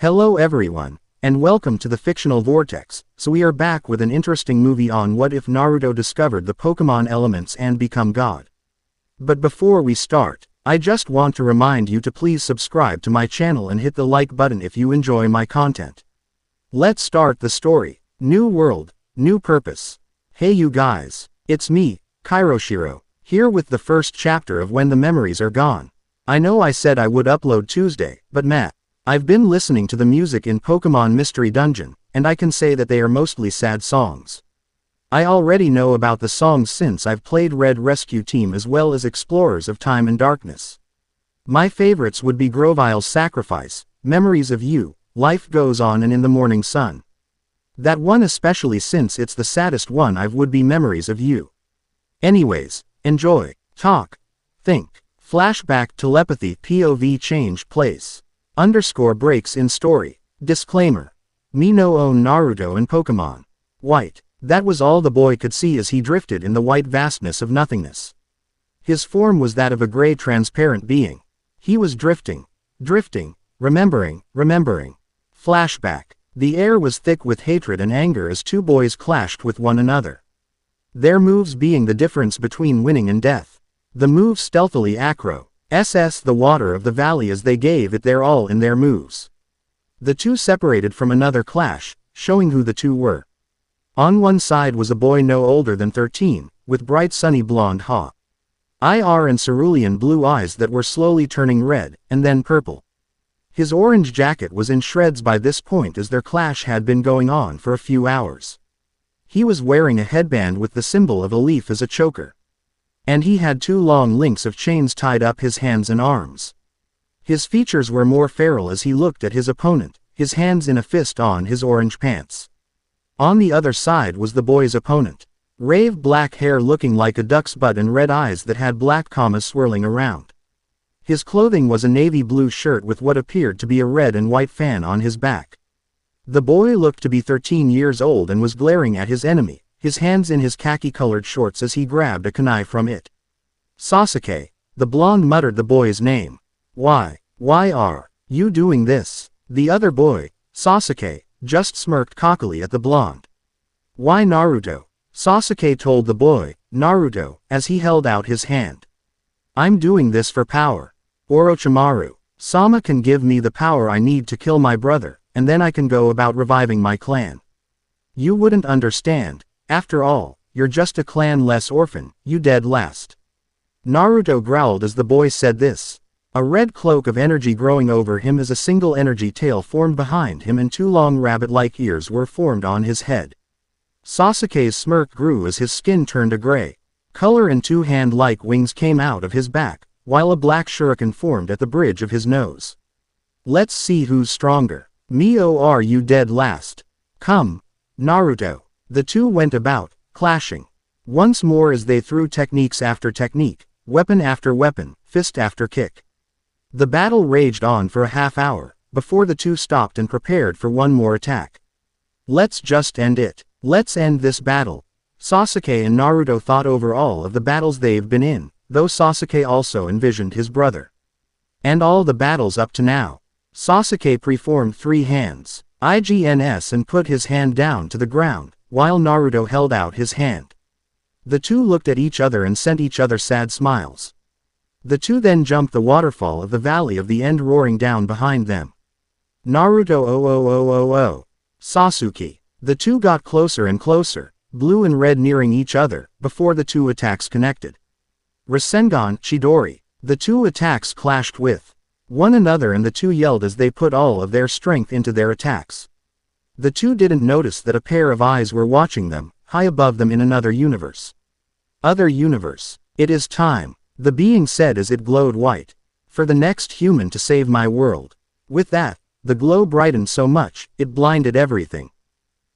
Hello everyone, and welcome to the Fictional Vortex. So we are back with an interesting movie on what if Naruto discovered the Pokémon elements and become God. But before we start, I just want to remind you to please subscribe to my channel and hit the like button if you enjoy my content. Let's start the story. New world, new purpose. Hey you guys, it's me, Kairoshiro, here with the first chapter of When the Memories Are Gone. I know I said I would upload Tuesday, but I've been listening to the music in Pokémon Mystery Dungeon, and I can say that they are mostly sad songs. I already know about the songs since I've played Red Rescue Team as well as Explorers of Time and Darkness. My favorites would be Grovile's Sacrifice, Memories of You, Life Goes On and In the Morning Sun. That one especially since it's the saddest one would be Memories of You. Anyways, enjoy, talk, think, flashback telepathy POV change place. Breaks in story. Disclaimer. Me no own Naruto and Pokémon. White. That was all the boy could see as he drifted in the white vastness of nothingness. His form was that of a gray transparent being. He was drifting, remembering. Flashback. The air was thick with hatred and anger as two boys clashed with one another. Their moves being the difference between winning and death. The move stealthily acro. The water of the valley as they gave it their all in their moves. The two separated from another clash, showing who the two were. On one side was a boy no older than 13, with bright sunny blonde hair and cerulean blue eyes that were slowly turning red, and then purple. His orange jacket was in shreds by this point as their clash had been going on for a few hours. He was wearing a headband with the symbol of a leaf as a choker. And he had two long links of chains tied up his hands and arms. His features were more feral as he looked at his opponent, his hands in a fist on his orange pants. On the other side was the boy's opponent. Rave black hair looking like a duck's butt and red eyes that had black commas swirling around. His clothing was a navy blue shirt with what appeared to be a red and white fan on his back. The boy looked to be 13 years old and was glaring at his enemy, his hands in his khaki-colored shorts as he grabbed a kunai from it. Sasuke. The blonde muttered the boy's name. Why are you doing this? The other boy, Sasuke, just smirked cockily at the blonde. Why Naruto? Sasuke told the boy, Naruto, as he held out his hand. I'm doing this for power. Orochimaru. Sama can give me the power I need to kill my brother, and then I can go about reviving my clan. You wouldn't understand. After all, you're just a clan-less orphan, you dead last. Naruto growled as the boy said this. A red cloak of energy growing over him as a single energy tail formed behind him and two long rabbit-like ears were formed on his head. Sasuke's smirk grew as his skin turned a gray color and two hand-like wings came out of his back, while a black shuriken formed at the bridge of his nose. Let's see who's stronger. Me or you dead last. Come, Naruto. The two went about, clashing. Once more as they threw techniques after technique, weapon after weapon, fist after kick. The battle raged on for a half hour, before the two stopped and prepared for one more attack. Let's just end it. Let's end this battle. Sasuke and Naruto thought over all of the battles they've been in, though Sasuke also envisioned his brother. And all the battles up to now. Sasuke preformed three hands, IGNS, and put his hand down to the ground, while Naruto held out his hand. The two looked at each other and sent each other sad smiles. The two then jumped the waterfall of the Valley of the End roaring down behind them. Naruto oh. Sasuke. The two got closer and closer, blue and red nearing each other, before the two attacks connected. Rasengan Chidori. The two attacks clashed with one another and the two yelled as they put all of their strength into their attacks. The two didn't notice that a pair of eyes were watching them, high above them in another universe. Other universe. It is time, the being said as it glowed white. For the next human to save my world. With that, the glow brightened so much, it blinded everything.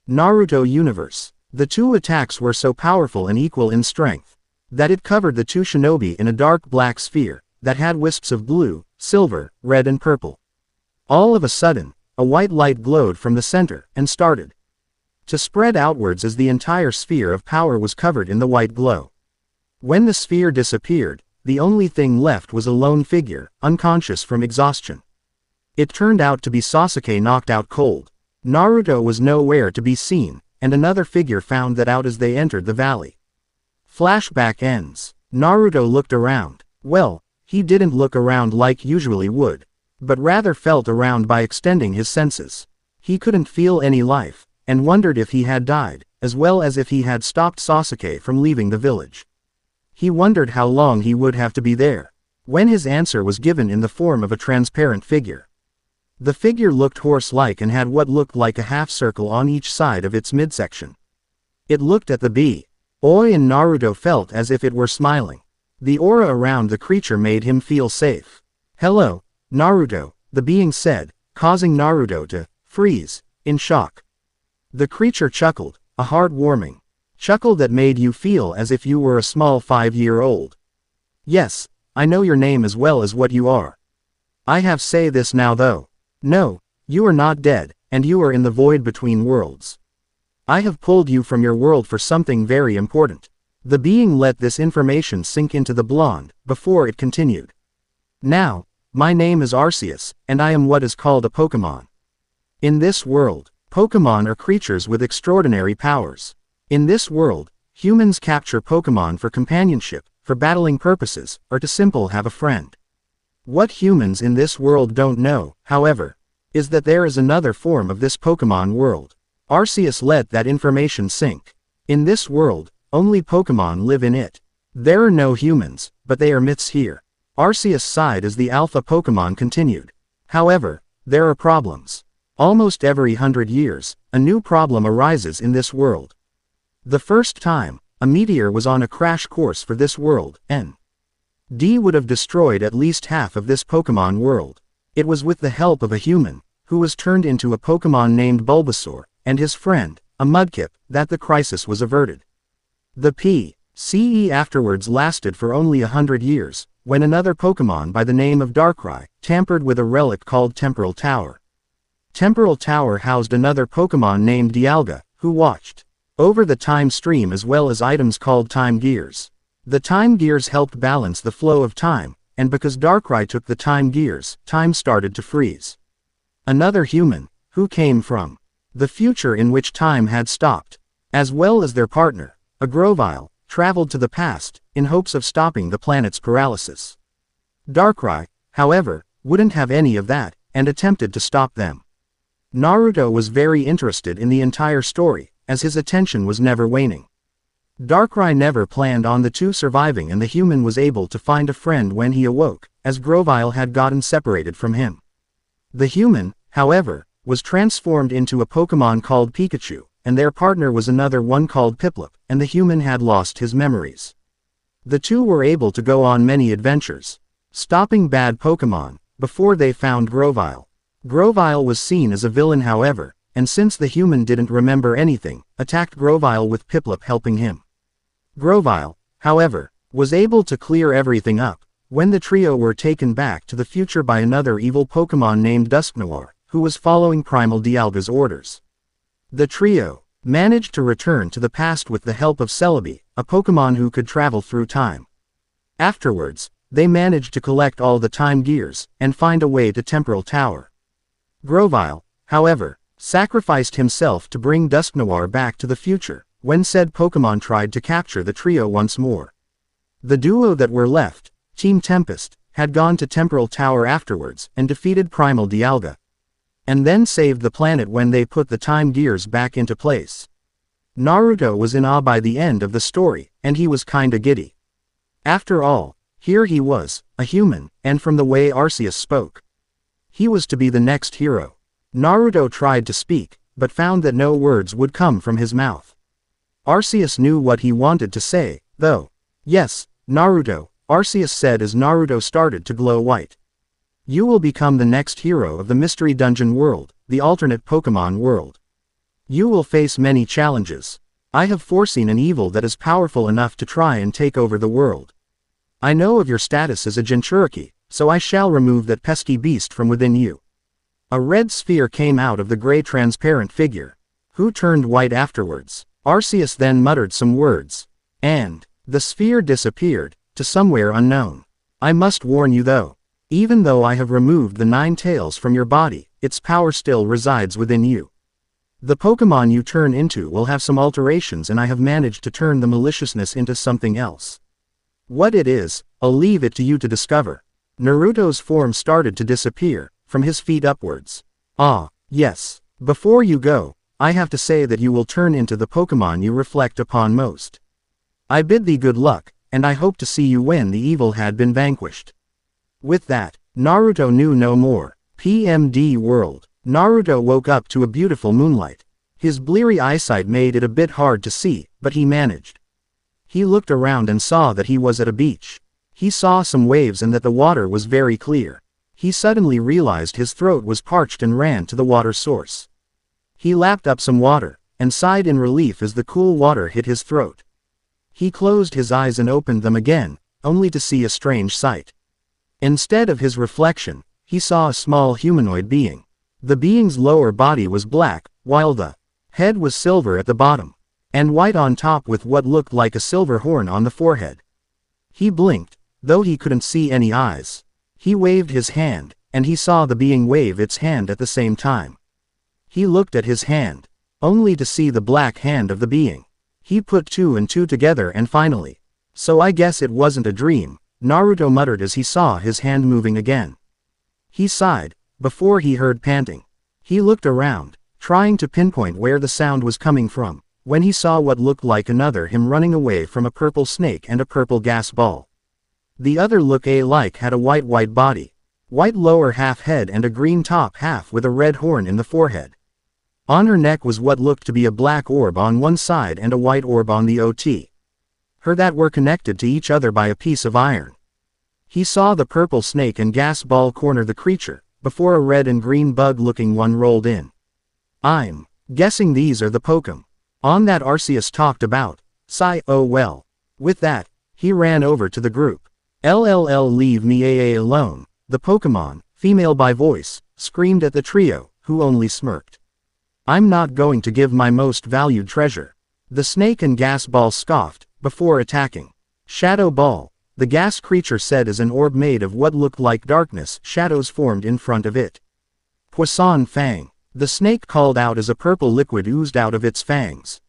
Naruto universe. The two attacks were so powerful and equal in strength, that it covered the two shinobi in a dark black sphere, that had wisps of blue, silver, red and purple. All of a sudden, a white light glowed from the center, and started to spread outwards as the entire sphere of power was covered in the white glow. When the sphere disappeared, the only thing left was a lone figure, unconscious from exhaustion. It turned out to be Sasuke knocked out cold. Naruto was nowhere to be seen, and another figure found that out as they entered the valley. Flashback ends. Naruto looked around. Well, he didn't look around like usually would, but rather felt around by extending his senses. He couldn't feel any life, and wondered if he had died, as well as if he had stopped Sasuke from leaving the village. He wondered how long he would have to be there, when his answer was given in the form of a transparent figure. The figure looked horse-like and had what looked like a half-circle on each side of its midsection. It looked at the bee. Oi, and Naruto felt as if it were smiling. The aura around the creature made him feel safe. "Hello, Naruto," the being said, causing Naruto to freeze in shock. The creature chuckled, a heart-warming chuckle that made you feel as if you were a small 5-year-old. "Yes, I know your name as well as what you are. I have say this now though. No, you are not dead, and you are in the void between worlds. I have pulled you from your world for something very important." The being let this information sink into the blonde, before it continued. "Now, my name is Arceus, and I am what is called a Pokémon. In this world, Pokémon are creatures with extraordinary powers. In this world, humans capture Pokémon for companionship, for battling purposes, or to simply have a friend. What humans in this world don't know, however, is that there is another form of this Pokémon world." Arceus let that information sink. In this world, only Pokémon live in it. There are no humans, but they are myths here. Arceus sighed as the alpha Pokémon continued. However, there are problems. Almost every 100 years, a new problem arises in this world. The first time, a meteor was on a crash course for this world, N.D. would have destroyed at least half of this Pokémon world. It was with the help of a human, who was turned into a Pokémon named Bulbasaur, and his friend, a Mudkip, that the crisis was averted. The P.C.E. afterwards lasted for only 100 years, when another Pokémon by the name of Darkrai tampered with a relic called Temporal Tower. Temporal Tower housed another Pokémon named Dialga, who watched over the time stream as well as items called time gears. The time gears helped balance the flow of time, and because Darkrai took the time gears, time started to freeze. Another human, who came from the future in which time had stopped, as well as their partner, a Grovyle, traveled to the past, in hopes of stopping the planet's paralysis. Darkrai, however, wouldn't have any of that, and attempted to stop them. Naruto was very interested in the entire story, as his attention was never waning. Darkrai never planned on the two surviving, and the human was able to find a friend when he awoke, as Grovyle had gotten separated from him. The human, however, was transformed into a Pokémon called Pikachu, and their partner was another one called Piplup, and the human had lost his memories. The two were able to go on many adventures, stopping bad Pokémon, before they found Grovyle. Grovyle was seen as a villain however, and since the human didn't remember anything, attacked Grovyle with Piplup helping him. Grovyle, however, was able to clear everything up, when the trio were taken back to the future by another evil Pokémon named Dusknoir, who was following Primal Dialga's orders. The trio managed to return to the past with the help of Celebi, a Pokémon who could travel through time. Afterwards, they managed to collect all the time gears, and find a way to Temporal Tower. Grovyle, however, sacrificed himself to bring Dusknoir back to the future, when said Pokémon tried to capture the trio once more. The duo that were left, Team Tempest, had gone to Temporal Tower afterwards, and defeated Primal Dialga, and then saved the planet when they put the time gears back into place. Naruto was in awe by the end of the story, and he was kinda giddy. After all, here he was, a human, and from the way Arceus spoke, he was to be the next hero. Naruto tried to speak, but found that no words would come from his mouth. Arceus knew what he wanted to say, though. "Yes, Naruto," Arceus said as Naruto started to glow white. "You will become the next hero of the Mystery Dungeon world, the alternate Pokémon world. You will face many challenges. I have foreseen an evil that is powerful enough to try and take over the world. I know of your status as a Jinchuriki, so I shall remove that pesky beast from within you." A red sphere came out of the gray transparent figure, who turned white afterwards. Arceus then muttered some words, and the sphere disappeared, to somewhere unknown. "I must warn you though. Even though I have removed the 9 tails from your body, its power still resides within you. The Pokémon you turn into will have some alterations, and I have managed to turn the maliciousness into something else. What it is, I'll leave it to you to discover. Naruto's form started to disappear, from his feet upwards. Ah, yes. Before you go, I have to say that you will turn into the Pokémon you reflect upon most. I bid thee good luck, and I hope to see you when the evil had been vanquished. With that, Naruto knew no more. PMD World. Naruto woke up to a beautiful moonlight. His bleary eyesight made it a bit hard to see, but he managed. He looked around and saw that he was at a beach. He saw some waves and that the water was very clear. He suddenly realized his throat was parched and ran to the water source. He lapped up some water, and sighed in relief as the cool water hit his throat. He closed his eyes and opened them again, only to see a strange sight. Instead of his reflection, he saw a small humanoid being. The being's lower body was black, while the head was silver at the bottom, and white on top with what looked like a silver horn on the forehead. He blinked, though he couldn't see any eyes. He waved his hand, and he saw the being wave its hand at the same time. He looked at his hand, only to see the black hand of the being. He put 2 and 2 together and finally, so I guess it wasn't a dream, Naruto muttered as he saw his hand moving again. He sighed, before he heard panting. He looked around, trying to pinpoint where the sound was coming from, when he saw what looked like another him running away from a purple snake and a purple gas ball. The other look-alike had a white body, white lower half head and a green top half with a red horn in the forehead. On her neck was what looked to be a black orb on one side and a white orb on the OT. Her that were connected to each other by a piece of iron. He saw the purple snake and gas ball corner the creature, before a red and green bug-looking one rolled in. I'm guessing these are the Pokémon that Arceus talked about. Sigh, oh well. With that, he ran over to the group. LLL leave me alone. The Pokémon, female by voice, screamed at the trio, who only smirked. I'm not going to give my most valued treasure. The snake and gas ball scoffed, before attacking. Shadow Ball, the gas creature said as an orb made of what looked like darkness, shadows formed in front of it. Poisson Fang, the snake called out as a purple liquid oozed out of its fangs.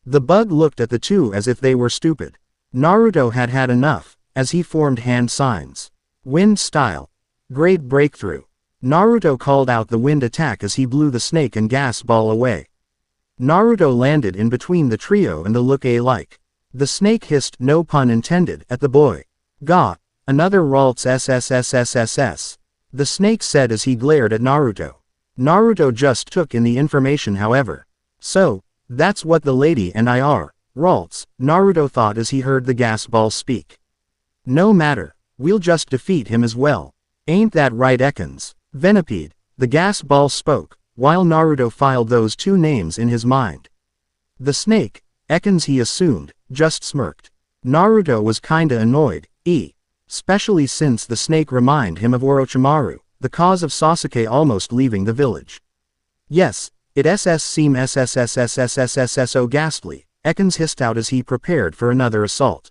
The bug looked at the two as if they were stupid. Naruto had had enough, as he formed hand signs. Wind style. Great breakthrough. Naruto called out the wind attack as he blew the snake and gas ball away. Naruto landed in between the trio and the look-alike. The snake hissed, no pun intended, at the boy. Gah, another Ralts SSSSSS. The snake said as he glared at Naruto. Naruto just took in the information however. So, that's what the lady and I are, Ralts, Naruto thought as he heard the gas ball speak. No matter, we'll just defeat him as well. Ain't that right Ekans? Venipede, the gas ball spoke, while Naruto filed those 2 names in his mind. The snake, Ekans he assumed, just smirked. Naruto was kinda annoyed, especially since the snake reminded him of Orochimaru, the cause of Sasuke almost leaving the village. Yes, it seem so ghastly, Ekans hissed out as he prepared for another assault.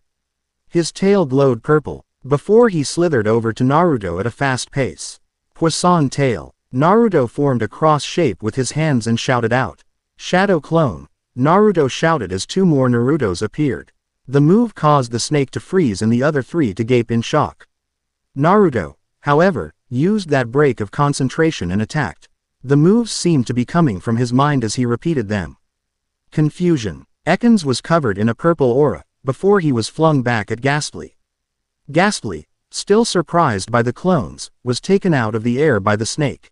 His tail glowed purple, before he slithered over to Naruto at a fast pace. Poisson Tail. Naruto formed a cross shape with his hands and shouted out. Shadow Clone. Naruto shouted as 2 more Narutos appeared. The move caused the snake to freeze and the other 3 to gape in shock. Naruto, however, used that break of concentration and attacked. The moves seemed to be coming from his mind as he repeated them. Confusion. Ekans was covered in a purple aura, before he was flung back at Ghastly. Ghastly, still surprised by the clones, was taken out of the air by the snake.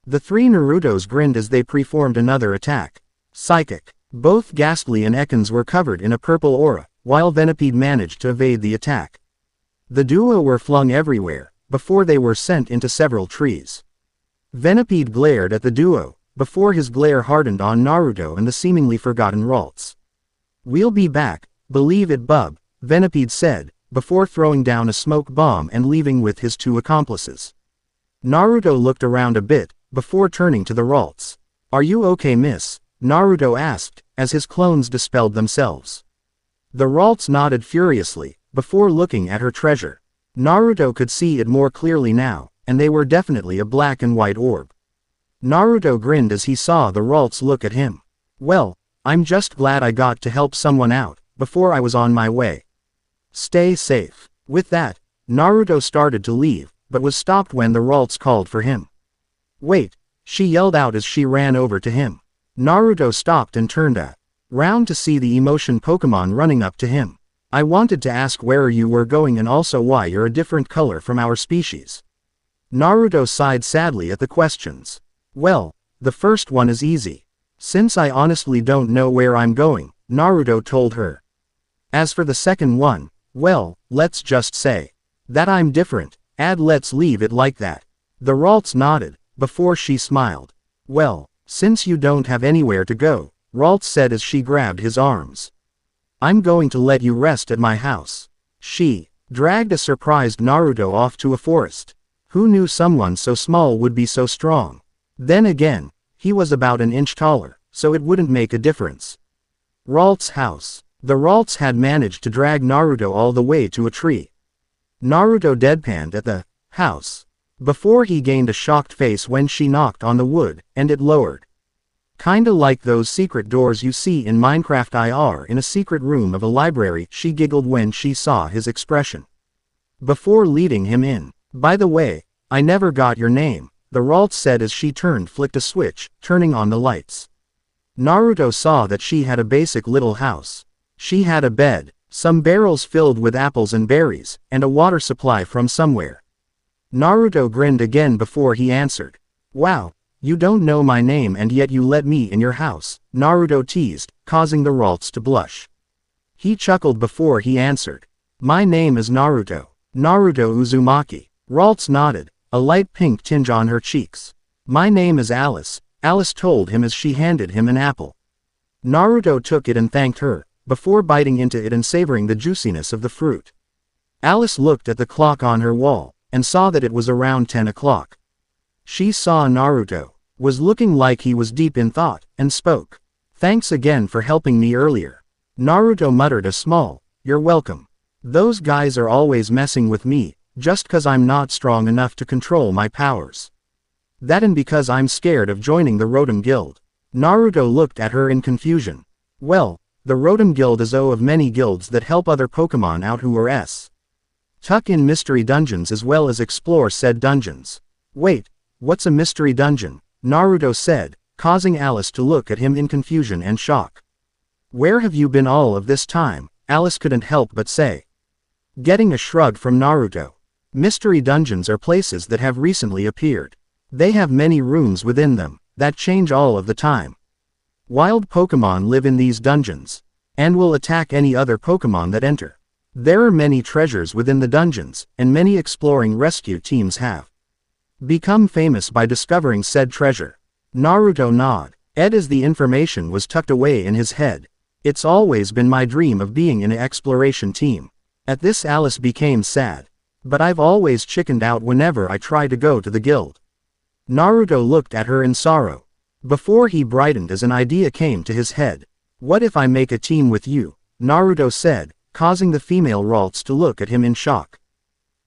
The 3 Narutos grinned as they preformed another attack. Psychic. Both Ghastly and Ekans were covered in a purple aura, while Venipede managed to evade the attack. The duo were flung everywhere, before they were sent into several trees. Venipede glared at the duo, before his glare hardened on Naruto and the seemingly forgotten Ralts. We'll be back, believe it bub, Venipede said, before throwing down a smoke bomb and leaving with his 2 accomplices. Naruto looked around a bit, before turning to the Ralts. Are you okay miss? Naruto asked, as his clones dispelled themselves. The Ralts nodded furiously, before looking at her treasure. Naruto could see it more clearly now, and they were definitely a black and white orb. Naruto grinned as he saw the Ralts look at him. Well, I'm just glad I got to help someone out, before I was on my way. Stay safe. With that, Naruto started to leave, but was stopped when the Ralts called for him. Wait, she yelled out as she ran over to him. Naruto stopped and turned around to see the emotion Pokemon running up to him. I wanted to ask where you were going and also why you're a different color from our species. Naruto sighed sadly at the questions. Well, the first one is easy. Since I honestly don't know where I'm going, Naruto told her. As for the second one, well, let's just say that I'm different, let's leave it like that. The Ralts nodded, before she smiled. Well, since you don't have anywhere to go, Ralts said as she grabbed his arms. I'm going to let you rest at my house. She dragged a surprised Naruto off to a forest. Who knew someone so small would be so strong? Then again, he was about an inch taller, so it wouldn't make a difference. Ralts' house. The Ralts had managed to drag Naruto all the way to a tree. Naruto deadpanned at the house before he gained a shocked face when she knocked on the wood, and it lowered. Kinda like those secret doors you see in Minecraft IR in a secret room of a library, she giggled when she saw his expression. Before leading him in. By the way, I never got your name, the Ralts said as she flicked a switch, turning on the lights. Naruto saw that she had a basic little house. She had a bed, some barrels filled with apples and berries, and a water supply from somewhere. Naruto grinned again before he answered. Wow, you don't know my name and yet you let me in your house, Naruto teased, causing the Ralts to blush. He chuckled before he answered. My name is Naruto. Naruto Uzumaki. Ralts nodded, a light pink tinge on her cheeks. My name is Alice, Alice told him as she handed him an apple. Naruto took it and thanked her, before biting into it and savoring the juiciness of the fruit. Alice looked at the clock on her wall, and saw that it was around 10 o'clock. She saw Naruto was looking like he was deep in thought, and spoke. Thanks again for helping me earlier. Naruto muttered a small, you're welcome. Those guys are always messing with me, just cause I'm not strong enough to control my powers. That and because I'm scared of joining the RHM Guild. Naruto looked at her in confusion. Well, the RHM Guild is of many guilds that help other Pokemon out who are tuck in mystery dungeons as well as explore said dungeons. Wait, what's a mystery dungeon? Naruto said, causing Alice to look at him in confusion and shock. Where have you been all of this time? Alice couldn't help but say. Getting a shrug from Naruto. Mystery dungeons are places that have recently appeared. They have many rooms within them, that change all of the time. Wild Pokemon live in these dungeons, and will attack any other Pokemon that enter. There are many treasures within the dungeons, and many exploring rescue teams have become famous by discovering said treasure. Naruto nodded, as the information was tucked away in his head. It's always been my dream of being in an exploration team. At this Alice became sad. But I've always chickened out whenever I try to go to the guild. Naruto looked at her in sorrow. Before he brightened as an idea came to his head. What if I make a team with you? Naruto said, causing the female Ralts to look at him in shock.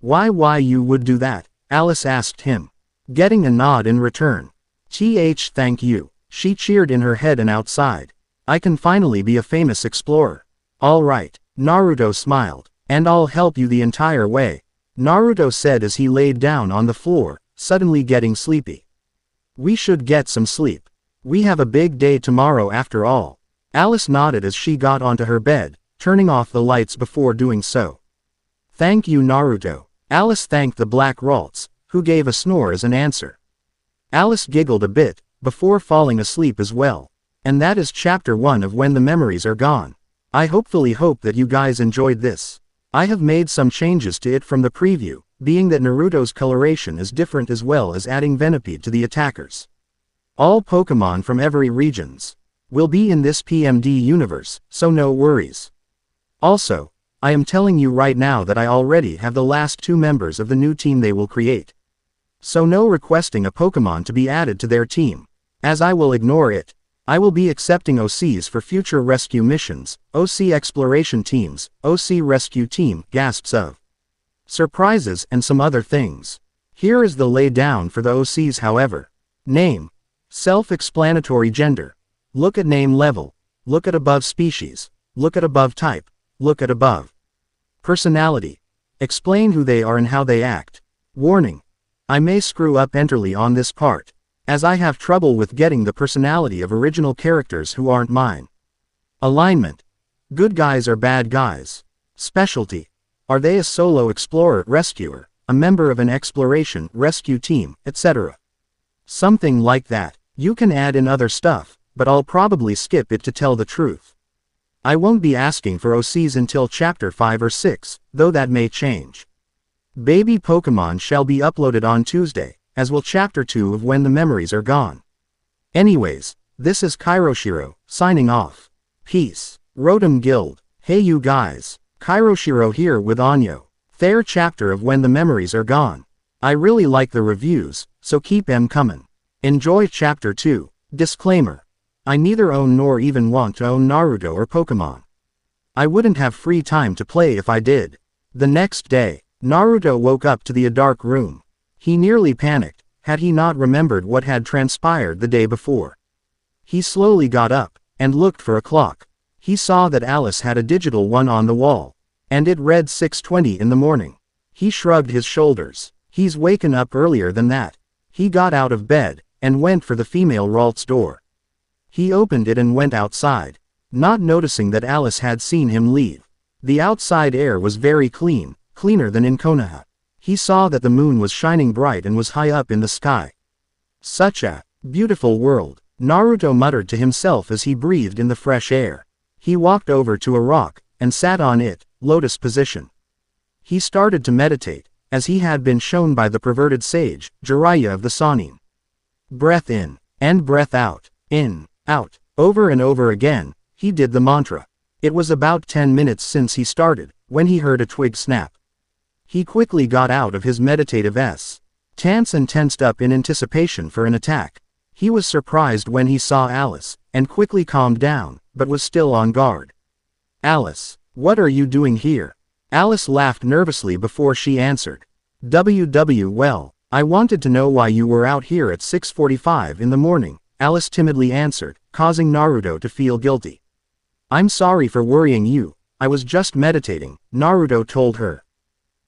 Why you would do that? Alice asked him. Getting a nod in return. Thank you. She cheered in her head and outside. I can finally be a famous explorer. Alright, Naruto smiled. And I'll help you the entire way. Naruto said as he laid down on the floor, suddenly getting sleepy. We should get some sleep. We have a big day tomorrow after all. Alice nodded as she got onto her bed, turning off the lights before doing so. Thank you Naruto. Alice thanked the Black Ralts, who gave a snore as an answer. Alice giggled a bit, before falling asleep as well. And that is chapter 1 of When the Memories Are Gone. I hopefully hope that you guys enjoyed this. I have made some changes to it from the preview, being that Naruto's coloration is different as well as adding Venipede to the attackers. All Pokemon from every regions will be in this PMD universe, so no worries. Also, I am telling you right now that I already have the last 2 members of the new team they will create. So no requesting a Pokemon to be added to their team, as I will ignore it. I will be accepting OCs for future rescue missions, OC exploration teams, OC rescue team, gasps of surprises and some other things. Here is the laydown for the OCs however. Name. Self-explanatory gender. Look at name level. Look at above species. Look at above type. Look at above. Personality. Explain who they are and how they act. Warning. I may screw up entirely on this part, as I have trouble with getting the personality of original characters who aren't mine. Alignment. Good guys or bad guys. Specialty. Are they a solo explorer, rescuer, a member of an exploration, rescue team, etc.? Something like that. You can add in other stuff, but I'll probably skip it to tell the truth. I won't be asking for OCs until chapter 5 or 6, though that may change. Baby Pokémon shall be uploaded on Tuesday, as will chapter 2 of When the Memories Are Gone. Anyways, this is Kairoshiro, signing off. Peace. RHM Guild. Hey you guys. Kairoshiro here with Anyo. Third chapter of When the Memories Are Gone. I really like the reviews, so keep 'em comin'. Enjoy chapter 2. Disclaimer. I neither own nor even want to own Naruto or Pokémon. I wouldn't have free time to play if I did. The next day, Naruto woke up to the dark room. He nearly panicked, had he not remembered what had transpired the day before. He slowly got up, and looked for a clock. He saw that Alice had a digital one on the wall, and it read 6:20 in the morning. He shrugged his shoulders. He's waken up earlier than that. He got out of bed, and went for the female Ralt's door. He opened it and went outside, not noticing that Alice had seen him leave. The outside air was very clean, cleaner than in Konoha. He saw that the moon was shining bright and was high up in the sky. Such a beautiful world, Naruto muttered to himself as he breathed in the fresh air. He walked over to a rock, and sat on it, lotus position. He started to meditate, as he had been shown by the perverted sage, Jiraiya of the Sannin. Breath in, and breath out, in, out, over and over again, he did the mantra. It was about 10 minutes since he started, when he heard a twig snap. He quickly got out of his meditative stance and tensed up in anticipation for an attack. He was surprised when he saw Alice, and quickly calmed down, but was still on guard. Alice, what are you doing here? Alice laughed nervously before she answered. Well, I wanted to know why you were out here at 6:45 in the morning, Alice timidly answered, causing Naruto to feel guilty. I'm sorry for worrying you, I was just meditating, Naruto told her.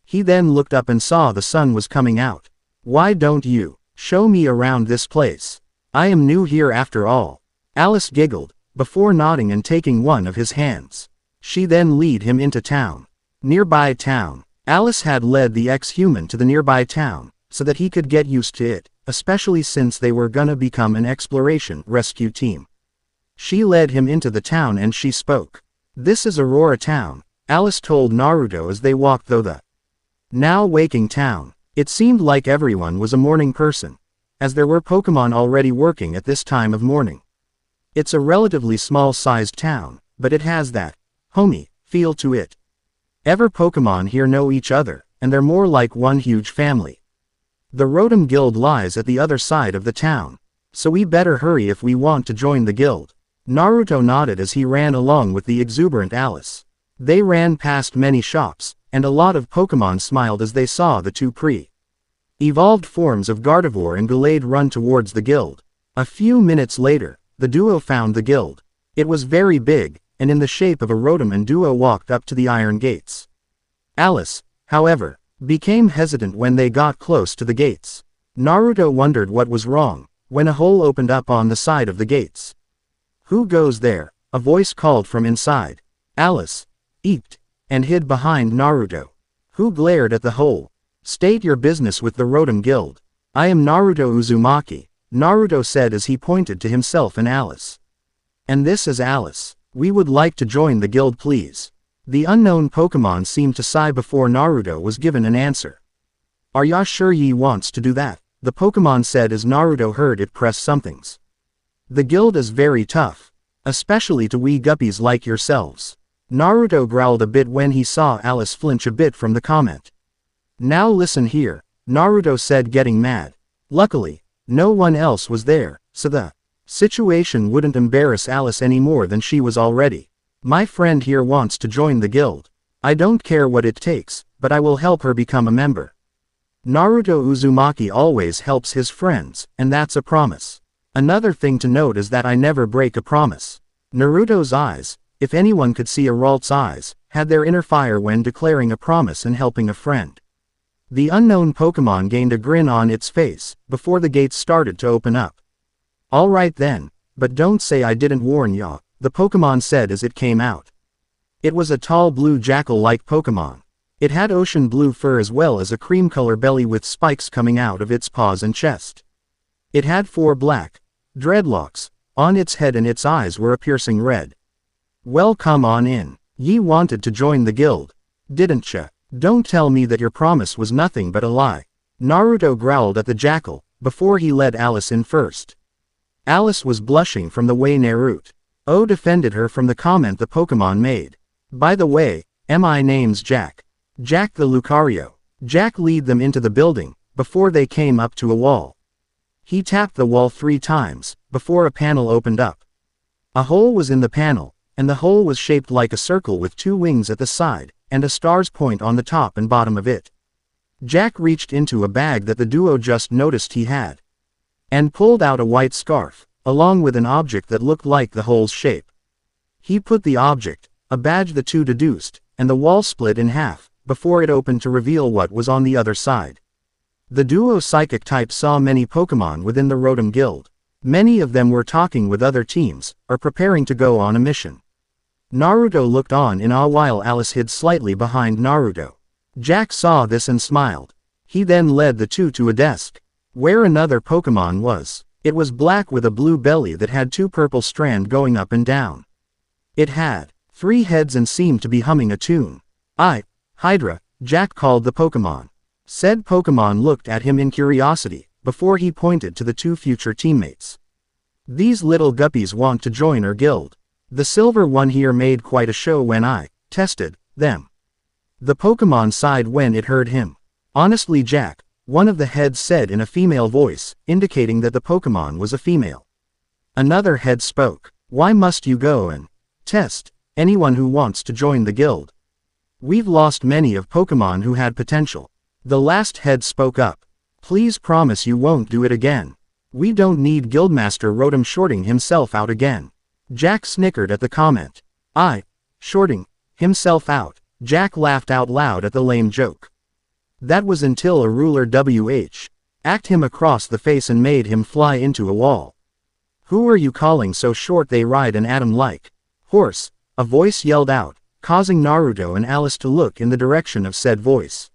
He then looked up and saw the sun was coming out. Why don't you show me around this place? I am new here after all. Alice giggled, before nodding and taking one of his hands. She then led him into town. Nearby town. Alice had led the ex-human to the nearby town, so that he could get used to it, especially since they were gonna become an exploration rescue team. She led him into the town and she spoke. This is Aurora Town, Alice told Naruto as they walked through the now waking town. It seemed like everyone was a morning person, as there were Pokémon already working at this time of morning. It's a relatively small-sized town, but it has that homey feel to it. Every Pokémon here know each other, and they're more like one huge family. The RHM Guild lies at the other side of the town, so we better hurry if we want to join the guild. Naruto nodded as he ran along with the exuberant Alice. They ran past many shops, and a lot of Pokémon smiled as they saw the two pre-evolved forms of Gardevoir and Gallade run towards the guild. A few minutes later, the duo found the guild. It was very big, and in the shape of a rotom, and duo walked up to the iron gates. Alice, however, became hesitant when they got close to the gates. Naruto wondered what was wrong, when a hole opened up on the side of the gates. Who goes there? A voice called from inside. Alice eeped, and hid behind Naruto, who glared at the hole. State your business with the RHM Guild. I am Naruto Uzumaki, Naruto said as he pointed to himself and Alice. And this is Alice. We would like to join the guild please. The unknown Pokémon seemed to sigh before Naruto was given an answer. Are ya sure ye wants to do that? The Pokémon said as Naruto heard it press somethings. The guild is very tough, especially to wee guppies like yourselves. Naruto growled a bit when he saw Alice flinch a bit from the comment. Now listen here, Naruto said, getting mad. Luckily, no one else was there, so the situation wouldn't embarrass Alice any more than she was already. My friend here wants to join the guild. I don't care what it takes, but I will help her become a member. Naruto Uzumaki always helps his friends, and that's a promise. Another thing to note is that I never break a promise. Naruto's eyes, if anyone could see Aralt's eyes, had their inner fire when declaring a promise and helping a friend. The unknown Pokémon gained a grin on its face, before the gates started to open up. Alright then, but don't say I didn't warn ya, the Pokémon said as it came out. It was a tall blue jackal-like Pokémon. It had ocean blue fur as well as a cream color belly with spikes coming out of its paws and chest. It had 4 black dreadlocks on its head and its eyes were a piercing red. Well, come on in. Ye wanted to join the guild, didn't ya? Don't tell me that your promise was nothing but a lie. Naruto growled at the jackal, before he led Alice in first. Alice was blushing from the way Naruto defended her from the comment the Pokémon made. By the way, my name's Jack. Jack the Lucario. Jack lead them into the building, before they came up to a wall. He tapped the wall 3 times, before a panel opened up. A hole was in the panel, and the hole was shaped like a circle with 2 wings at the side, and a star's point on the top and bottom of it. Jack reached into a bag that the duo just noticed he had, and pulled out a white scarf, along with an object that looked like the hole's shape. He put the object, a badge the two deduced, and the wall split in half, before it opened to reveal what was on the other side. The duo psychic type saw many Pokémon within the RHM Guild. Many of them were talking with other teams, or preparing to go on a mission. Naruto looked on in awe while Alice hid slightly behind Naruto. Jack saw this and smiled. He then led the two to a desk, where another Pokémon was. It was black with a blue belly that had 2 purple strands going up and down. It had 3 heads and seemed to be humming a tune. Hydra, Jack called the Pokémon. Said Pokémon looked at him in curiosity, before he pointed to the 2 future teammates. These little guppies want to join our guild. The silver one here made quite a show when I tested them. The Pokémon sighed when it heard him. Honestly, Jack, one of the heads said in a female voice, indicating that the Pokémon was a female. Another head spoke. Why must you go and test anyone who wants to join the guild? We've lost many of Pokémon who had potential. The last head spoke up. Please promise you won't do it again. We don't need Guildmaster Rotom shorting himself out again. Jack snickered at the comment. Shorting himself out. Jack laughed out loud at the lame joke. That was until a ruler acked him across the face and made him fly into a wall. Who are you calling so short they ride an atom-like horse? A voice yelled out, causing Naruto and Alice to look in the direction of said voice.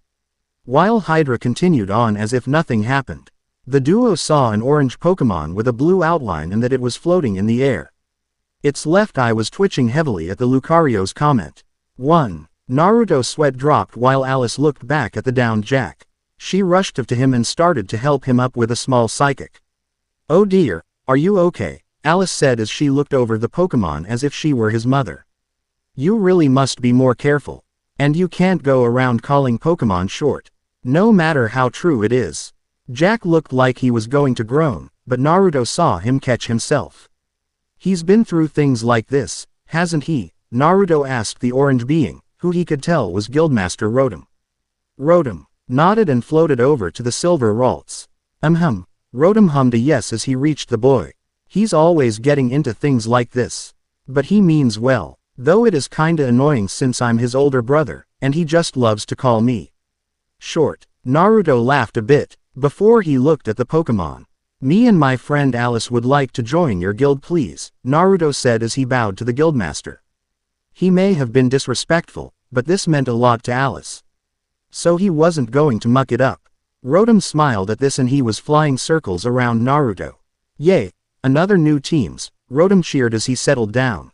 While Hydra continued on as if nothing happened. The duo saw an orange Pokémon with a blue outline and that it was floating in the air. Its left eye was twitching heavily at the Lucario's comment. Naruto's sweat dropped while Alice looked back at the downed Jack. She rushed up to him and started to help him up with a small psychic. Oh dear, are you okay? Alice said as she looked over the Pokémon as if she were his mother. You really must be more careful. And you can't go around calling Pokémon short. No matter how true it is. Jack looked like he was going to groan, but Naruto saw him catch himself. He's been through things like this, hasn't he? Naruto asked the orange being, who he could tell was Guildmaster Rotom. Rotom nodded and floated over to the silver Ralts. Rotom hummed a yes as he reached the boy. He's always getting into things like this. But he means well, though it is kinda annoying since I'm his older brother, and he just loves to call me short. Naruto laughed a bit, before he looked at the Pokémon. Me and my friend Alice would like to join your guild please, Naruto said as he bowed to the guildmaster. He may have been disrespectful, but this meant a lot to Alice. So he wasn't going to muck it up. Rotom smiled at this and he was flying circles around Naruto. Yay, another new teams, Rotom cheered as he settled down.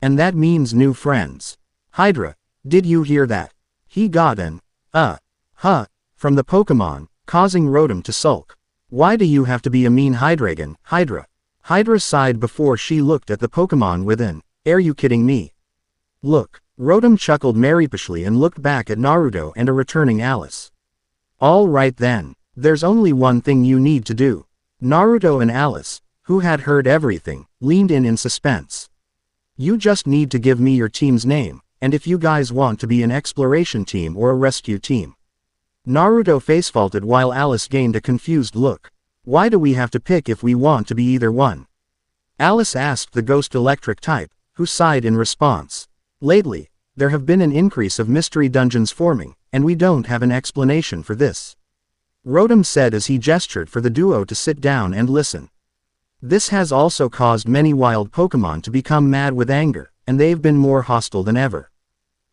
And that means new friends. Hydra, did you hear that? He got an, from the Pokémon, causing Rotom to sulk. Why do you have to be a mean Hydragon, Hydra? Hydra sighed before she looked at the Pokémon with an, are you kidding me? Look, Rotom chuckled merrily and looked back at Naruto and a returning Alice. All right then, there's only one thing you need to do. Naruto and Alice, who had heard everything, leaned in suspense. You just need to give me your team's name, and if you guys want to be an exploration team or a rescue team. Naruto facefaulted while Alice gained a confused look. Why do we have to pick if we want to be either one? Alice asked the ghost electric type, who sighed in response. Lately, there have been an increase of mystery dungeons forming, and we don't have an explanation for this. Rotom said as he gestured for the duo to sit down and listen. This has also caused many wild Pokémon to become mad with anger, and they've been more hostile than ever.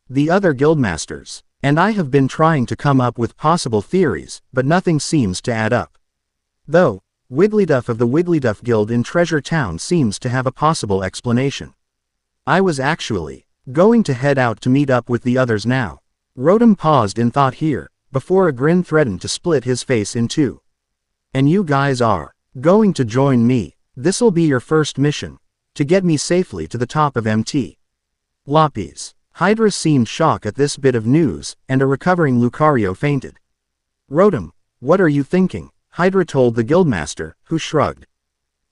The other guildmasters and I have been trying to come up with possible theories, but nothing seems to add up. Though, Wigglytuff of the Wigglytuff Guild in Treasure Town seems to have a possible explanation. I was actually going to head out to meet up with the others now. Rotom paused in thought here, before a grin threatened to split his face in two. And you guys are going to join me. This'll be your first mission, to get me safely to the top of MT. Lppies. Hydra seemed shocked at this bit of news, and a recovering Lucario fainted. Rotom, what are you thinking? Hydra told the guildmaster, who shrugged.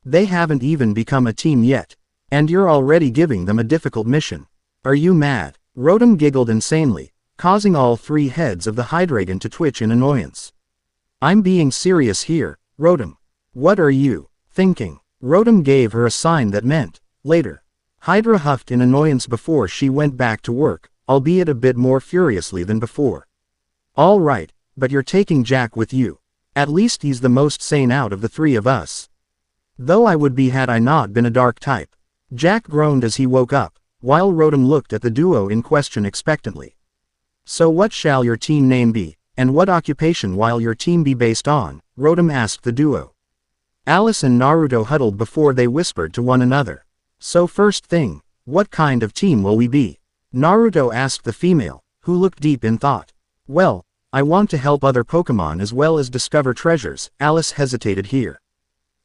They haven't even become a team yet, and you're already giving them a difficult mission. Are you mad? Rotom giggled insanely, causing all three heads of the Hydreigon to twitch in annoyance. I'm being serious here, Rotom. What are you thinking? Rotom gave her a sign that meant, later. Hydra huffed in annoyance before she went back to work, albeit a bit more furiously than before. All right, but you're taking Jack with you. At least he's the most sane out of the three of us. Though I would be had I not been a dark type. Jack groaned as he woke up, while Rotom looked at the duo in question expectantly. So what shall your team name be, and what occupation will your team be based on? Rotom asked the duo. Alice and Naruto huddled before they whispered to one another. So first thing, what kind of team will we be? Naruto asked the female, who looked deep in thought. Well, I want to help other Pokémon as well as discover treasures. Alice hesitated here.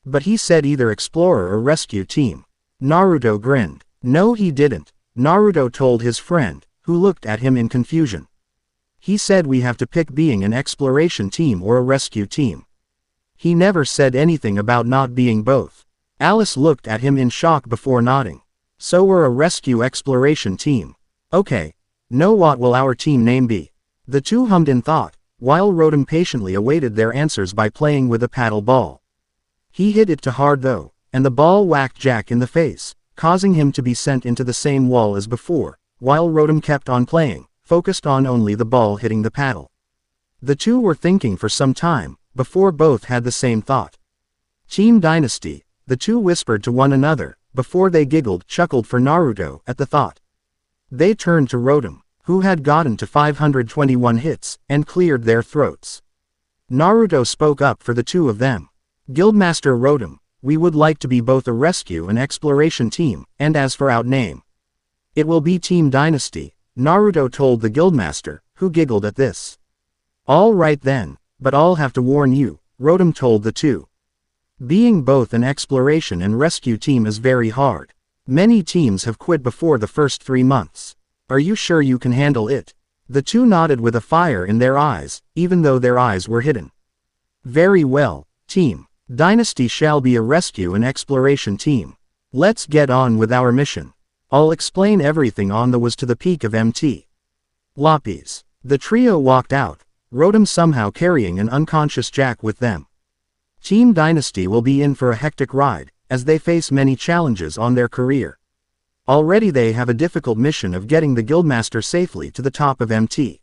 But he said either explorer or rescue team. Naruto grinned. No he didn't, Naruto told his friend, who looked at him in confusion. He said we have to pick being an exploration team or a rescue team. He never said anything about not being both. Alice looked at him in shock before nodding. So we're a rescue exploration team. Okay. Know what will our team name be? The two hummed in thought, while Rotom patiently awaited their answers by playing with a paddle ball. He hit it too hard though, and the ball whacked Jack in the face, causing him to be sent into the same wall as before, while Rotom kept on playing, focused on only the ball hitting the paddle. The two were thinking for some time, before both had the same thought. Team Dynasty, the two whispered to one another, before they chuckled for Naruto at the thought. They turned to Rotom, who had gotten to 521 hits, and cleared their throats. Naruto spoke up for the two of them. Guildmaster Rotom, we would like to be both a rescue and exploration team, and as for our name, it will be Team Dynasty, Naruto told the guildmaster, who giggled at this. All right then, but I'll have to warn you, Rotom told the two. Being both an exploration and rescue team is very hard. Many teams have quit before the first 3 months. Are you sure you can handle it? The two nodded with a fire in their eyes, even though their eyes were hidden. Very well, Team Dynasty shall be a rescue and exploration team. Let's get on with our mission. I'll explain everything on the was to the peak of MT. Lppies. The trio walked out, Rotom somehow carrying an unconscious Jack with them. Team Dynasty will be in for a hectic ride, as they face many challenges on their career. Already they have a difficult mission of getting the Guildmaster safely to the top of MT.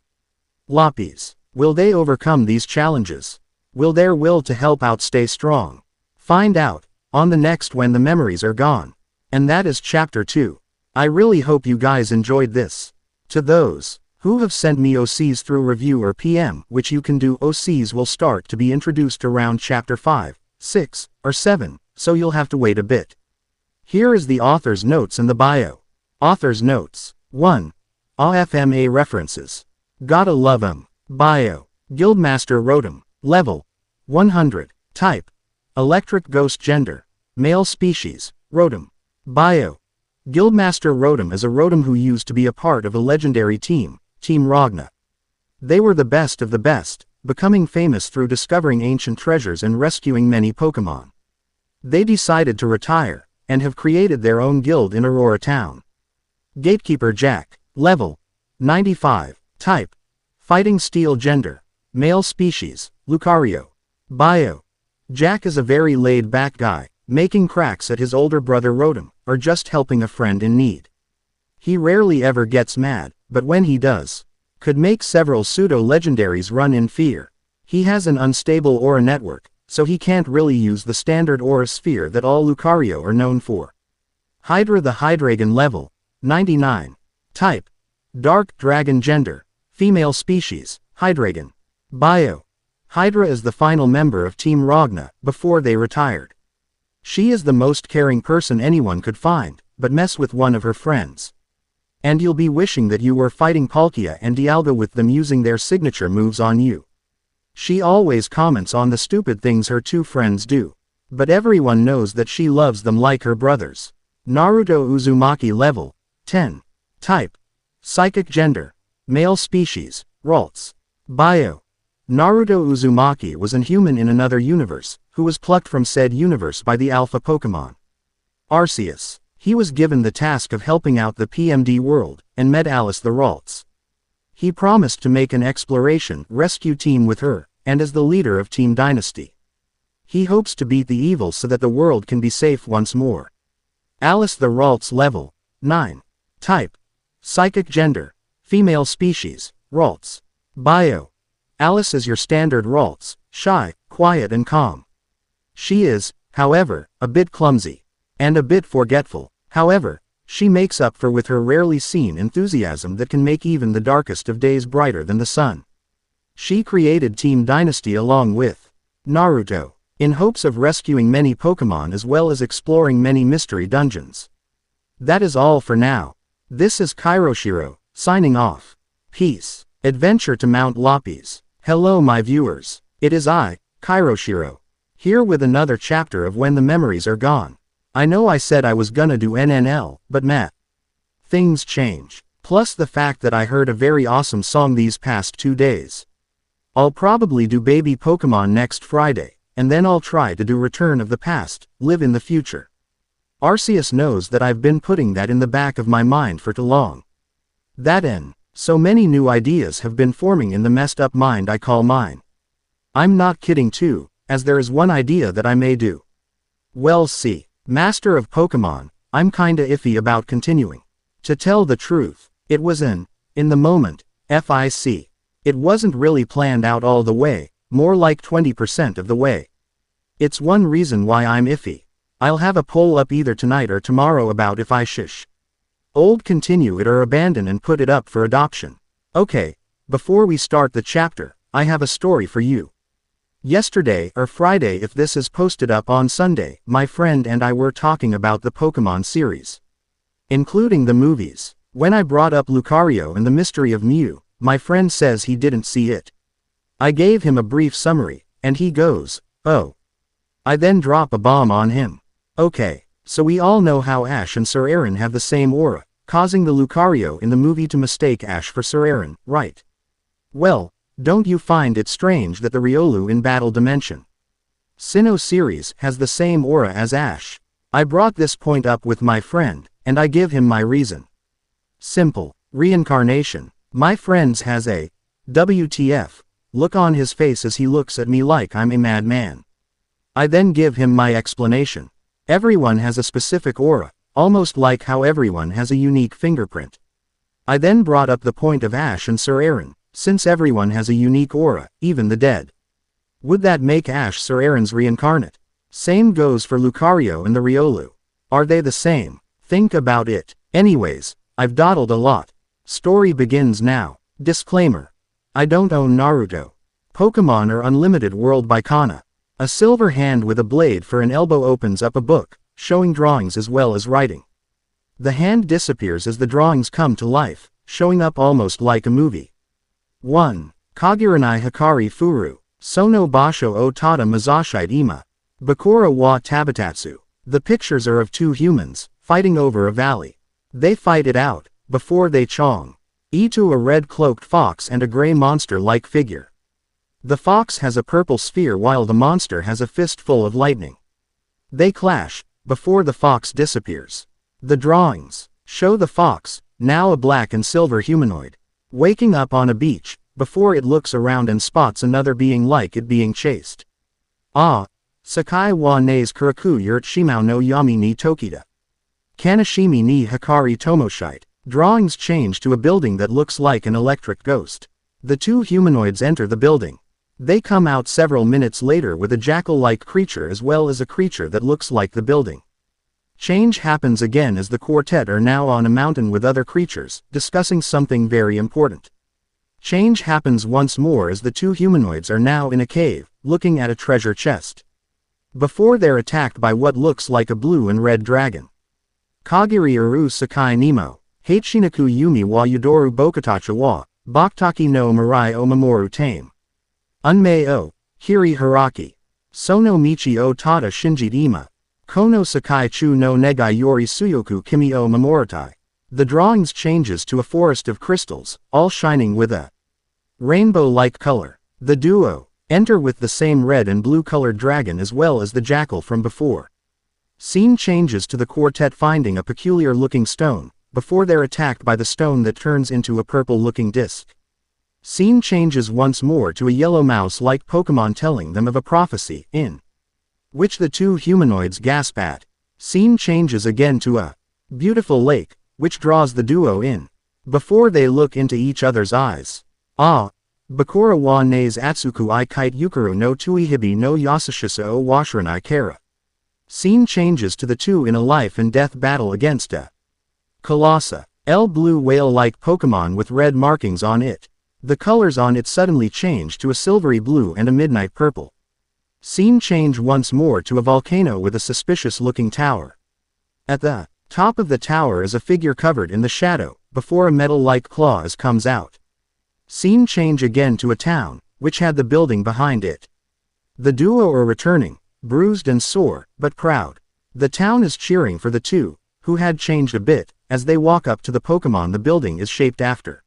Lppies. Will they overcome these challenges? Will their will to help out stay strong? Find out, on the next When the Memories Are Gone. And that is Chapter 2. I really hope you guys enjoyed this. To those who have sent me OCs through review or PM, which you can do, OCs will start to be introduced around Chapter 5, 6, or 7, so you'll have to wait a bit. Here is the author's notes and the bio. Author's notes. 1. AFMA references. Gotta love 'em. Bio. Guildmaster Rotom. Level 100. Type. Electric Ghost. Gender. Male. Species. Rotom. Bio. Guildmaster Rotom is a Rotom who used to be a part of a legendary team, Team Ragna. They were the best of the best, becoming famous through discovering ancient treasures and rescuing many Pokémon. They decided to retire, and have created their own guild in Aurora Town. Gatekeeper Jack. Level 95. Type. Fighting steel. Gender. Male. Species. Lucario. Bio. Jack is a very laid-back guy, making cracks at his older brother Rotom, or just helping a friend in need. He rarely ever gets mad, but when he does, could make several pseudo-legendaries run in fear. He has an unstable aura network, so he can't really use the standard aura sphere that all Lucario are known for. Hydra. The Hydreigon. Level. 99. Type. Dark Dragon. Gender. Female. Species. Hydreigon. Bio. Hydra is the final member of Team Ragna, before they retired. She is the most caring person anyone could find, but mess with one of her friends, and you'll be wishing that you were fighting Palkia and Dialga with them using their signature moves on you. She always comments on the stupid things her two friends do, but everyone knows that she loves them like her brothers. Naruto. Uzumaki. Level. 10. Type. Psychic. Gender. Male. Species. Ralts. Bio. Naruto Uzumaki was an human in another universe, who was plucked from said universe by the alpha Pokémon Arceus. He was given the task of helping out the PMD world, and met Alice the Ralts. He promised to make an exploration rescue team with her, and as the leader of Team Dynasty, he hopes to beat the evil so that the world can be safe once more. Alice the Ralts. Level. 9. Type. Psychic. Gender. Female. Species. Ralts. Bio. Alice is your standard Ralts, shy, quiet and calm. She is, however, a bit clumsy, and a bit forgetful. However, she makes up for with her rarely seen enthusiasm that can make even the darkest of days brighter than the sun. She created Team Dynasty along with Naruto, in hopes of rescuing many Pokémon as well as exploring many mystery dungeons. That is all for now. This is Kairoshiro, signing off. Peace. Adventure to Mount Lppies. Hello my viewers, it is I, Kairoshiro, here with another chapter of When the Memories Are Gone. I know I said I was gonna do NNL, but meh. Things change. Plus the fact that I heard a very awesome song these past 2 days. I'll probably do Baby Pokemon next Friday, and then I'll try to do Return of the Past, Live in the Future. Arceus knows that I've been putting that in the back of my mind for too long. So many new ideas have been forming in the messed up mind I call mine. I'm not kidding too, as there is one idea that I may do. Well see, Master of Pokemon, I'm kinda iffy about continuing. To tell the truth, it was in the moment, FIC. It wasn't really planned out all the way, more like 20% of the way. It's one reason why I'm iffy. I'll have a poll up either tonight or tomorrow about if I continue it or abandon and put it up for adoption. Okay, before we start the chapter, I have a story for you. Yesterday or Friday if this is posted up on Sunday, my friend and I were talking about the Pokemon series, including the movies. When I brought up Lucario and the Mystery of Mew, my friend says he didn't see it. I gave him a brief summary, and he goes, "Oh." I then drop a bomb on him. Okay. So we all know how Ash and Sir Aaron have the same aura, causing the Lucario in the movie to mistake Ash for Sir Aaron, right? Well, don't you find it strange that the Riolu in Battle Dimension Sinnoh series has the same aura as Ash? I brought this point up with my friend, and I give him my reason. Simple. Reincarnation. My friend's has a WTF look on his face as he looks at me like I'm a madman. I then give him my explanation. Everyone has a specific aura, almost like how everyone has a unique fingerprint. I then brought up the point of Ash and Sir Aaron, since everyone has a unique aura, even the dead. Would that make Ash Sir Aaron's reincarnate? Same goes for Lucario and the Riolu. Are they the same? Think about it. Anyways, I've dawdled a lot. Story begins now. Disclaimer. I don't own Naruto. Pokemon are Unlimited World by Kana. A silver hand with a blade for an elbow opens up a book, showing drawings as well as writing. The hand disappears as the drawings come to life, showing up almost like a movie. 1. Kagiranai Hikari Furu, Sono Basho o Tada Mazashite Ima. Bakura wa Tabatatsu. The pictures are of two humans, fighting over a valley. They fight it out, before they chong. Itu a red-cloaked fox and a gray monster-like figure. The fox has a purple sphere while the monster has a fistful of lightning. They clash, before the fox disappears. The drawings show the fox, now a black and silver humanoid, Waking up on a beach, before it looks around and spots another being like it being chased. Ah! Sakai wa ne's kuraku yurt shimao no yami ni tokita. Kanashimi ni hikari tomoshite. Drawings change to a building that looks like an electric ghost. The two humanoids enter the building. They come out several minutes later with a jackal-like creature as well as a creature that looks like the building. Change happens again as the quartet are now on a mountain with other creatures, discussing something very important. Change happens once more as the two humanoids are now in a cave, looking at a treasure chest. Before they're attacked by what looks like a blue and red dragon. Kagiri Uru Sakai Nemo, Hachinaku Yumi wa Yudoru Bokatacha wa, Baktaki no Mirai o Mamoru Tame. Unmei o, Hiri Haraki. Sono Michi o Tada Shinji Ima. Kono Sakai Chu no Negai Yori Suyoku Kimi o Mamoritai. The drawings changes to a forest of crystals, all shining with a rainbow-like color. The duo enter with the same red and blue-colored dragon as well as the jackal from before. Scene changes to the quartet finding a peculiar-looking stone, before they're attacked by the stone that turns into a purple-looking disc. Scene changes once more to a yellow mouse-like Pokémon telling them of a prophecy, in which the two humanoids gasp at. Scene changes again to a beautiful lake, which draws the duo in. Before they look into each other's eyes. Ah! Bakura wa ne's Atsuku I kite Yukuru no Tuihibi no Yasashisa o Washiranai Kara. Scene changes to the two in a life and death battle against a Colossa. Blue whale-like Pokémon with red markings on it. The colors on it suddenly change to a silvery blue and a midnight purple. Scene change once more to a volcano with a suspicious-looking tower. At the top of the tower is a figure covered in the shadow, before a metal-like claws comes out. Scene change again to a town, which had the building behind it. The duo are returning, bruised and sore, but proud. The town is cheering for the two, who had changed a bit, as they walk up to the Pokémon the building is shaped after.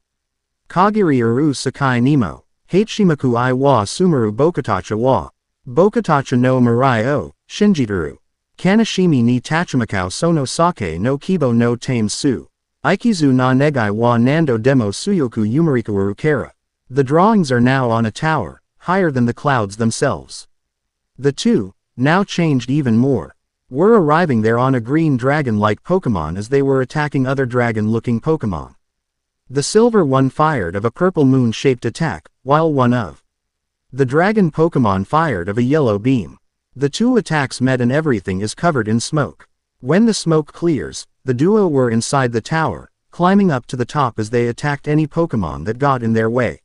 Kagiri Uru Sakai Nemo, Hachimaku I wa Sumaru Bokatacha wa, Bokatacha no Mirai o, Shinjitaru. Kanashimi ni Tachimakau sono Sake no Kibo no Tame Su. Ikizu na Negai wa Nando demo Suyoku Yumarikawaru Kara. The drawings are now on a tower, higher than the clouds themselves. The two, now changed even more, were arriving there on a green dragon-like Pokémon as they were attacking other dragon-looking Pokémon. The silver one fired of a purple moon-shaped attack, while one of the dragon Pokémon fired of a yellow beam. The two attacks met and everything is covered in smoke. When the smoke clears, the duo were inside the tower, climbing up to the top as they attacked any Pokémon that got in their way.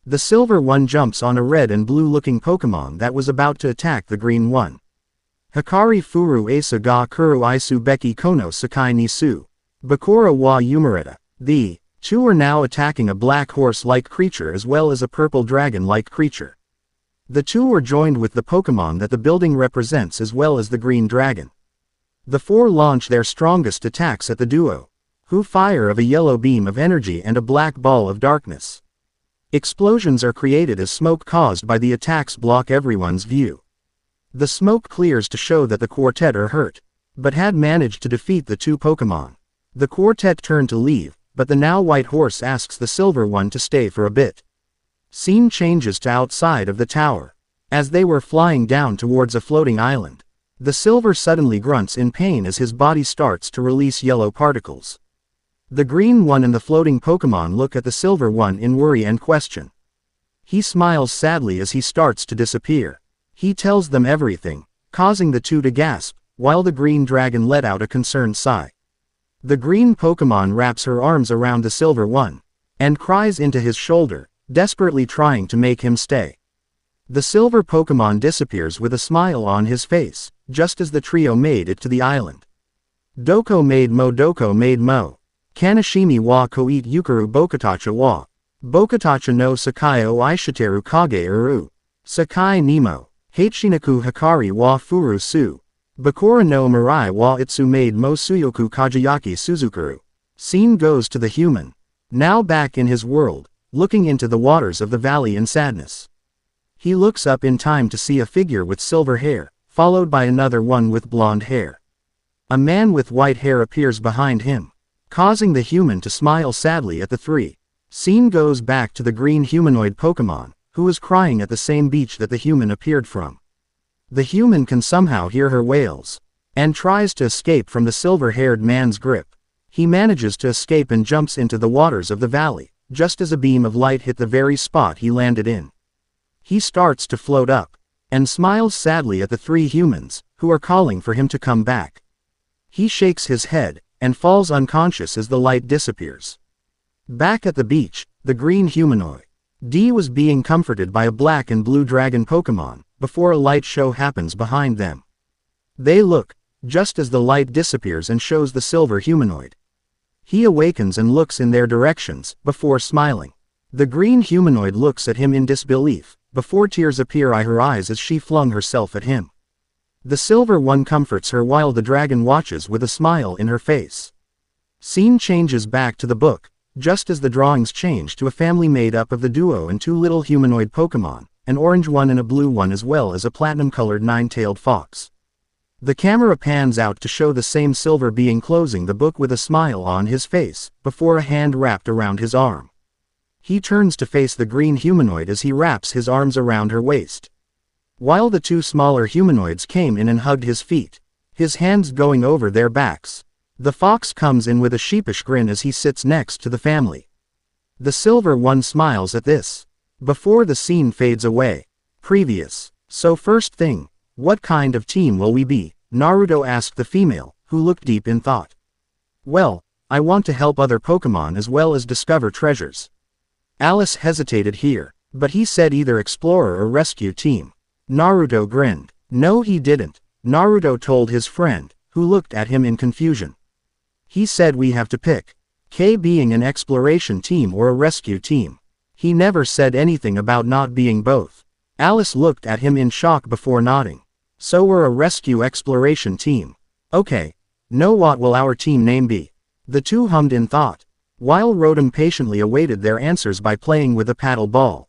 The silver one jumps on a red and blue-looking Pokémon that was about to attack the green one. Hikari Furu Asa ga Kuru Isu Beki Kono Sakai Nisu. Bakura wa Yumareta. The two are now attacking a black horse-like creature as well as a purple dragon-like creature. The two are joined with the Pokémon that the building represents as well as the green dragon. The four launch their strongest attacks at the duo, who fire of a yellow beam of energy and a black ball of darkness. Explosions are created as smoke caused by the attacks block everyone's view. The smoke clears to show that the quartet are hurt, but had managed to defeat the two Pokémon. The quartet turn to leave, but the now white horse asks the silver one to stay for a bit. Scene changes to outside of the tower. As they were flying down towards a floating island, the silver suddenly grunts in pain as his body starts to release yellow particles. The green one and the floating Pokémon look at the silver one in worry and question. He smiles sadly as he starts to disappear. He tells them everything, causing the two to gasp, while the green dragon let out a concerned sigh. The green Pokémon wraps her arms around the silver one, and cries into his shoulder, desperately trying to make him stay. The silver Pokémon disappears with a smile on his face, just as the trio made it to the island. Doko made mo. Kanashimi wa koit Yukuru Bokatacha wa. Bokatacha no Sakai o Ishiteru Kage Uru. Sakai Nemo. Hachinaku Hikari wa Furu Su. Bakura no Mirai wa Itsu made mo Suyoku Kajayaki Suzukuru. Scene goes to the human, now back in his world, looking into the waters of the valley in sadness. He looks up in time to see a figure with silver hair, followed by another one with blonde hair. A man with white hair appears behind him, causing the human to smile sadly at the three. Scene goes back to the green humanoid Pokémon, who is crying at the same beach that the human appeared from. The human can somehow hear her wails, and tries to escape from the silver-haired man's grip. He manages to escape and jumps into the waters of the valley, just as a beam of light hit the very spot he landed in. He starts to float up, and smiles sadly at the three humans, who are calling for him to come back. He shakes his head, and falls unconscious as the light disappears. Back at the beach, the green humanoid D was being comforted by a black and blue dragon Pokémon, before a light show happens behind them. They look, just as the light disappears and shows the silver humanoid. He awakens and looks in their directions, before smiling. The green humanoid looks at him in disbelief, before tears appear in her eyes as she flung herself at him. The silver one comforts her while the dragon watches with a smile in her face. Scene changes back to the book, just as the drawings change to a family made up of the duo and two little humanoid Pokémon, an orange one and a blue one as well as a platinum-colored nine-tailed fox. The camera pans out to show the same silver being closing the book with a smile on his face, before a hand wrapped around his arm. He turns to face the green humanoid as he wraps his arms around her waist. While the two smaller humanoids came in and hugged his feet, his hands going over their backs. The fox comes in with a sheepish grin as he sits next to the family. The silver one smiles at this. Before the scene fades away. Previous. So first thing, what kind of team will we be? Naruto asked the female, who looked deep in thought. Well, I want to help other Pokémon as well as discover treasures. Alice hesitated here, but he said either explorer or rescue team. Naruto grinned. No, he didn't. Naruto told his friend, who looked at him in confusion. He said we have to pick. K being an exploration team or a rescue team. He never said anything about not being both. Alice looked at him in shock before nodding. So we're a rescue exploration team. Okay. Now what will our team name be? The two hummed in thought, while Rotom patiently awaited their answers by playing with a paddle ball.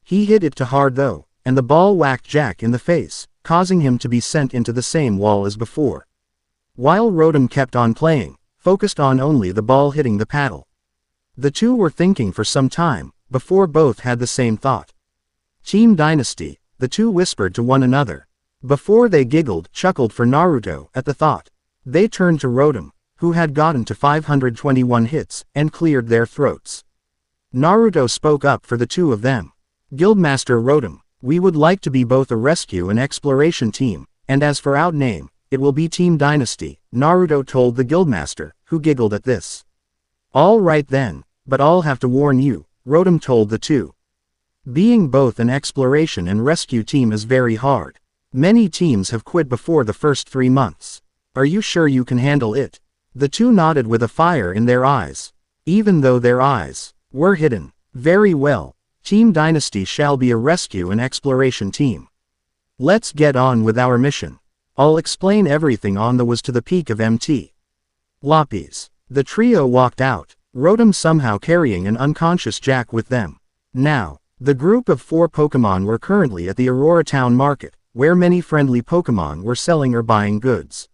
He hit it too hard though, and the ball whacked Jack in the face, causing him to be sent into the same wall as before. While Rotom kept on playing, focused on only the ball hitting the paddle. The two were thinking for some time, before both had the same thought. Team Dynasty, the two whispered to one another. Before they chuckled for Naruto at the thought. They turned to Rotom, who had gotten to 521 hits, and cleared their throats. Naruto spoke up for the two of them. Guildmaster Rotom, we would like to be both a rescue and exploration team, and as for our name, it will be Team Dynasty, Naruto told the Guildmaster, who giggled at this. All right then, but I'll have to warn you, Rotom told the two. Being both an exploration and rescue team is very hard. Many teams have quit before the first 3 months. Are you sure you can handle it? The two nodded with a fire in their eyes. Even though their eyes were hidden. Very well. Team Dynasty shall be a rescue and exploration team. Let's get on with our mission. I'll explain everything on the was to the peak of MT. Lppies. The trio walked out, Rotom somehow carrying an unconscious Jack with them. Now, the group of 4 Pokémon were currently at the Aurora Town Market, where many friendly Pokémon were selling or buying goods.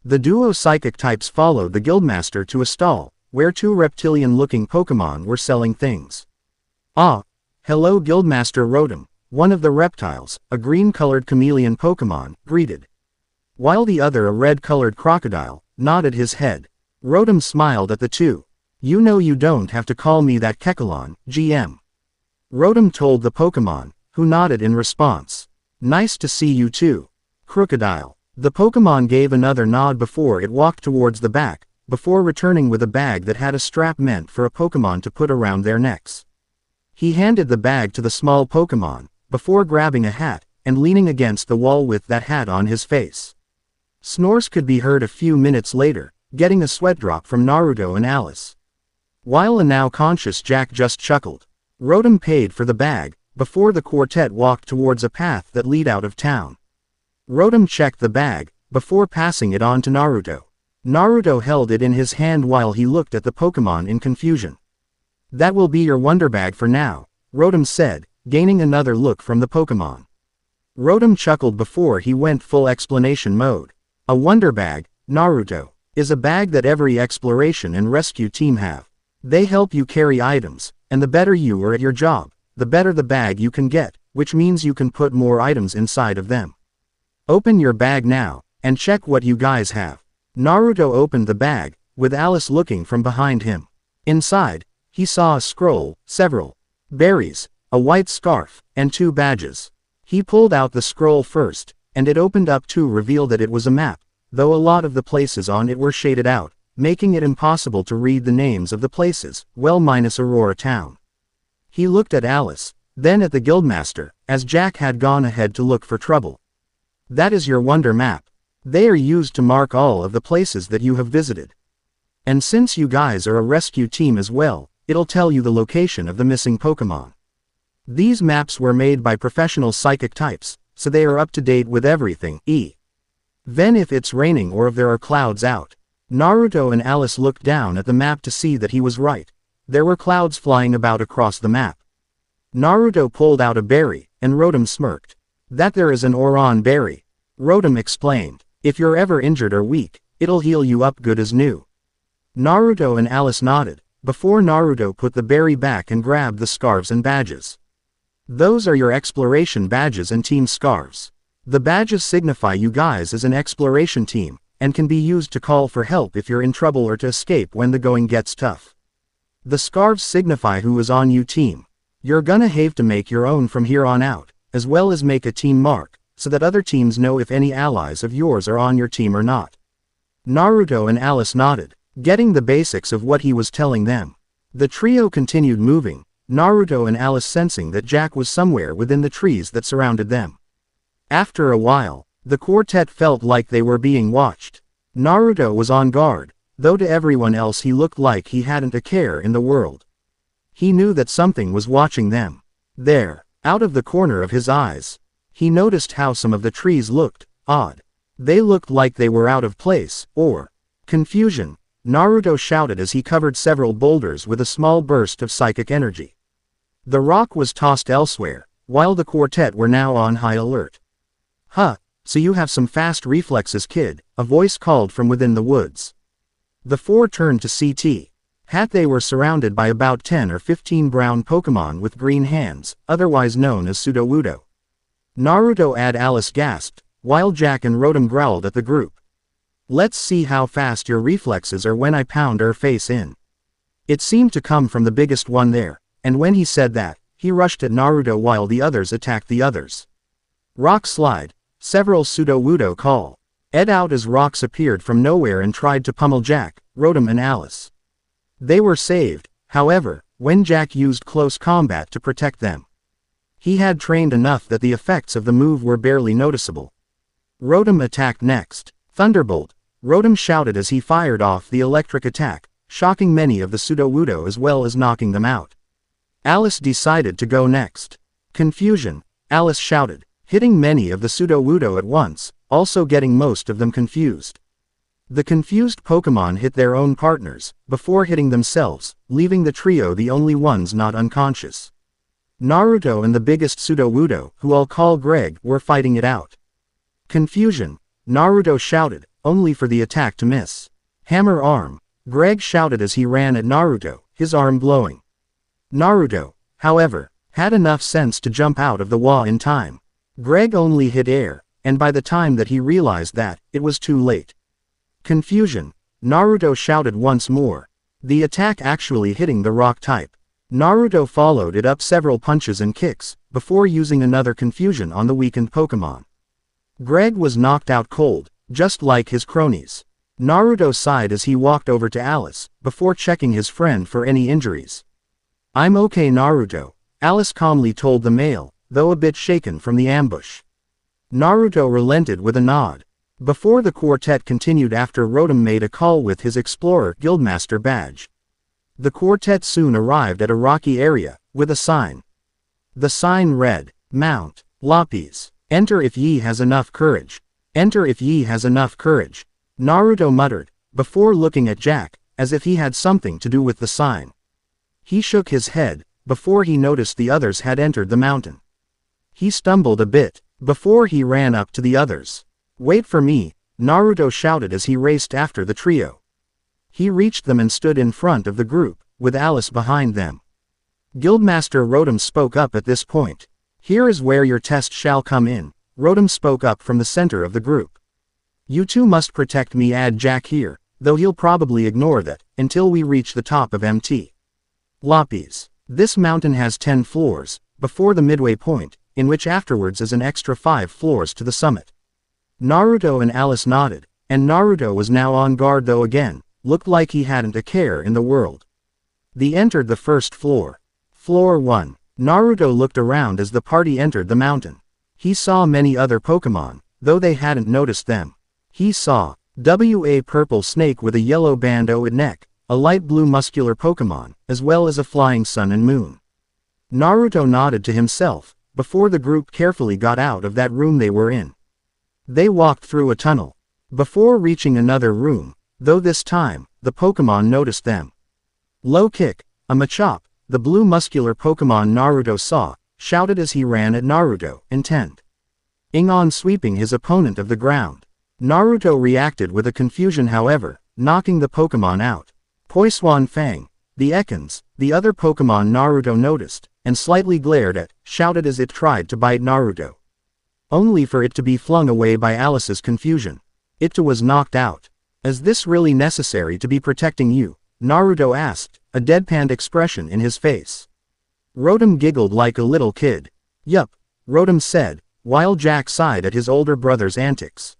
The duo psychic types followed the Guildmaster to a stall, where 2 reptilian-looking Pokémon were selling things. Ah, hello Guildmaster Rotom, one of the reptiles, a green-colored chameleon Pokémon, greeted. While the other, a red-colored crocodile, nodded his head. Rotom smiled at the two. You know you don't have to call me that Kekalon, GM. Rotom told the Pokémon, who nodded in response. Nice to see you too. Crocodile. The Pokémon gave another nod before it walked towards the back, before returning with a bag that had a strap meant for a Pokémon to put around their necks. He handed the bag to the small Pokémon, before grabbing a hat, and leaning against the wall with that hat on his face. Snores could be heard a few minutes later, getting a sweat drop from Naruto and Alice. While a now conscious Jack just chuckled. Rotom paid for the bag, before the quartet walked towards a path that led out of town. Rotom checked the bag, before passing it on to Naruto. Naruto held it in his hand while he looked at the Pokémon in confusion. That will be your wonder bag for now, Rotom said, gaining another look from the Pokémon. Rotom chuckled before he went full explanation mode. A wonder bag, Naruto, is a bag that every exploration and rescue team have. They help you carry items, and the better you are at your job, the better the bag you can get, which means you can put more items inside of them. Open your bag now, and check what you guys have. Naruto opened the bag, with Alice looking from behind him. Inside, he saw a scroll, several berries, a white scarf, and 2 badges. He pulled out the scroll first, and it opened up to reveal that it was a map, though a lot of the places on it were shaded out, making it impossible to read the names of the places, well minus Aurora Town. He looked at Alice, then at the guildmaster, as Jack had gone ahead to look for trouble. That is your wonder map. They are used to mark all of the places that you have visited. And since you guys are a rescue team as well, it'll tell you the location of the missing Pokémon. These maps were made by professional psychic types, so they are up to date with everything, even if it's raining or if there are clouds out. Naruto and Alice looked down at the map to see that he was right. There were clouds flying about across the map. Naruto pulled out a berry, and Rotom smirked. That there is an Oran berry. Rotom explained. If you're ever injured or weak, it'll heal you up good as new. Naruto and Alice nodded, before Naruto put the berry back and grabbed the scarves and badges. Those are your exploration badges and team scarves. The badges signify you guys as an exploration team, and can be used to call for help if you're in trouble or to escape when the going gets tough. The scarves signify who is on your team. You're gonna have to make your own from here on out, as well as make a team mark, so that other teams know if any allies of yours are on your team or not. Naruto and Alice nodded, getting the basics of what he was telling them. The trio continued moving, Naruto and Alice sensing that Jack was somewhere within the trees that surrounded them. After a while, the quartet felt like they were being watched. Naruto was on guard, though to everyone else he looked like he hadn't a care in the world. He knew that something was watching them. There, out of the corner of his eyes, he noticed how some of the trees looked odd. They looked like they were out of place, or confusion. Naruto shouted as he covered several boulders with a small burst of psychic energy. The rock was tossed elsewhere, while the quartet were now on high alert. Huh, so you have some fast reflexes, kid, a voice called from within the woods. The 4 turned to CT. They were surrounded by about 10 or 15 brown Pokémon with green hands, otherwise known as Sudowoodo. Naruto and Alice gasped, while Jack and Rotom growled at the group. Let's see how fast your reflexes are when I pound her face in. It seemed to come from the biggest one there, and when he said that, he rushed at Naruto while the others attacked the others. Rock slide, several Sudowoodo call. Ed out as rocks appeared from nowhere and tried to pummel Jack, Rotom and Alice. They were saved, however, when Jack used close combat to protect them. He had trained enough that the effects of the move were barely noticeable. Rotom attacked next. Thunderbolt, Rotom shouted as he fired off the electric attack, shocking many of the Sudowoodo as well as knocking them out. Alice decided to go next. Confusion, Alice shouted, hitting many of the Sudowoodo at once, also getting most of them confused. The confused Pokémon hit their own partners, before hitting themselves, leaving the trio the only ones not unconscious. Naruto and the biggest Sudowoodo, who I'll call Greg, were fighting it out. Confusion, Naruto shouted, only for the attack to miss. Hammer arm, Greg shouted as he ran at Naruto, his arm glowing. Naruto, however, had enough sense to jump out of the wall in time. Greg only hit air, and by the time that he realized that, it was too late. Confusion, Naruto shouted once more. The attack actually hitting the rock type. Naruto followed it up several punches and kicks, before using another confusion on the weakened Pokémon. Greg was knocked out cold, just like his cronies. Naruto sighed as he walked over to Alice, before checking his friend for any injuries. I'm okay, Naruto, Alice calmly told the male, though a bit shaken from the ambush. Naruto relented with a nod. Before the quartet continued after Rotom made a call with his Explorer Guildmaster badge. The quartet soon arrived at a rocky area, with a sign. The sign read, Mount Lppies. Enter if ye has enough courage. Enter if ye has enough courage. Naruto muttered, before looking at Jack, as if he had something to do with the sign. He shook his head, before he noticed the others had entered the mountain. He stumbled a bit, before he ran up to the others. Wait for me, Naruto shouted as he raced after the trio. He reached them and stood in front of the group, with Alice behind them. Guildmaster Rotom spoke up at this point. "Here is where your test shall come in," Rotom spoke up from the center of the group. "You two must protect me. Add Jack here, though he'll probably ignore that, until we reach the top of Mt. Lppies. This mountain has 10 floors, before the midway point, in which afterwards is an extra 5 floors to the summit." Naruto and Alice nodded, and Naruto was now on guard though again, looked like he hadn't a care in the world. They entered the first floor. Floor 1. Naruto looked around as the party entered the mountain. He saw many other Pokémon, though they hadn't noticed them. He saw a purple snake with a yellow band on its neck, a light blue muscular Pokémon, as well as a flying sun and moon. Naruto nodded to himself, before the group carefully got out of that room they were in. They walked through a tunnel. Before reaching another room, though this time, the Pokémon noticed them. Low Kick, a Machop, the blue muscular Pokémon Naruto saw, shouted as he ran at Naruto, intent on sweeping his opponent of the ground. Naruto reacted with a confusion however, knocking the Pokémon out. Poisson Fang, the Ekans, the other Pokémon Naruto noticed, and slightly glared at, shouted as it tried to bite Naruto. Only for it to be flung away by Alice's confusion. It too was knocked out. "Is this really necessary to be protecting you?" Naruto asked, a deadpanned expression in his face. Rotom giggled like a little kid. "Yup," Rotom said, while Jack sighed at his older brother's antics.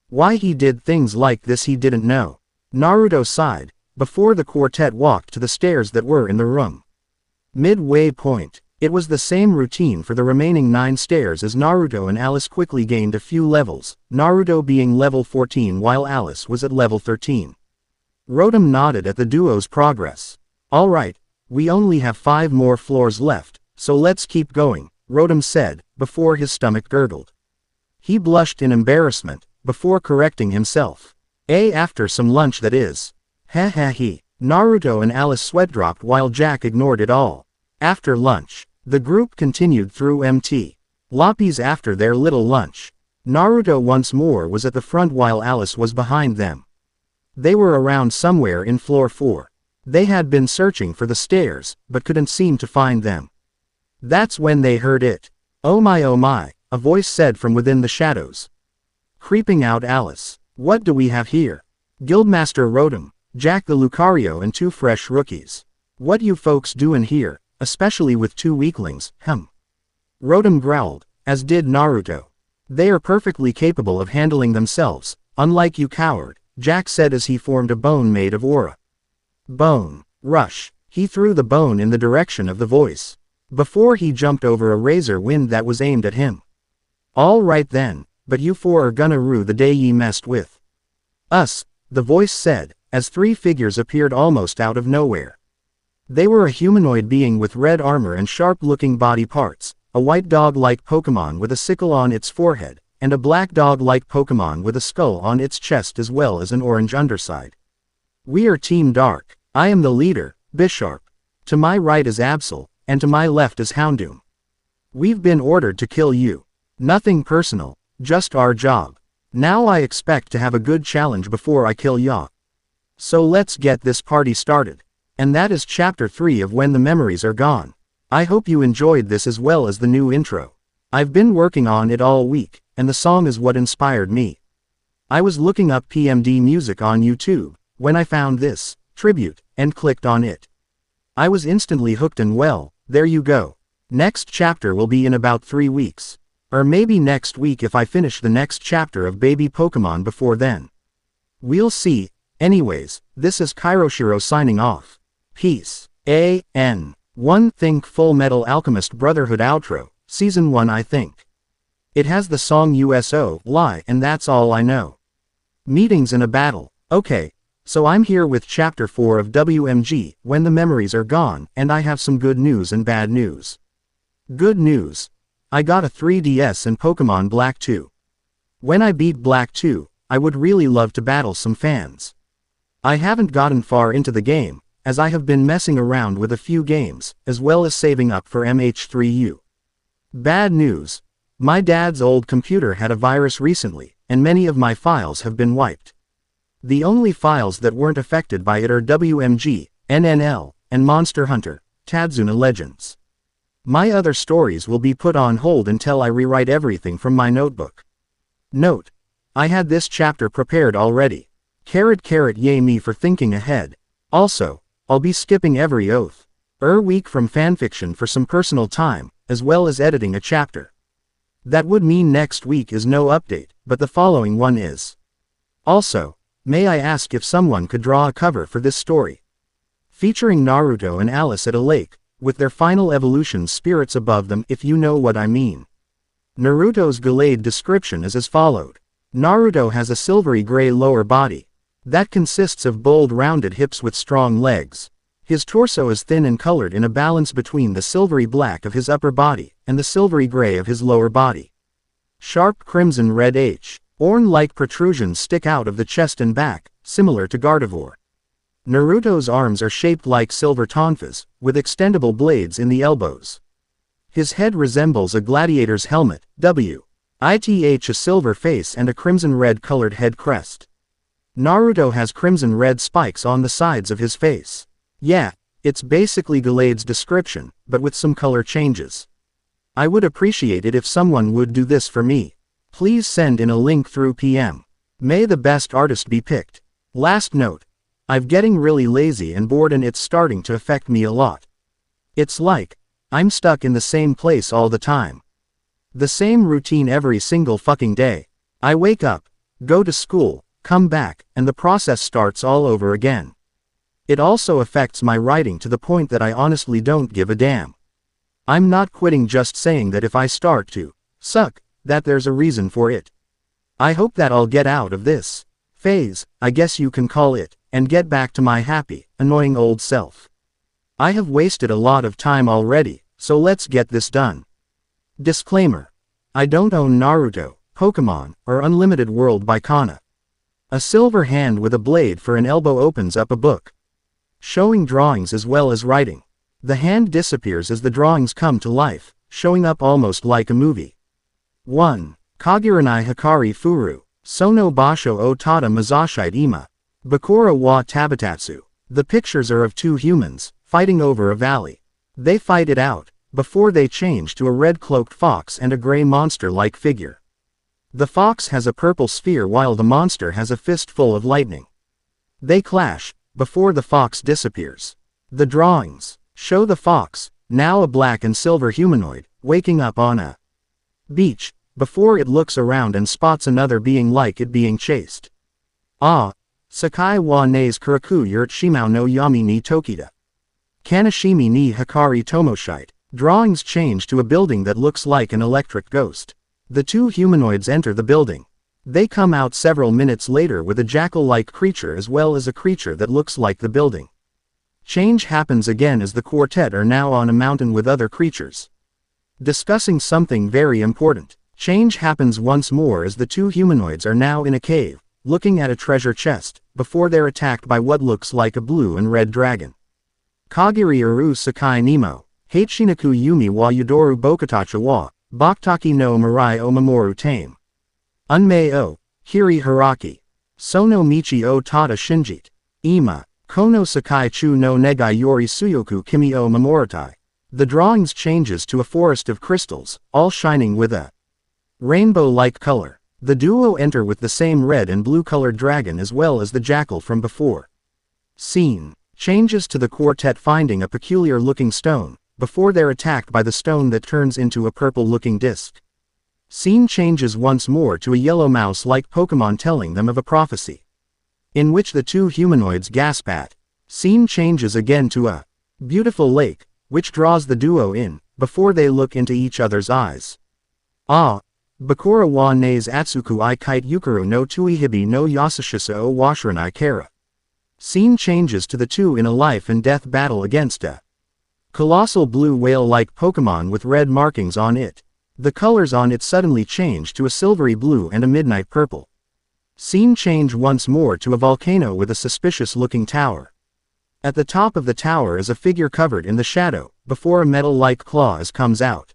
Why he did things like this he didn't know. Naruto sighed, before the quartet walked to the stairs that were in the room. Midway point. It was the same routine for the remaining 9 stairs as Naruto and Alice quickly gained a few levels, Naruto being level 14 while Alice was at level 13. Rotom nodded at the duo's progress. "Alright, we only have 5 more floors left, so let's keep going," Rotom said, before his stomach gurgled. He blushed in embarrassment, before correcting himself. After some lunch that is. He. Naruto and Alice sweat dropped while Jack ignored it all. After lunch, the group continued through Mt. Lppies after their little lunch. Naruto once more was at the front while Alice was behind them. They were around somewhere in floor 4. They had been searching for the stairs, but couldn't seem to find them. That's when they heard it. Oh my, a voice said from within the shadows. Creeping out Alice. "What do we have here?" Guildmaster Rotom, Jack the Lucario and 2 fresh rookies. "What you folks doin' here, especially with 2 weaklings, Rotom growled, as did Naruto. "They are perfectly capable of handling themselves, unlike you coward," Jack said as he formed a bone made of aura. Bone. Rush. He threw the bone in the direction of the voice. Before he jumped over a razor wind that was aimed at him. "All right then, but you 4 are gonna rue the day ye messed with us," the voice said, as 3 figures appeared almost out of nowhere. They were a humanoid being with red armor and sharp-looking body parts, a white dog-like Pokémon with a sickle on its forehead, and a black dog-like Pokémon with a skull on its chest as well as an orange underside. "We are Team Dark. I am the leader, Bisharp. To my right is Absol, and to my left is Houndoom. We've been ordered to kill you. Nothing personal, just our job. Now I expect to have a good challenge before I kill ya. So let's get this party started." And that is chapter 3 of When the Memories Are Gone. I hope you enjoyed this as well as the new intro. I've been working on it all week, and the song is what inspired me. I was looking up PMD music on YouTube, when I found this tribute, and clicked on it. I was instantly hooked and well, there you go. Next chapter will be in about 3 weeks. Or maybe next week if I finish the next chapter of Baby Pokemon before then. We'll see. Anyways, this is Kairoshiro signing off. Peace. One Think Full Metal Alchemist Brotherhood outro, Season 1 I think. It has the song USO, Lie, and that's all I know. Meetings in a battle. Okay, so I'm here with Chapter 4 of WMG, When the Memories Are Gone, and I have some good news and bad news. Good news. I got a 3DS and Pokemon Black 2. When I beat Black 2, I would really love to battle some fans. I haven't gotten far into the game, as I have been messing around with a few games, as well as saving up for MH3U. Bad news. My dad's old computer had a virus recently, and many of my files have been wiped. The only files that weren't affected by it are WMG, NNL, and Monster Hunter, Tadzuna Legends. My other stories will be put on hold until I rewrite everything from my notebook. Note: I had this chapter prepared already. Yay me for thinking ahead. Also, I'll be skipping every week from fanfiction for some personal time, as well as editing a chapter. That would mean next week is no update, but the following one is. Also, may I ask if someone could draw a cover for this story? Featuring Naruto and Alice at a lake, with their final evolution spirits above them, if you know what I mean. Naruto's Gallade description is as followed. Naruto has a silvery gray lower body that consists of bold rounded hips with strong legs. His torso is thin and colored in a balance between the silvery black of his upper body and the silvery gray of his lower body. Sharp crimson red horn-like protrusions stick out of the chest and back, similar to Gardevoir. Naruto's arms are shaped like silver tonfas, with extendable blades in the elbows. His head resembles a gladiator's helmet, with a silver face and a crimson red colored head crest. Naruto has crimson red spikes on the sides of his face. Yeah, it's basically Gallade's description, but with some color changes. I would appreciate it if someone would do this for me. Please send in a link through PM. May the best artist be picked. Last note. I'm getting really lazy and bored, and it's starting to affect me a lot. It's like I'm stuck in the same place all the time. The same routine every single fucking day. I wake up, go to school, come back, and the process starts all over again. It also affects my writing to the point that I honestly don't give a damn. I'm not quitting, just saying that if I start to suck, that there's a reason for it. I hope that I'll get out of this phase, I guess you can call it, and get back to my happy, annoying old self. I have wasted a lot of time already, so let's get this done. Disclaimer: I don't own Naruto, Pokémon, or Unlimited World by Kana. A silver hand with a blade for an elbow opens up a book, showing drawings as well as writing. The hand disappears as the drawings come to life, showing up almost like a movie. 1. Kagiranai Hikari Furu, Sono Basho o Tada Mazashite Ima, Bakura wa Tabatatsu. The pictures are of two humans, fighting over a valley. They fight it out, before they change to a red-cloaked fox and a gray monster-like figure. The fox has a purple sphere while the monster has a fistful of lightning. They clash, before the fox disappears. The drawings show the fox, now a black and silver humanoid, waking up on a beach, before it looks around and spots another being like it being chased. Sakai wa ne's kuraku yurt shimao no yami ni tokita. Kanashimi ni Hikari Tomoshite. Drawings change to a building that looks like an electric ghost. The two humanoids enter the building. They come out several minutes later with a jackal-like creature as well as a creature that looks like the building. Change happens again as the quartet are now on a mountain with other creatures, discussing something very important. Change happens once more as the two humanoids are now in a cave, looking at a treasure chest, before they're attacked by what looks like a blue and red dragon. Kagiri Uru Sakai Nemo, Hachinaku Yumi wa Yudoru Bokatacha wa, Baktaki no Mirai o Mamoru Tame. Unmei o, Hiri Haraki. Sono Michi o Tada Shinjit. Ima, Kono Sakai Chu no Negai Yori Suyoku Kimi o Mamoratai. The drawings changes to a forest of crystals, all shining with a rainbow-like color. The duo enter with the same red and blue-colored dragon as well as the jackal from before. Scene changes to the quartet finding a peculiar-looking stone, before they're attacked by the stone that turns into a purple-looking disc. Scene changes once more to a yellow mouse-like Pokémon telling them of a prophecy, in which the two humanoids gasp at. Scene changes again to a beautiful lake, which draws the duo in, before they look into each other's eyes. Bakura wa ne's Atsuku I kite Yukuru no Tuihibi no Yasashisa o Washiranai Kara. Scene changes to the two in a life and death battle against a colossal blue whale-like Pokémon with red markings on it. The colors on it suddenly change to a silvery blue and a midnight purple. Scene change once more to a volcano with a suspicious-looking tower. At the top of the tower is a figure covered in the shadow, before a metal-like claw comes out.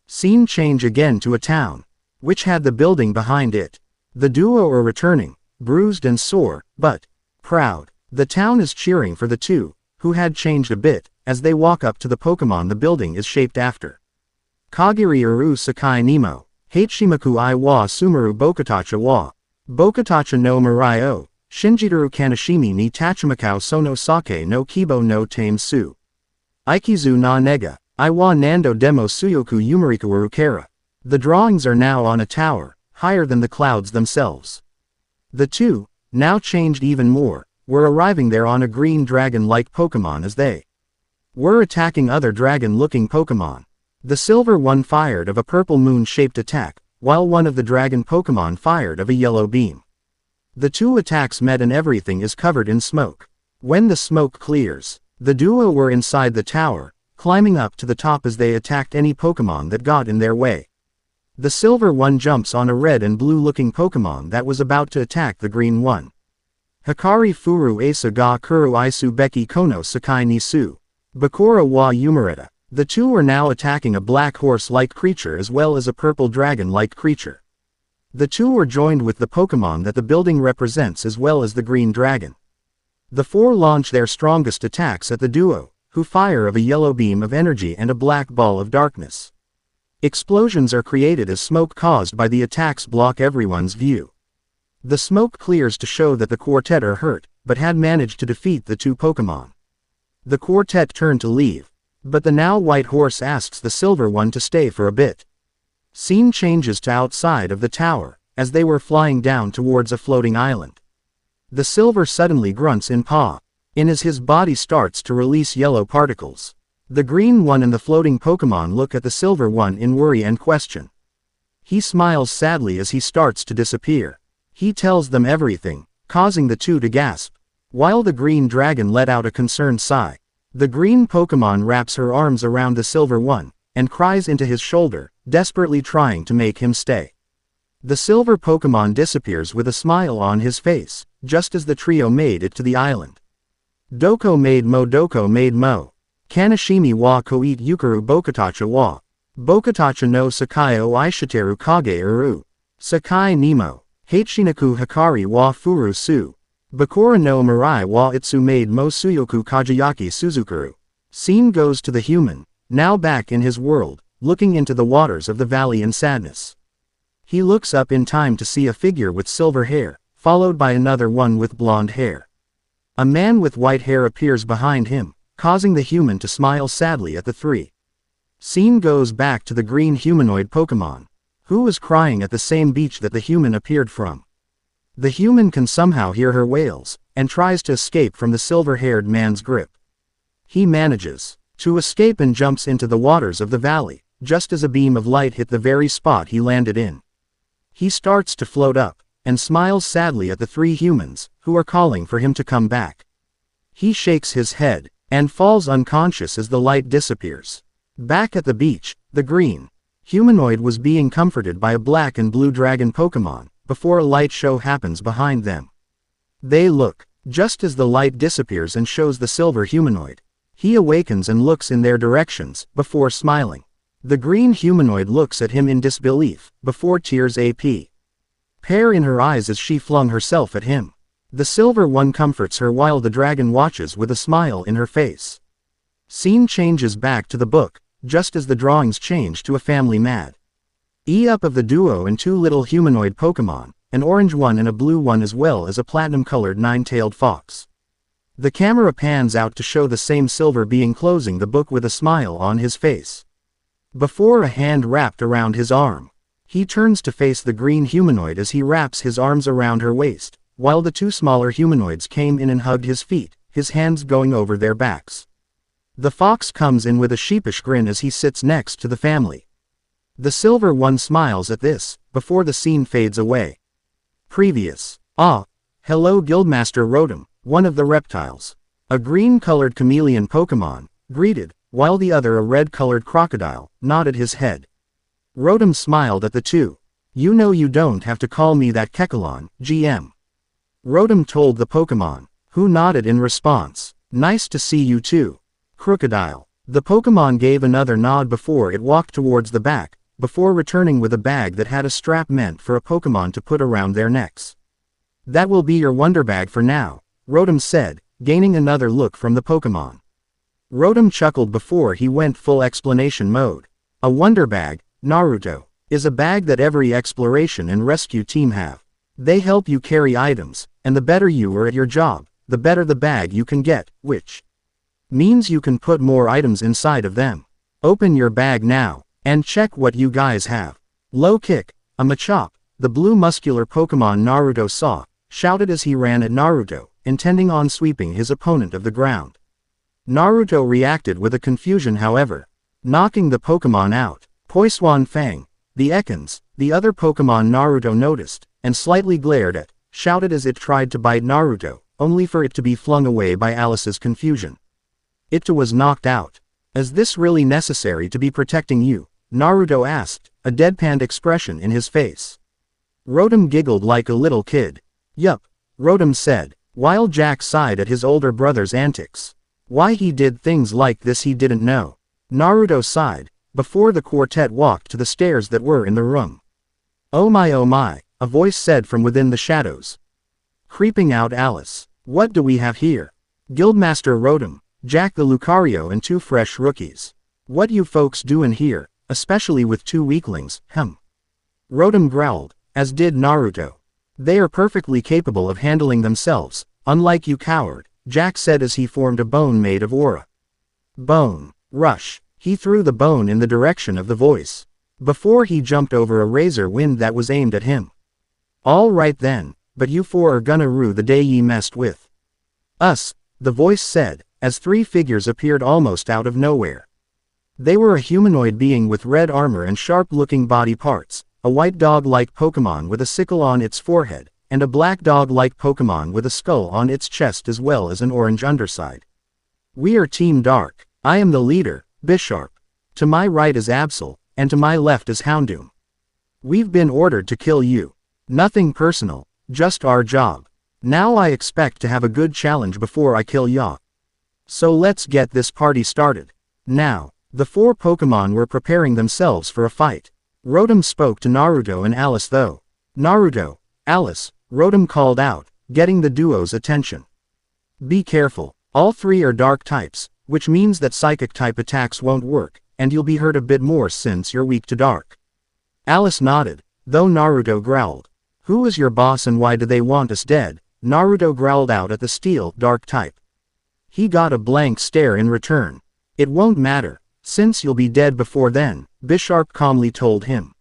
Scene change again to a town, which had the building behind it. The duo are returning, bruised and sore, but proud. The town is cheering for the two, who had changed a bit. As they walk up to the Pokémon the building is shaped after. Kagiri Uru Sakai Nemo, Hachimaku I wa Sumaru Bokatacha wa. Bokatacha no Mirai o, Shinjitaru Kanashimi ni Tachimakau Sono Sake no Kibo no Tame Su. Ikizu na Nega, I wa Nando Demo Suyoku Yumarikawaru Kara. The drawings are now on a tower, higher than the clouds themselves. The two, now changed even more, were arriving there on a green dragon-like Pokémon as they were attacking other dragon-looking Pokémon. The silver one fired of a purple moon-shaped attack, while one of the dragon Pokémon fired of a yellow beam. The two attacks met and everything is covered in smoke. When the smoke clears, the duo were inside the tower, climbing up to the top as they attacked any Pokémon that got in their way. The silver one jumps on a red and blue-looking Pokémon that was about to attack the green one. Hikari Furu Asa ga Kuru Isu Beki Kono Sakai Nisu. Bakura wa Yumareta. The two were now attacking a black horse-like creature as well as a purple dragon-like creature. The two were joined with the Pokémon that the building represents as well as the green dragon. The four launch their strongest attacks at the duo, who fire of a yellow beam of energy and a black ball of darkness. Explosions are created as smoke caused by the attacks block everyone's view. The smoke clears to show that the quartet are hurt, but had managed to defeat the two Pokémon. The quartet turn to leave, but the now white horse asks the silver one to stay for a bit. Scene changes to outside of the tower, as they were flying down towards a floating island. The silver suddenly grunts in paw, as his body starts to release yellow particles. The green one and the floating Pokémon look at the silver one in worry and question. He smiles sadly as he starts to disappear. He tells them everything, causing the two to gasp. While the green dragon let out a concerned sigh, the green Pokémon wraps her arms around the silver one, and cries into his shoulder, desperately trying to make him stay. The silver Pokémon disappears with a smile on his face, just as the trio made it to the island. Doko made mo. Kanashimi wa koit yukaru Bokatacha wa. Bokatacha no Sakai o Ishiteru Kage uru. Sakai Nemo, Hachinaku Hikari wa Furu su. Bakura no Mirai wa Itsu made mo Suyoku Kajiyaki Suzukaru. Scene goes to the human, now back in his world, looking into the waters of the valley in sadness. He looks up in time to see a figure with silver hair, followed by another one with blonde hair. A man with white hair appears behind him, causing the human to smile sadly at the three. Scene goes back to the green humanoid Pokémon, who was crying at the same beach that the human appeared from. The human can somehow hear her wails, and tries to escape from the silver-haired man's grip. He manages to escape and jumps into the waters of the valley, just as a beam of light hit the very spot he landed in. He starts to float up, and smiles sadly at the three humans, who are calling for him to come back. He shakes his head, and falls unconscious as the light disappears. Back at the beach, the green humanoid was being comforted by a black and blue dragon Pokémon, before a light show happens behind them. They look, just as the light disappears and shows the silver humanoid. He awakens and looks in their directions, before smiling. The green humanoid looks at him in disbelief, before tears appear in her eyes as she flung herself at him. The silver one comforts her while the dragon watches with a smile in her face. Scene changes back to the book, just as the drawings change to a family mad up of the duo and two little humanoid Pokémon, an orange one and a blue one as well as a platinum-colored nine-tailed fox. The camera pans out to show the same silver being closing the book with a smile on his face. Before a hand wrapped around his arm, he turns to face the green humanoid as he wraps his arms around her waist, while the two smaller humanoids came in and hugged his feet, his hands going over their backs. The fox comes in with a sheepish grin as he sits next to the family. The silver one smiles at this, before the scene fades away. Previous. Hello Guildmaster Rotom, one of the reptiles. A green-colored chameleon Pokémon greeted, while the other, a red-colored crocodile, nodded his head. Rotom smiled at the two. You know you don't have to call me that, Kekalon, GM. Rotom told the Pokémon, who nodded in response. Nice to see you too. Crocodile. The Pokémon gave another nod before it walked towards the back, before returning with a bag that had a strap meant for a Pokémon to put around their necks. That will be your wonder bag for now, Rotom said, gaining another look from the Pokémon. Rotom chuckled before he went full explanation mode. A Wonder Bag, Naruto, is a bag that every exploration and rescue team have. They help you carry items, and the better you are at your job, the better the bag you can get, which means you can put more items inside of them. Open your bag now, and check what you guys have. Low Kick, a Machop, the blue muscular Pokémon Naruto saw, shouted as he ran at Naruto, intending on sweeping his opponent of the ground. Naruto reacted with a confusion however, knocking the Pokémon out. Poisson Fang, the Ekans, the other Pokémon Naruto noticed, and slightly glared at, shouted as it tried to bite Naruto, only for it to be flung away by Alice's confusion. It too was knocked out. Is this really necessary to be protecting you? Naruto asked, a deadpan expression in his face. Rotom giggled like a little kid. Yup, Rotom said, while Jack sighed at his older brother's antics. Why he did things like this he didn't know. Naruto sighed, before the quartet walked to the stairs that were in the room. Oh my, a voice said from within the shadows. Creeping out Alice. What do we have here? Guildmaster Rotom, Jack the Lucario and 2 fresh rookies. What you folks doin' here, especially with 2 weaklings, Rotom growled, as did Naruto. They are perfectly capable of handling themselves, unlike you coward, Jack said as he formed a bone made of aura. Bone. Rush. He threw the bone in the direction of the voice. Before he jumped over a razor wind that was aimed at him. All right then, but you 4 are gonna rue the day ye messed with us, the voice said, as 3 figures appeared almost out of nowhere. They were a humanoid being with red armor and sharp-looking body parts, a white dog-like Pokémon with a sickle on its forehead, and a black dog-like Pokémon with a skull on its chest as well as an orange underside. We are Team Dark. I am the leader, Bisharp. To my right is Absol, and to my left is Houndoom. We've been ordered to kill you. Nothing personal, just our job. Now I expect to have a good challenge before I kill ya. So let's get this party started. Now, the 4 Pokémon were preparing themselves for a fight. Rotom spoke to Naruto and Alice though. Naruto, Alice, Rotom called out, getting the duo's attention. Be careful, all 3 are dark types, which means that psychic type attacks won't work, and you'll be hurt a bit more since you're weak to dark. Alice nodded, though Naruto growled. Who is your boss and why do they want us dead? Naruto growled out at the steel, dark type. He got a blank stare in return. It won't matter, since you'll be dead before then, Bisharp calmly told him.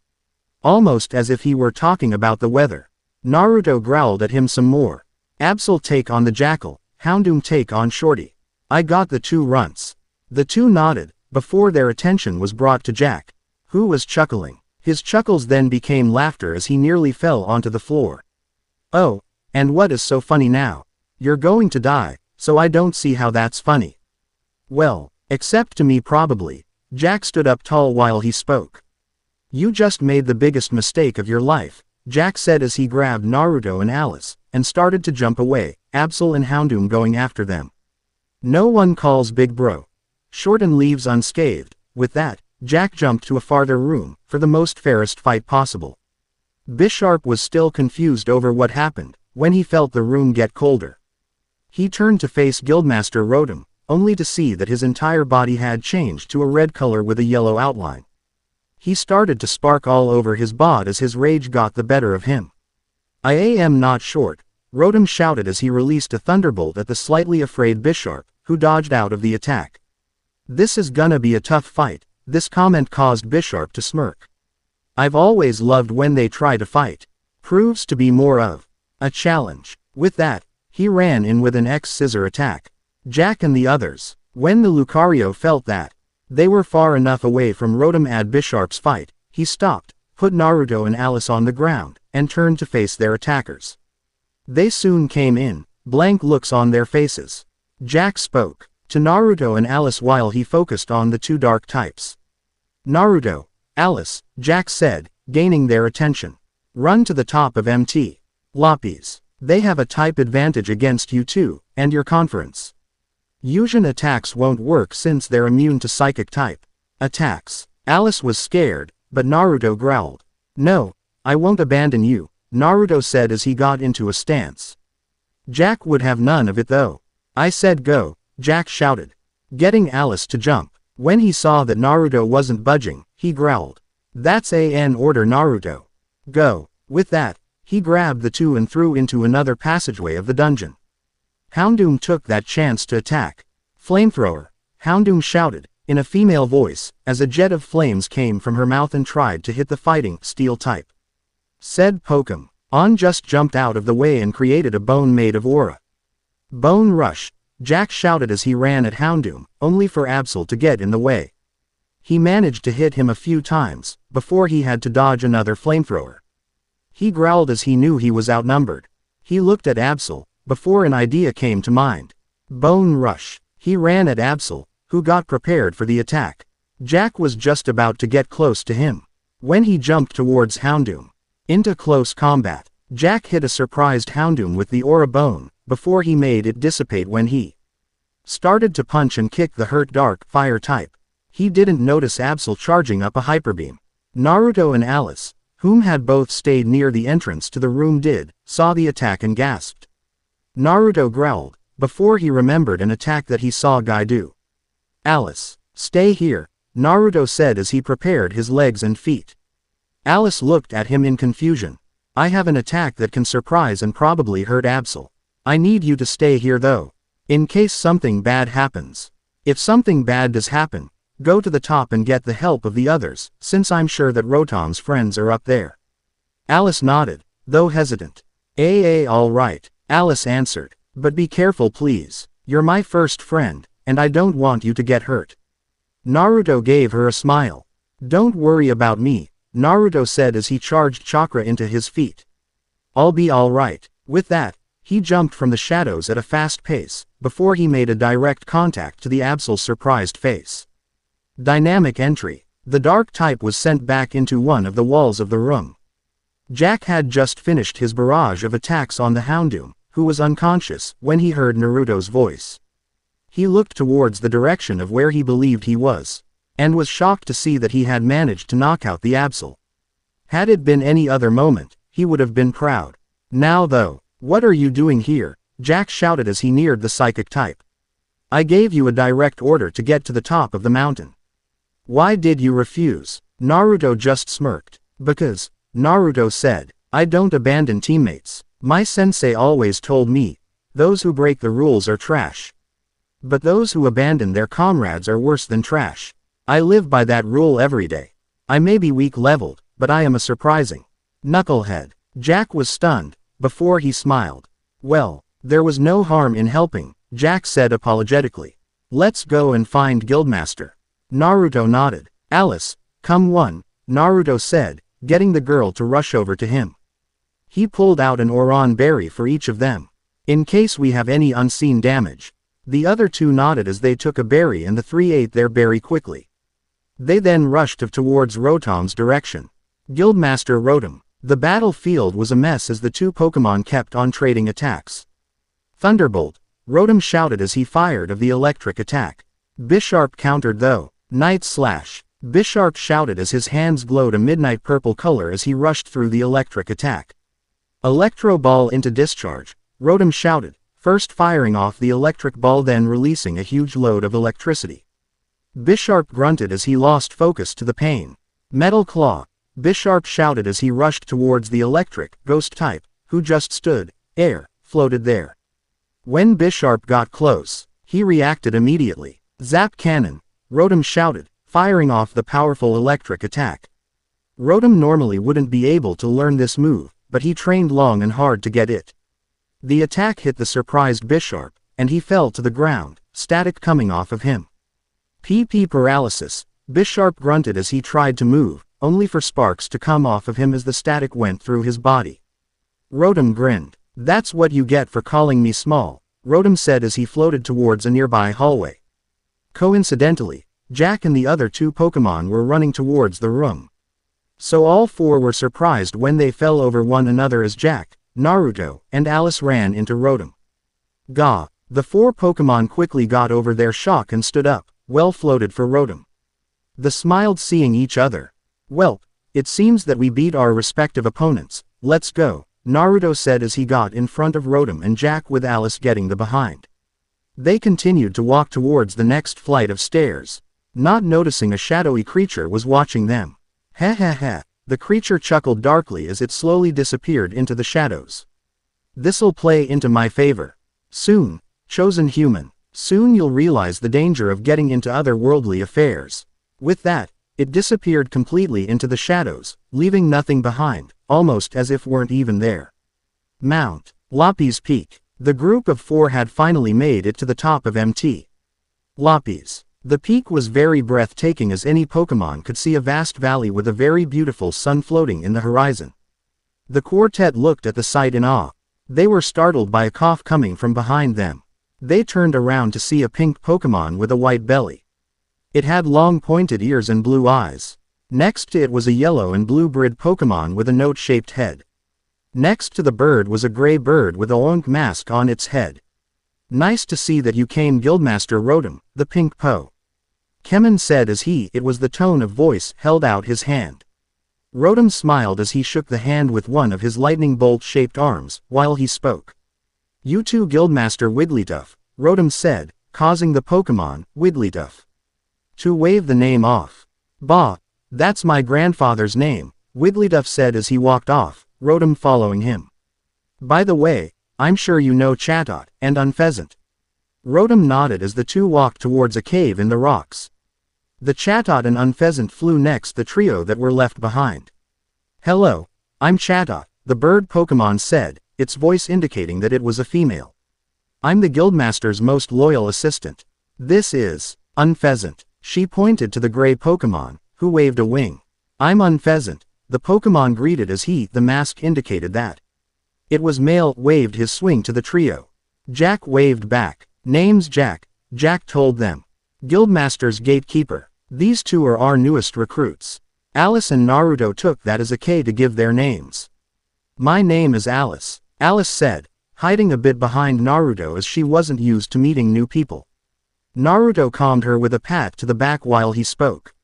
Almost as if he were talking about the weather. Naruto growled at him some more. Absol take on the Jackal, Houndoom take on Shorty. I got the 2 runts. The 2 nodded, before their attention was brought to Jack, who was chuckling. His chuckles then became laughter as he nearly fell onto the floor. Oh, and what is so funny now? You're going to die, so I don't see how that's funny. Well, except to me probably. Jack stood up tall while he spoke. You just made the biggest mistake of your life, Jack said as he grabbed Naruto and Alice, and started to jump away, Absol and Houndoom going after them. No one calls Big Bro. Shorten leaves unscathed. With that, Jack jumped to a farther room, for the most fairest fight possible. Bisharp was still confused over what happened, when he felt the room get colder. He turned to face Guildmaster Rotom, only to see that his entire body had changed to a red color with a yellow outline. He started to spark all over his bod as his rage got the better of him. I am not short, Rotom shouted as he released a thunderbolt at the slightly afraid Bisharp, who dodged out of the attack. This is gonna be a tough fight, this comment caused Bisharp to smirk. I've always loved when they try to fight. Proves to be more of a challenge. With that, he ran in with an X-scissor attack. Jack and the others, when the Lucario felt that they were far enough away from Rotom and Bisharp's fight, he stopped, put Naruto and Alice on the ground, and turned to face their attackers. They soon came in, blank looks on their faces. Jack spoke to Naruto and Alice while he focused on the 2 dark types. Naruto, Alice, Jack said, gaining their attention. Run to the top of MT. Lppies. They have a type advantage against you too, and your conference. Fusion attacks won't work since they're immune to psychic type attacks. Alice was scared, but Naruto growled. No, I won't abandon you, Naruto said as he got into a stance. Jack would have none of it though. I said go, Jack shouted, getting Alice to jump. When he saw that Naruto wasn't budging, he growled. That's an order, Naruto. Go. With that, he grabbed the two and threw into another passageway of the dungeon. Houndoom took that chance to attack. Flamethrower, Houndoom shouted, in a female voice, as a jet of flames came from her mouth and tried to hit the fighting steel type. Said Pokémon just jumped out of the way and created a bone made of aura. Bone Rush, Jack shouted as he ran at Houndoom, only for Absol to get in the way. He managed to hit him a few times, before he had to dodge another flamethrower. He growled as he knew he was outnumbered. He looked at Absol, before an idea came to mind. Bone Rush. He ran at Absol, who got prepared for the attack. Jack was just about to get close to him, when he jumped towards Houndoom. Into close combat, Jack hit a surprised Houndoom with the aura bone, before he made it dissipate when he started to punch and kick the hurt dark fire type. He didn't notice Absol charging up a hyper beam. Naruto and Alice, whom had both stayed near the entrance to the room saw the attack and gasped. Naruto growled, before he remembered an attack that he saw Guy do. Alice, stay here, Naruto said as he prepared his legs and feet. Alice looked at him in confusion. I have an attack that can surprise and probably hurt Absol. I need you to stay here though, in case something bad happens. If something bad does happen, go to the top and get the help of the others, since I'm sure that Rotom's friends are up there. Alice nodded, though hesitant. All right, Alice answered, but be careful please. You're my first friend, and I don't want you to get hurt. Naruto gave her a smile. Don't worry about me, Naruto said as he charged chakra into his feet. I'll be alright. With that, he jumped from the shadows at a fast pace, before he made a direct contact to the Absol's surprised face. Dynamic entry. The dark type was sent back into one of the walls of the room. Jack had just finished his barrage of attacks on the Houndoom, who was unconscious when he heard Naruto's voice. He looked towards the direction of where he believed he was, and was shocked to see that he had managed to knock out the Absol. Had it been any other moment, he would have been proud. Now though, what are you doing here? Jack shouted as he neared the psychic type. I gave you a direct order to get to the top of the mountain. Why did you refuse? Naruto just smirked. Because, Naruto said, I don't abandon teammates. My sensei always told me, those who break the rules are trash. But those who abandon their comrades are worse than trash. I live by that rule every day. I may be weak-leveled, but I am a surprising knucklehead. Jack was stunned, before he smiled. Well, there was no harm in helping, Jack said apologetically. Let's go and find Guildmaster. Naruto nodded. Alice, come one, Naruto said, getting the girl to rush over to him. He pulled out an Oran berry for each of them, in case we have any unseen damage. The other two nodded as they took a berry and the three ate their berry quickly. They then rushed towards Rotom's direction. Guildmaster Rotom. The battlefield was a mess as the two Pokémon kept on trading attacks. Thunderbolt, Rotom shouted as he fired of the electric attack. Bisharp countered though. Night Slash, Bisharp shouted as his hands glowed a midnight purple color as he rushed through the electric attack. Electro Ball into discharge, Rotom shouted, first firing off the electric ball then releasing a huge load of electricity. Bisharp grunted as he lost focus to the pain. Metal Claw, Bisharp shouted as he rushed towards the electric ghost type, who just stood, floated there. When Bisharp got close, he reacted immediately. Zap Cannon, Rotom shouted, firing off the powerful electric attack. Rotom normally wouldn't be able to learn this move, but he trained long and hard to get it. The attack hit the surprised Bisharp, and he fell to the ground, static coming off of him. PP Paralysis, Bisharp grunted as he tried to move, only for sparks to come off of him as the static went through his body. Rotom grinned. That's what you get for calling me small, Rotom said as he floated towards a nearby hallway. Coincidentally, Jack and the other two Pokémon were running towards the room. So all four were surprised when they fell over one another as Jack, Naruto, and Alice ran into Rotom. Gah! The four Pokémon quickly got over their shock and stood up, well floated for Rotom. They smiled seeing each other. Well, it seems that we beat our respective opponents, let's go, Naruto said as he got in front of Rotom and Jack with Alice getting the behind. They continued to walk towards the next flight of stairs, not noticing a shadowy creature was watching them. Ha ha ha, the creature chuckled darkly as it slowly disappeared into the shadows. This'll play into my favor. Soon, chosen human, soon you'll realize the danger of getting into otherworldly affairs. With that, it disappeared completely into the shadows, leaving nothing behind, almost as if weren't even there. Mount Lppies Peak. The group of 4 had finally made it to the top of Mt. Lppies. The peak was very breathtaking as any Pokémon could see a vast valley with a very beautiful sun floating in the horizon. The quartet looked at the sight in awe. They were startled by a cough coming from behind them. They turned around to see a pink Pokémon with a white belly. It had long pointed ears and blue eyes. Next to it was a yellow and blue bird Pokémon with a note-shaped head. Next to the bird was a gray bird with a oink mask on its head. Nice to see that you came, Guildmaster Rotom, the pink Pokémon said as it was the tone of voice, held out his hand. Rotom smiled as he shook the hand with one of his lightning bolt-shaped arms, while he spoke. You too, Guildmaster Wigglytuff, Rotom said, causing the Pokémon, Wigglytuff, to wave the name off. Bah, that's my grandfather's name, Wigglytuff said as he walked off, Rotom following him. By the way, I'm sure you know Chatot and Unpheasant. Rotom nodded as the two walked towards a cave in the rocks. The Chatot and Unpheasant flew next the trio that were left behind. Hello, I'm Chatot, the bird Pokémon said, its voice indicating that it was a female. I'm the Guildmaster's most loyal assistant. This is Unpheasant. She pointed to the gray Pokémon, who waved a wing. I'm Unpheasant, the Pokémon greeted as the mask indicated that it was male, waved his swing to the trio. Jack waved back. Name's Jack, Jack told them. Guildmaster's gatekeeper. These two are our newest recruits. Alice and Naruto took that as a K to give their names. My name is Alice, Alice said, hiding a bit behind Naruto as she wasn't used to meeting new people. Naruto calmed her with a pat to the back while he spoke.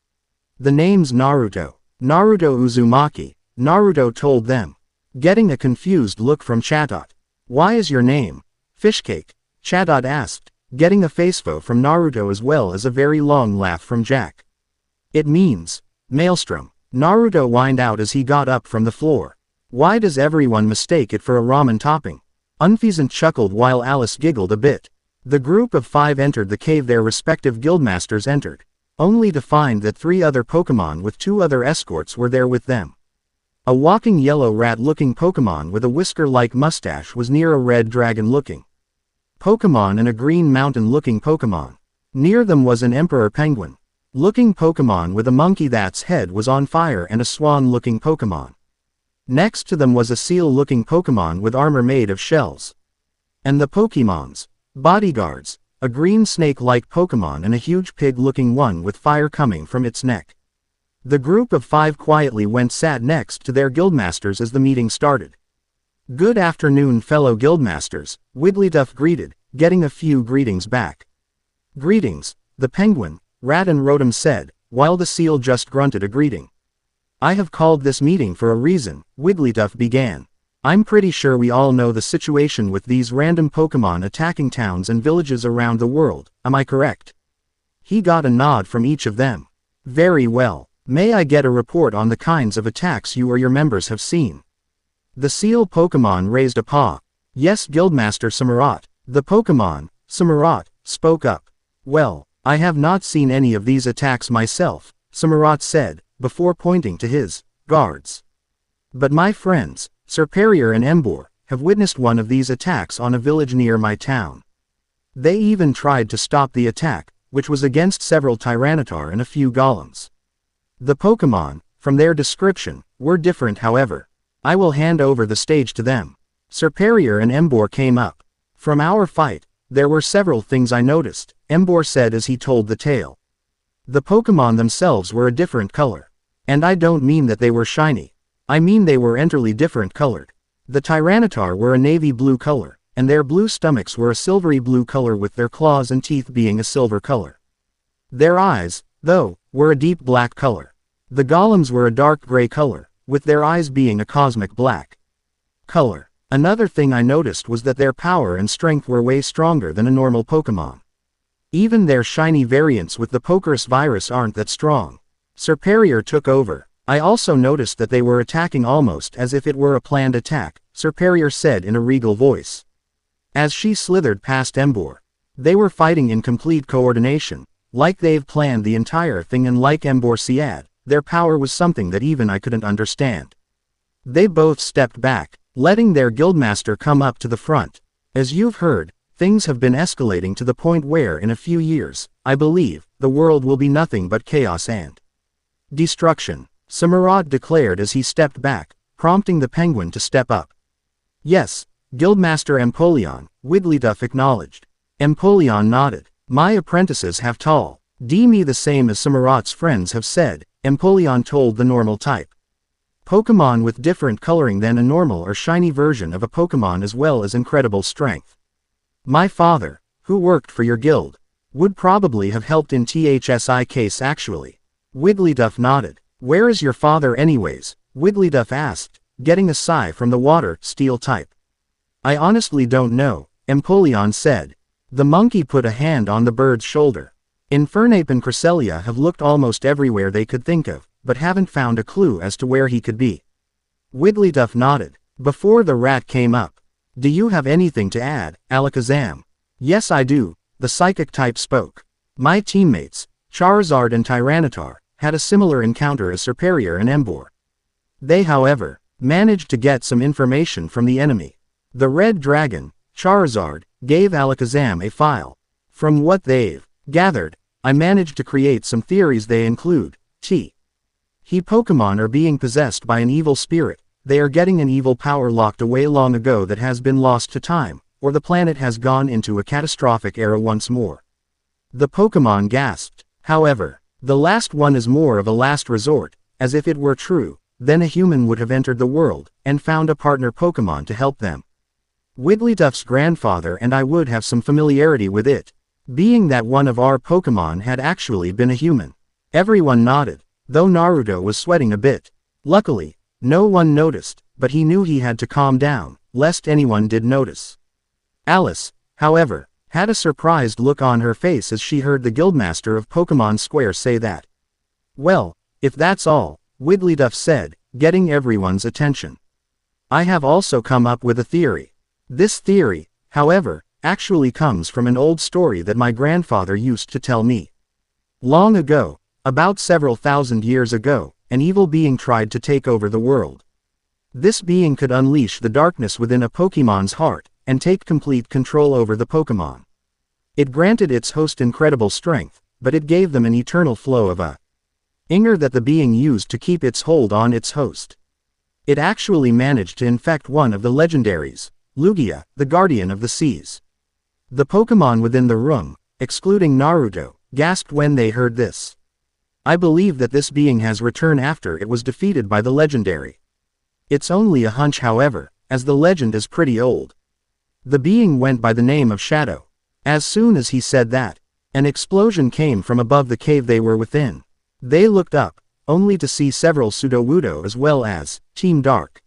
The name's Naruto. Naruto Uzumaki, Naruto told them, getting a confused look from Chatot. Why is your name Fishcake? Chatot asked, getting a facefo from Naruto as well as a very long laugh from Jack. It means Maelstrom, Naruto whined out as he got up from the floor. Why does everyone mistake it for a ramen topping? Unpheasant chuckled while Alice giggled a bit. The group of 5 entered the cave their respective guildmasters entered, only to find that 3 other Pokémon with 2 other escorts were there with them. A walking yellow rat-looking Pokémon with a whisker-like mustache was near a red dragon-looking Pokémon and a green mountain-looking Pokémon. Near them was an emperor penguin-looking Pokémon with a monkey that's head was on fire and a swan-looking Pokémon. Next to them was a seal-looking Pokémon with armor made of shells. And the Pokémon's bodyguards, a green snake-like Pokémon and a huge pig-looking one with fire coming from its neck. The group of 5 quietly sat next to their guildmasters as the meeting started. Good afternoon, fellow guildmasters, Wigglytuff greeted, getting a few greetings back. Greetings, the penguin, rat and Rotom said, while the seal just grunted a greeting. I have called this meeting for a reason, Wigglytuff began. I'm pretty sure we all know the situation with these random Pokémon attacking towns and villages around the world, am I correct? He got a nod from each of them. Very well. May I get a report on the kinds of attacks you or your members have seen? The seal Pokémon raised a paw. Yes, Guildmaster Samurott, the Pokémon, Samurott, spoke up. Well, I have not seen any of these attacks myself, Samurott said, before pointing to his guards. But my friends, Serperior and Emboar, have witnessed one of these attacks on a village near my town. They even tried to stop the attack, which was against several Tyranitar and a few golems. The Pokémon, from their description, were different however. I will hand over the stage to them. Serperior and Emboar came up. From our fight, there were several things I noticed, Emboar said as he told the tale. The Pokémon themselves were a different color. And I don't mean that they were shiny. I mean they were entirely different colored. The Tyranitar were a navy blue color, and their blue stomachs were a silvery blue color with their claws and teeth being a silver color. Their eyes, though, were a deep black color. The golems were a dark gray color, with their eyes being a cosmic black color. Another thing I noticed was that their power and strength were way stronger than a normal Pokémon. Even their shiny variants with the Pokerus virus aren't that strong. Serperior took over. I also noticed that they were attacking almost as if it were a planned attack, Serperior said in a regal voice. As she slithered past Emboar. They were fighting in complete coordination, like they've planned the entire thing, and like Emboar said, their power was something that even I couldn't understand. They both stepped back, letting their guildmaster come up to the front. As you've heard, things have been escalating to the point where in a few years, I believe, the world will be nothing but chaos and destruction, Samurott declared as he stepped back, prompting the penguin to step up. Yes, Guildmaster Empoleon, Wigglytuff acknowledged. Empoleon nodded. My apprentices have tall me the same as Samurott's friends have said, Empoleon told the normal type. Pokémon with different coloring than a normal or shiny version of a Pokémon, as well as incredible strength. My father, who worked for your guild, would probably have helped in THSI case actually. Wigglytuff nodded. Where is your father anyways? Wigglytuff asked, getting a sigh from the water steel type. I honestly don't know, Empoleon said. The monkey put a hand on the bird's shoulder. Infernape and Cresselia have looked almost everywhere they could think of, but haven't found a clue as to where he could be. Wigglytuff nodded. Before the rat came up. Do you have anything to add, Alakazam? Yes I do, the psychic type spoke. My teammates, Charizard and Tyranitar, had a similar encounter as Serperior and Emboar. They, however, managed to get some information from the enemy. The Red Dragon, Charizard, gave Alakazam a file. From what they've gathered, I managed to create some theories. They include, He Pokémon are being possessed by an evil spirit, they are getting an evil power locked away long ago that has been lost to time, or the planet has gone into a catastrophic era once more. The Pokémon gasped. However, the last one is more of a last resort, as if it were true, then a human would have entered the world, and found a partner Pokémon to help them. Wigglytuff's grandfather and I would have some familiarity with it, being that one of our Pokémon had actually been a human. Everyone nodded, though Naruto was sweating a bit. Luckily, no one noticed, but he knew he had to calm down, lest anyone did notice. Alice, however, had a surprised look on her face as she heard the Guildmaster of Pokémon Square say that. Well, if that's all, Wigglytuff said, getting everyone's attention. I have also come up with a theory. This theory, however, actually comes from an old story that my grandfather used to tell me. Long ago, about several thousand years ago, an evil being tried to take over the world. This being could unleash the darkness within a Pokémon's heart, and take complete control over the Pokémon. It granted its host incredible strength, but it gave them an eternal flow of anger that the being used to keep its hold on its host. It actually managed to infect one of the legendaries, Lugia, the Guardian of the Seas. The Pokémon within the room, excluding Naruto, gasped when they heard this. I believe that this being has returned after it was defeated by the legendary. It's only a hunch, however, as the legend is pretty old. The being went by the name of Shadow. As soon as he said that, an explosion came from above the cave they were within. They looked up, only to see several Sudowoodo as well as Team Dark.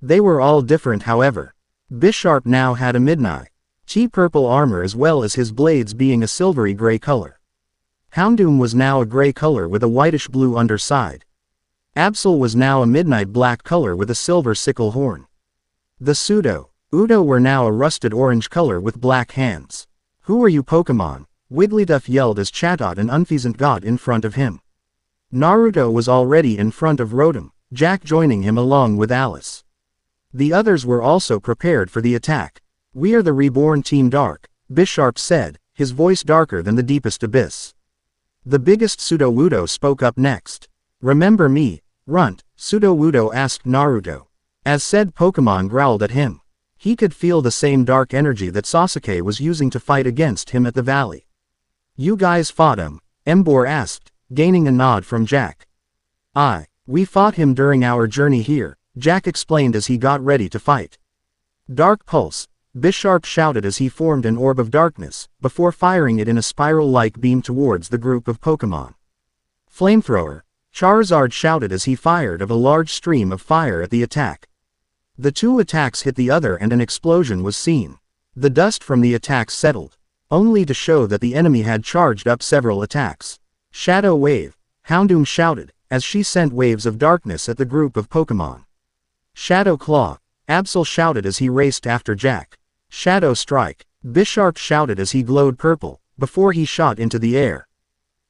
They were all different, however. Bisharp now had a midnight purple armor as well as his blades being a silvery gray color. Houndoom was now a gray color with a whitish blue underside. Absol was now a midnight black color with a silver sickle horn. The Sudowoodo were now a rusted orange color with black hands. Who are you Pokémon? Wigglytuff yelled as Chatot and Unfeasant got in front of him. Naruto was already in front of Rotom, Jack joining him along with Alice. The others were also prepared for the attack. We are the reborn Team Dark, Bisharp said, his voice darker than the deepest abyss. The biggest Sudowoodo spoke up next. Remember me, Runt? Sudowoodo asked Naruto. As said Pokémon growled at him. He could feel the same dark energy that Sasuke was using to fight against him at the valley. You guys fought him? Emboar asked, gaining a nod from Jack. We fought him during our journey here, Jack explained as he got ready to fight. Dark Pulse, Bisharp shouted as he formed an orb of darkness, before firing it in a spiral-like beam towards the group of Pokémon. Flamethrower, Charizard shouted as he fired of a large stream of fire at the attack. The two attacks hit the other and an explosion was seen. The dust from the attacks settled, only to show that the enemy had charged up several attacks. Shadow Wave, Houndoom shouted, as she sent waves of darkness at the group of Pokémon. Shadow Claw, Absol shouted as he raced after Jack. Shadow Strike, Bisharp shouted as he glowed purple, before he shot into the air.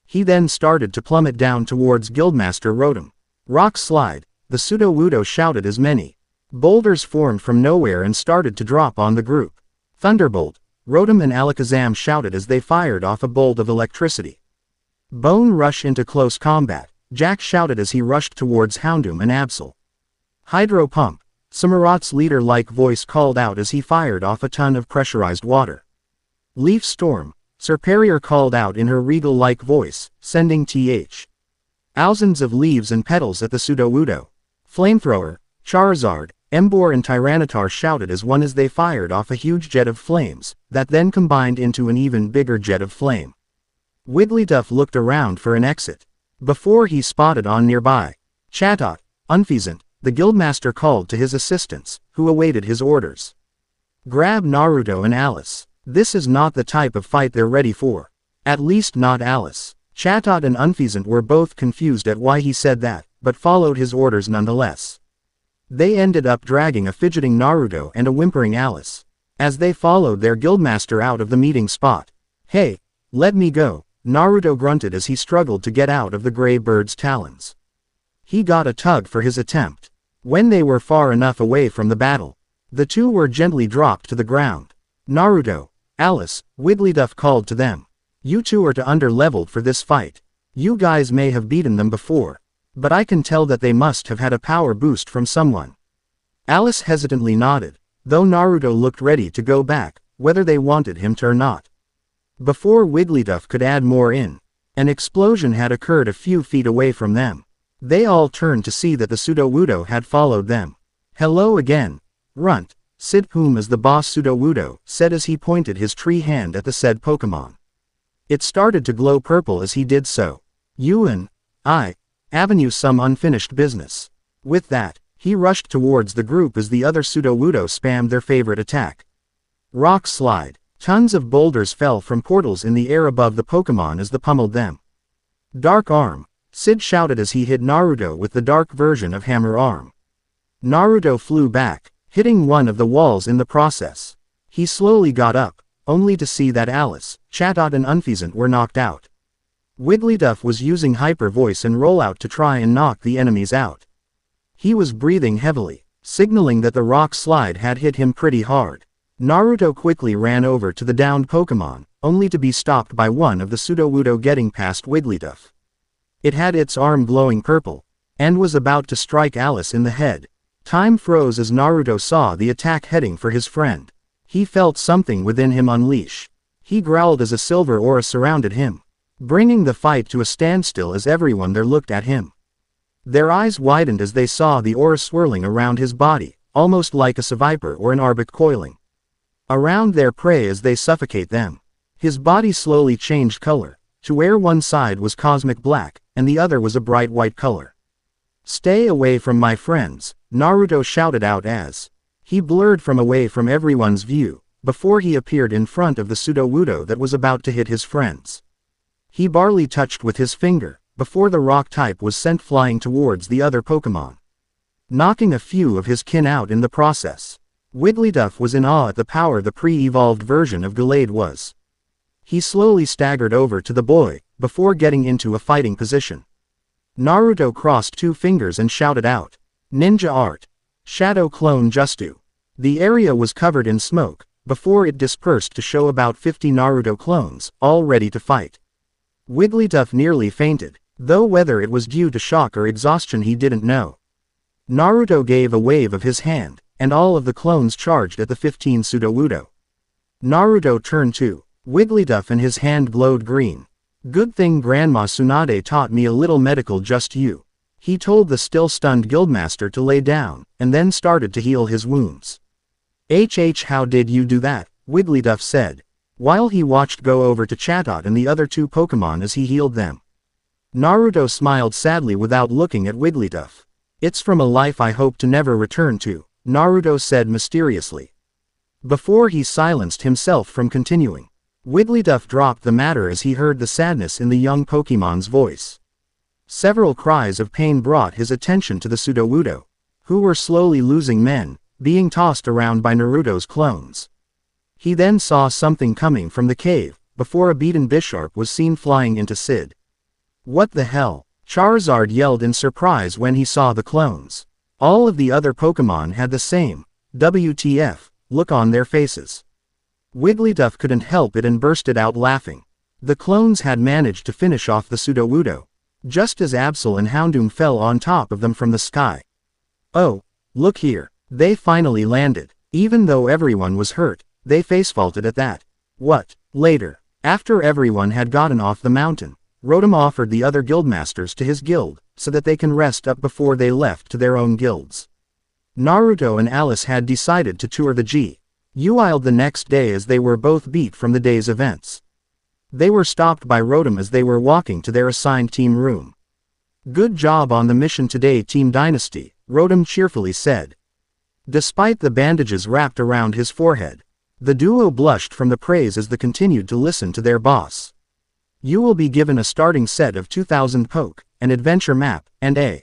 He then started to plummet down towards Guildmaster Rotom. Rock Slide, the Sudowoodo shouted as many boulders formed from nowhere and started to drop on the group. Thunderbolt, Rotom and Alakazam shouted as they fired off a bolt of electricity. Bone Rush into close combat, Jack shouted as he rushed towards Houndoom and Absol. Hydro Pump, Samurot's leader-like voice called out as he fired off a ton of pressurized water. Leaf Storm, Serperior called out in her regal-like voice, sending thousands of leaves and petals at the Sudowoodo. Flamethrower, Charizard, Emboar and Tyranitar shouted as one as they fired off a huge jet of flames, that then combined into an even bigger jet of flame. Wigglytuff looked around for an exit, before he spotted on nearby Chatot, Unfeasant, the Guildmaster called to his assistants, who awaited his orders. Grab Naruto and Alice. This is not the type of fight they're ready for. At least not Alice. Chatot and Unfeasant were both confused at why he said that, but followed his orders nonetheless. They ended up dragging a fidgeting Naruto and a whimpering Alice, as they followed their Guildmaster out of the meeting spot. Hey, let me go, Naruto grunted as he struggled to get out of the gray bird's talons. He got a tug for his attempt. When they were far enough away from the battle, the two were gently dropped to the ground. Naruto, Alice, Wigglytuff called to them. You two are too under-leveled for this fight. You guys may have beaten them before, but I can tell that they must have had a power boost from someone. Alice hesitantly nodded, though Naruto looked ready to go back, whether they wanted him to or not. Before Wigglytuff could add more in, an explosion had occurred a few feet away from them. They all turned to see that the Sudowoodo had followed them. Hello again, Runt, Sid whom as the boss Sudowoodo said as he pointed his tree hand at the said Pokémon. It started to glow purple as he did so. You and I, Avenue some unfinished business. With that, he rushed towards the group as the other Sudowoodo spammed their favorite attack. Rock Slide. Tons of boulders fell from portals in the air above the Pokémon as the pummeled them. Dark Arm, Sid shouted as he hit Naruto with the dark version of Hammer Arm. Naruto flew back, hitting one of the walls in the process. He slowly got up, only to see that Alice, Chatot and Unfeasant were knocked out. Wigglytuff was using Hyper Voice and Rollout to try and knock the enemies out. He was breathing heavily, signaling that the Rock Slide had hit him pretty hard. Naruto quickly ran over to the downed Pokémon, only to be stopped by one of the Sudowoodo getting past Wigglytuff. It had its arm glowing purple, and was about to strike Alice in the head. Time froze as Naruto saw the attack heading for his friend. He felt something within him unleash. He growled as a silver aura surrounded him, bringing the fight to a standstill as everyone there looked at him. Their eyes widened as they saw the aura swirling around his body, almost like a Seviper or an Arbok coiling around their prey as they suffocate them. His body slowly changed color, to where one side was cosmic black, and the other was a bright white color. Stay away from my friends, Naruto shouted out as he blurred from away from everyone's view, before he appeared in front of the Sudowoodo that was about to hit his friends. He barely touched with his finger, before the rock type was sent flying towards the other Pokémon, knocking a few of his kin out in the process. Wigglytuff was in awe at the power the pre-evolved version of Gallade was. He slowly staggered over to the boy, before getting into a fighting position. Naruto crossed two fingers and shouted out, Ninja Art. Shadow Clone Justu. The area was covered in smoke, before it dispersed to show about 50 Naruto clones, all ready to fight. Wigglytuff nearly fainted, though whether it was due to shock or exhaustion he didn't know. Naruto gave a wave of his hand, and all of the clones charged at the 15 Sudowoodo. Naruto turned to Wigglytuff and his hand glowed green. Good thing Grandma Tsunade taught me a little medical just you. He told the still-stunned Guildmaster to lay down, and then started to heal his wounds. How did you do that? Wigglytuff said, while he watched go over to Chatot and the other two Pokémon as he healed them. Naruto smiled sadly without looking at Wigglytuff. It's from a life I hope to never return to, Naruto said mysteriously. Before he silenced himself from continuing. Wigglytuff dropped the matter as he heard the sadness in the young Pokemon's voice. Several cries of pain brought his attention to the Sudowoodo, who were slowly losing men, being tossed around by Naruto's clones. He then saw something coming from the cave, before a beaten Bisharp was seen flying into Sid. What the hell? Charizard yelled in surprise when he saw the clones. All of the other Pokemon had the same, WTF, look on their faces. Wigglytuff couldn't help it and bursted out laughing. The clones had managed to finish off the Sudowoodo, just as Absol and Houndoom fell on top of them from the sky. Oh, look here, they finally landed. Even though everyone was hurt, they facepalted at that. What? Later, after everyone had gotten off the mountain, Rotom offered the other guildmasters to his guild, so that they can rest up before they left to their own guilds. Naruto and Alice had decided to tour the Guild the next day as they were both beat from the day's events. They were stopped by Rotom as they were walking to their assigned team room. Good job on the mission today, Team Dynasty, Rotom cheerfully said. Despite the bandages wrapped around his forehead, the duo blushed from the praise as they continued to listen to their boss. You will be given a starting set of 2000 Poke, an adventure map, and a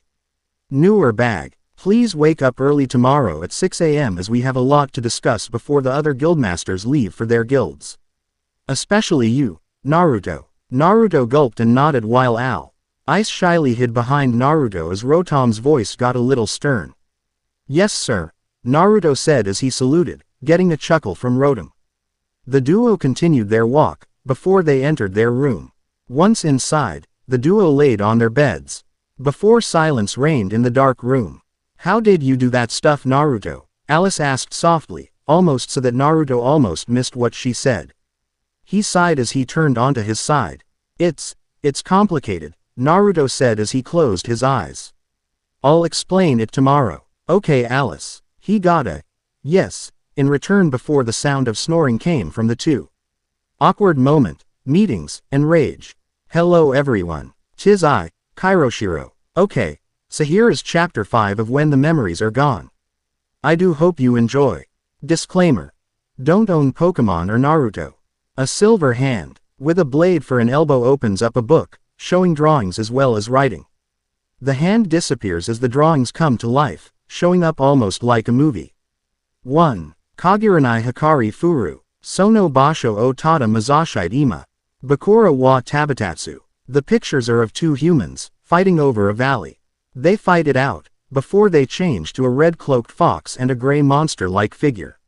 newer bag. Please wake up early tomorrow at 6 a.m. as we have a lot to discuss before the other guildmasters leave for their guilds. Especially you, Naruto. Naruto gulped and nodded while Ice shyly hid behind Naruto as Rotom's voice got a little stern. Yes sir, Naruto said as he saluted, getting a chuckle from Rotom. The duo continued their walk, before they entered their room. Once inside, the duo laid on their beds. Before silence reigned in the dark room. How did you do that stuff, Naruto? Alice asked softly, almost so that Naruto almost missed what she said. He sighed as he turned onto his side. It's complicated, Naruto said as he closed his eyes. I'll explain it tomorrow. Okay Alice. He got a yes in return before the sound of snoring came from the two. Awkward moment, meetings, and rage. Hello everyone. 'Tis I, Kairoshiro. Okay. So here is chapter 5 of When the Memories Are Gone. I do hope you enjoy. Disclaimer. Don't own Pokemon or Naruto. A silver hand, with a blade for an elbow opens up a book, showing drawings as well as writing. The hand disappears as the drawings come to life, showing up almost like a movie. 1. Kagiranai Hikari Furu, Sono Basho o Tada Mazashite Ima. Bakura wa Tabatatsu. The pictures are of two humans, fighting over a valley. They fight it out, before they change to a red-cloaked fox and a gray monster-like figure.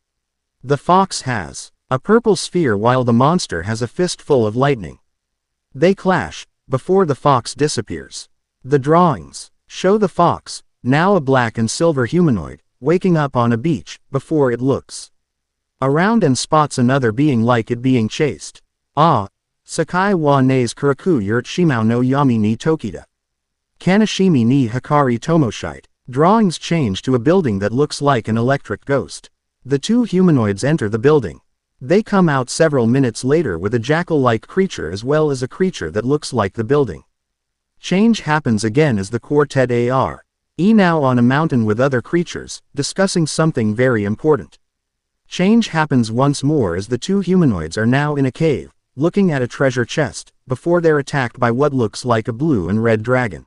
The fox has a purple sphere while the monster has a fistful of lightning. They clash, before the fox disappears. The drawings show the fox, now a black and silver humanoid, waking up on a beach, before it looks around and spots another being like it being chased. Sakai wa ne's kuraku yurt shimao no yami ni tokita. Kanashimi ni Hikari Tomoshite. Drawings change to a building that looks like an electric ghost. The two humanoids enter the building. They come out several minutes later with a jackal-like creature as well as a creature that looks like the building. Change happens again as the quartet now on a mountain with other creatures, discussing something very important. Change happens once more as the two humanoids are now in a cave, looking at a treasure chest, before they're attacked by what looks like a blue and red dragon.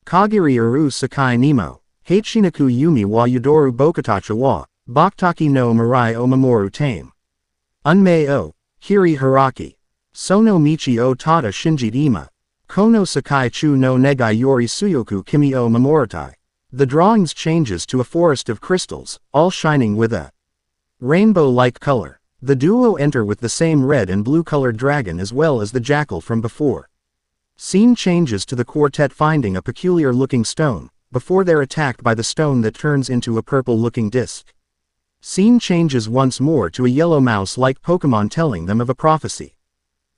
Kagiri Uru Sakai Nemo, Hachinaku Yumi wa Yudoru Bokatacha wa, Baktaki no Mirai o Mamoru Tame. Unmei o, Hiri Haraki. Sono Michi o Tada Shinji Ima. Kono Sakai Chu no Negai Yori Suyoku Kimi o Mamoritai. The drawings changes to a forest of crystals, all shining with a rainbow-like color. The duo enter with the same red and blue-colored dragon as well as the jackal from before. Scene changes to the quartet finding a peculiar-looking stone, before they're attacked by the stone that turns into a purple-looking disc. Scene changes once more to a yellow mouse-like Pokemon telling them of a prophecy,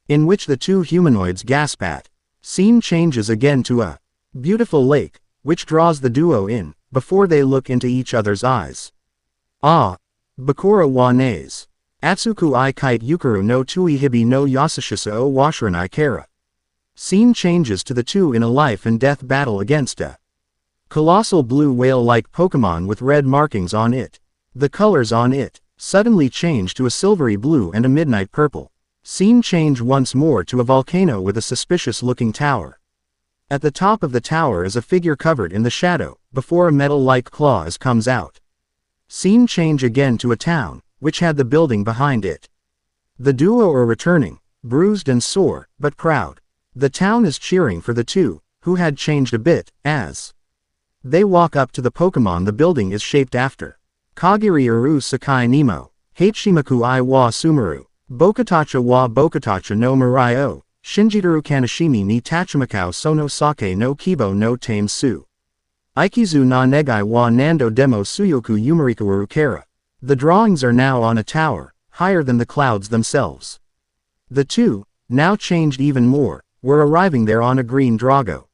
in which the two humanoids gasp at. Scene changes again to a beautiful lake, which draws the duo in, before they look into each other's eyes. Bakura wa ne's. Atsuku I kite Yukuru no Tui Hibi no Yasashisa o Washiranai Kara. Scene changes to the two in a life and death battle against a Colossal blue whale-like Pokémon with red markings on it. The colors on it suddenly change to a silvery blue and a midnight purple. Scene change once more to a volcano with a suspicious-looking tower. At the top of the tower is a figure covered in the shadow, before a metal-like claw comes out. Scene change again to a town, which had the building behind it. The duo are returning, bruised and sore, but proud. The town is cheering for the two, who had changed a bit, as they walk up to the Pokémon the building is shaped after. Kagiri Uru Sakai Nemo, Hachimaku I wa Sumaru, Bokatacha wa Bokatacha no Mirai o, Shinjitaru Kanashimi ni Tachimakau Sono Sake no Kibo no Tame Su. Ikizu na Negai wa Nando Demo Suyoku Yumarikawaru Kara. The drawings are now on a tower, higher than the clouds themselves. The two, now changed even more, were arriving there on a green Drago.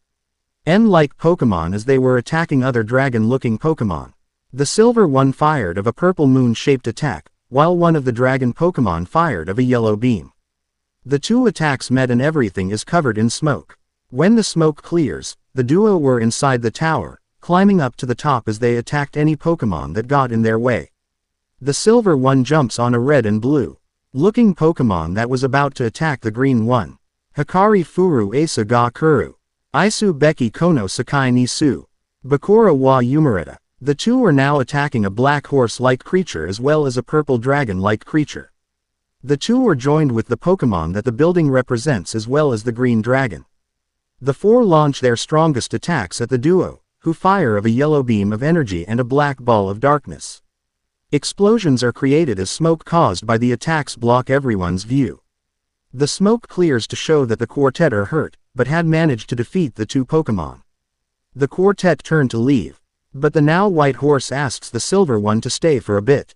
N-like Pokémon as they were attacking other dragon-looking Pokémon. The silver one fired of a purple moon-shaped attack, while one of the dragon Pokémon fired of a yellow beam. The two attacks met and everything is covered in smoke. When the smoke clears, the duo were inside the tower, climbing up to the top as they attacked any Pokémon that got in their way. The silver one jumps on a red and blue looking Pokémon that was about to attack the green one. Hikari Furu Asa ga Kuru. Isu Beki Kono Sakai ni Su. Bakura wa Yumareta. The two are now attacking a black horse-like creature as well as a purple dragon-like creature. The two are joined with the Pokémon that the building represents as well as the green dragon. The four launch their strongest attacks at the duo, who fire of a yellow beam of energy and a black ball of darkness. Explosions are created as smoke caused by the attacks block everyone's view. The smoke clears to show that the quartet are hurt, but had managed to defeat the two Pokémon. The quartet turn to leave, but the now white horse asks the silver one to stay for a bit.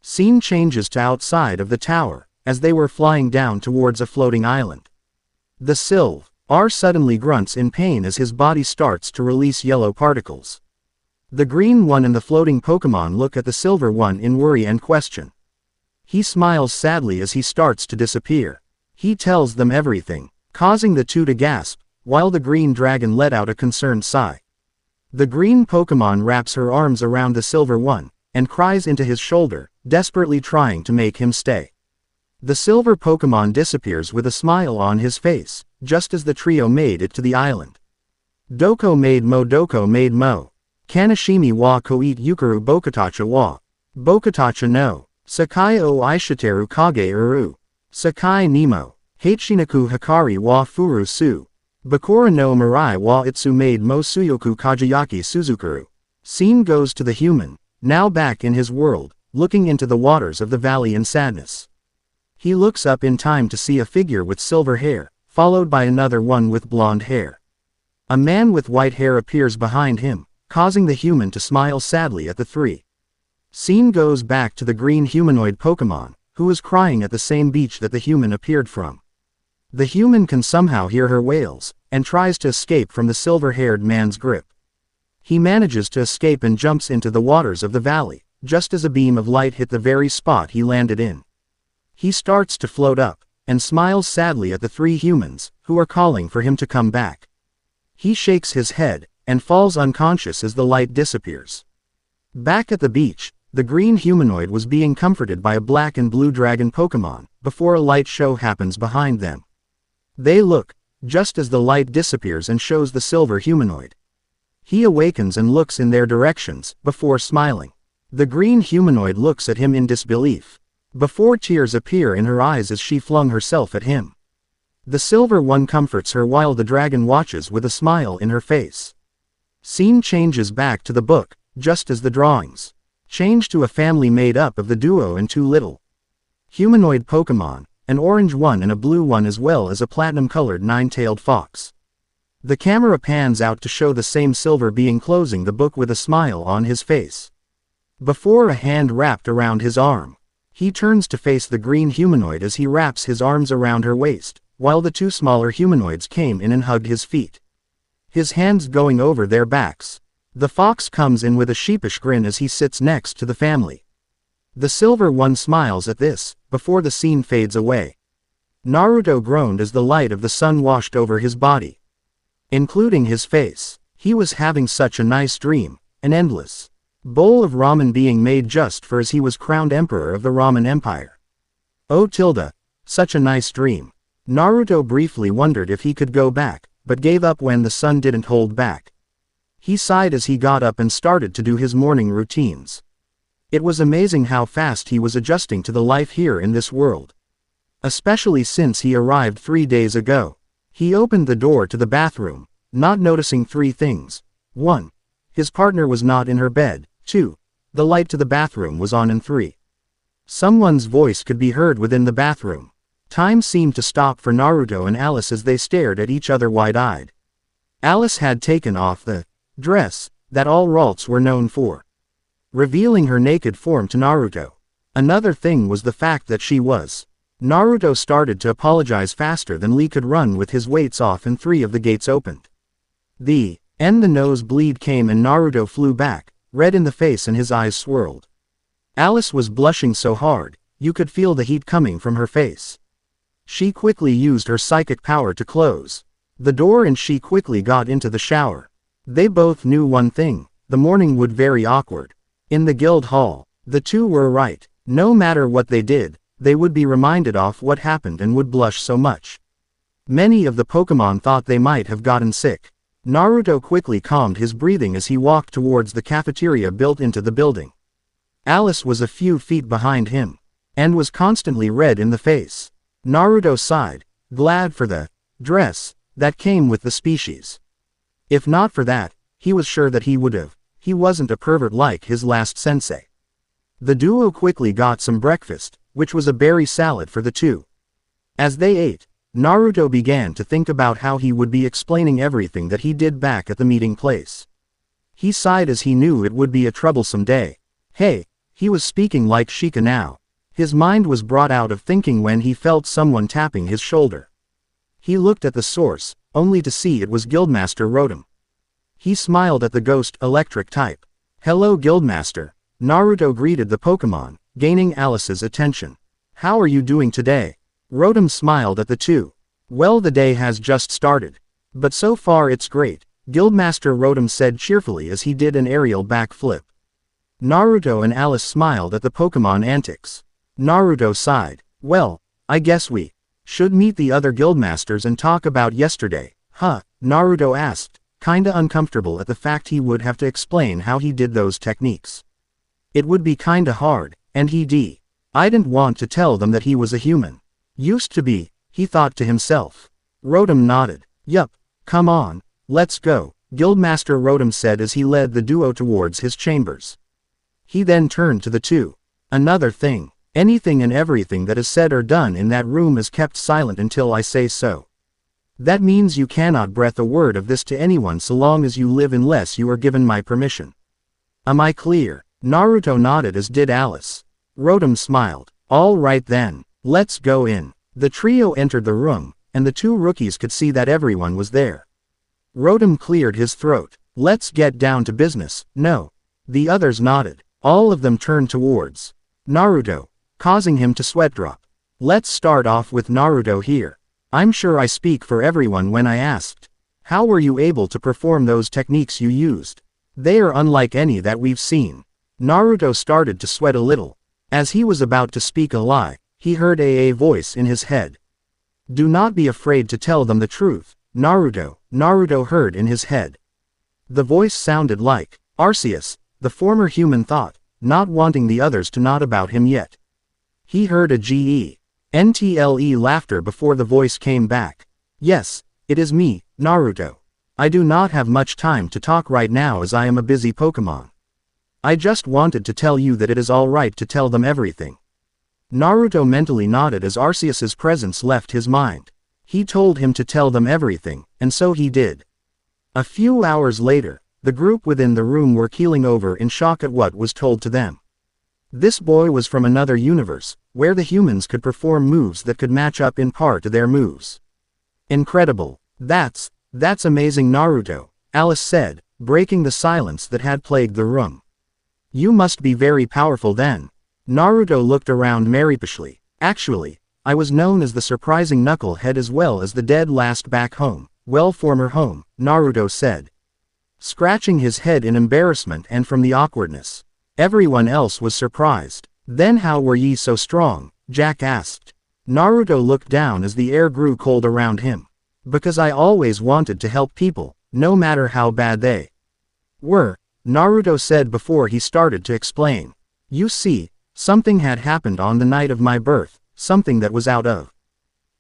Scene changes to outside of the tower, as they were flying down towards a floating island. The Sylv R suddenly grunts in pain as his body starts to release yellow particles. The green one and the floating Pokémon look at the silver one in worry and question. He smiles sadly as he starts to disappear. He tells them everything, causing the two to gasp, while the green dragon let out a concerned sigh. The green Pokémon wraps her arms around the silver one, and cries into his shoulder, desperately trying to make him stay. The silver Pokémon disappears with a smile on his face, just as the trio made it to the island. Doko made mo. Kanashimi wa koit yukaru Bokatacha wa. Bokatacha no. Sakai o Ishiteru kage uru. Sakai Nemo. Hachinaku Hikari wa Furu Su. Bakura no Mirai wa Itsu made mo Suyoku Kajayaki Suzukaru. Scene goes to the human, now back in his world, looking into the waters of the valley in sadness. He looks up in time to see a figure with silver hair, followed by another one with blonde hair. A man with white hair appears behind him, causing the human to smile sadly at the three. Scene goes back to the green humanoid Pokémon, who is crying at the same beach that the human appeared from. The human can somehow hear her wails, and tries to escape from the silver-haired man's grip. He manages to escape and jumps into the waters of the valley, just as a beam of light hit the very spot he landed in. He starts to float up, and smiles sadly at the three humans, who are calling for him to come back. He shakes his head, and falls unconscious as the light disappears. Back at the beach, the green humanoid was being comforted by a black and blue dragon Pokémon, before a light show happens behind them. They look, just as the light disappears and shows the silver humanoid. He awakens and looks in their directions, before smiling. The green humanoid looks at him in disbelief, before tears appear in her eyes as she flung herself at him. The silver one comforts her while the dragon watches with a smile in her face. Scene changes back to the book, just as the drawings change to a family made up of the duo and two little humanoid Pokémon, an orange one and a blue one as well as a platinum-colored nine-tailed fox. The camera pans out to show the same silver being closing the book with a smile on his face. Before a hand wrapped around his arm, he turns to face the green humanoid as he wraps his arms around her waist, while the two smaller humanoids came in and hugged his feet, his hands going over their backs. The fox comes in with a sheepish grin as he sits next to the family. The silver one smiles at this, before the scene fades away. Naruto groaned as the light of the sun washed over his body, including his face. He was having such a nice dream, an endless bowl of ramen being made just for as he was crowned emperor of the ramen empire. Oh tilde, such a nice dream. Naruto briefly wondered if he could go back, but gave up when the sun didn't hold back. He sighed as he got up and started to do his morning routines. It was amazing how fast he was adjusting to the life here in this world. Especially since he arrived 3 days ago. He opened the door to the bathroom, not noticing 3 things. 1. His partner was not in her bed. 2. The light to the bathroom was on, and 3. Someone's voice could be heard within the bathroom. Time seemed to stop for Naruto and Alice as they stared at each other wide-eyed. Alice had taken off the dress that all Ralts were known for, revealing her naked form to Naruto. Another thing was the fact that she was. Naruto started to apologize faster than Lee could run with his weights off and 3 of the gates opened. The nosebleed came and Naruto flew back, red in the face and his eyes swirled. Alice was blushing so hard, you could feel the heat coming from her face. She quickly used her psychic power to close the door and she quickly got into the shower. They both knew one thing, the morning would very awkward. In the guild hall, the two were right. No matter what they did, they would be reminded of what happened and would blush so much. Many of the Pokémon thought they might have gotten sick. Naruto quickly calmed his breathing as he walked towards the cafeteria built into the building. Alice was a few feet behind him, and was constantly red in the face. Naruto sighed, glad for the dress that came with the species. If not for that, he was sure that he would have. He wasn't a pervert like his last sensei. The duo quickly got some breakfast, which was a berry salad for the two. As they ate, Naruto began to think about how he would be explaining everything that he did back at the meeting place. He sighed as he knew it would be a troublesome day. Hey, he was speaking like Shika now. His mind was brought out of thinking when he felt someone tapping his shoulder. He looked at the source, only to see it was Guildmaster Rotom. He smiled at the ghost electric type. Hello Guildmaster. Naruto greeted the Pokémon, gaining Alice's attention. How are you doing today? Rotom smiled at the two. Well, the day has just started. But so far it's great, Guildmaster Rotom said cheerfully as he did an aerial backflip. Naruto and Alice smiled at the Pokémon antics. Naruto sighed. Well, I guess we should meet the other guildmasters and talk about yesterday, huh? Naruto asked, kinda uncomfortable at the fact he would have to explain how he did those techniques. It would be kinda hard, and I didn't want to tell them that he was a human. Used to be, he thought to himself. Rotom nodded. Yup, come on, let's go, Guildmaster Rotom said as he led the duo towards his chambers. He then turned to the two. Another thing. Anything and everything that is said or done in that room is kept silent until I say so. That means you cannot breath a word of this to anyone so long as you live unless you are given my permission. Am I clear? Naruto nodded as did Alice. Rotom smiled. All right then, let's go in. The trio entered the room, and the two rookies could see that everyone was there. Rotom cleared his throat. Let's get down to business. No. The others nodded. All of them turned towards Naruto, causing him to sweat drop. Let's start off with Naruto here. I'm sure I speak for everyone when I asked, how were you able to perform those techniques you used? They are unlike any that we've seen. Naruto started to sweat a little. As he was about to speak a lie, he heard a voice in his head. Do not be afraid to tell them the truth, Naruto, Naruto heard in his head. The voice sounded like Arceus, the former human thought, not wanting the others to know about him yet. He heard a GENTLE laughter before the voice came back. Yes, it is me, Naruto. I do not have much time to talk right now as I am a busy Pokémon. I just wanted to tell you that it is alright to tell them everything. Naruto mentally nodded as Arceus's presence left his mind. He told him to tell them everything, and so he did. A few hours later, the group within the room were keeling over in shock at what was told to them. This boy was from another universe, where the humans could perform moves that could match up in part to their moves. Incredible. That's amazing Naruto, Alice said, breaking the silence that had plagued the room. You must be very powerful then. Naruto looked around merrily. Actually, I was known as the surprising knucklehead as well as the dead last back home, well former home, Naruto said. scratching his head in embarrassment and from the awkwardness. Everyone else was surprised. Then how were ye so strong? Jack asked. Naruto looked down as the air grew cold around him. Because I always wanted to help people, no matter how bad they were, Naruto said before he started to explain. You see, something had happened on the night of my birth, something that was out of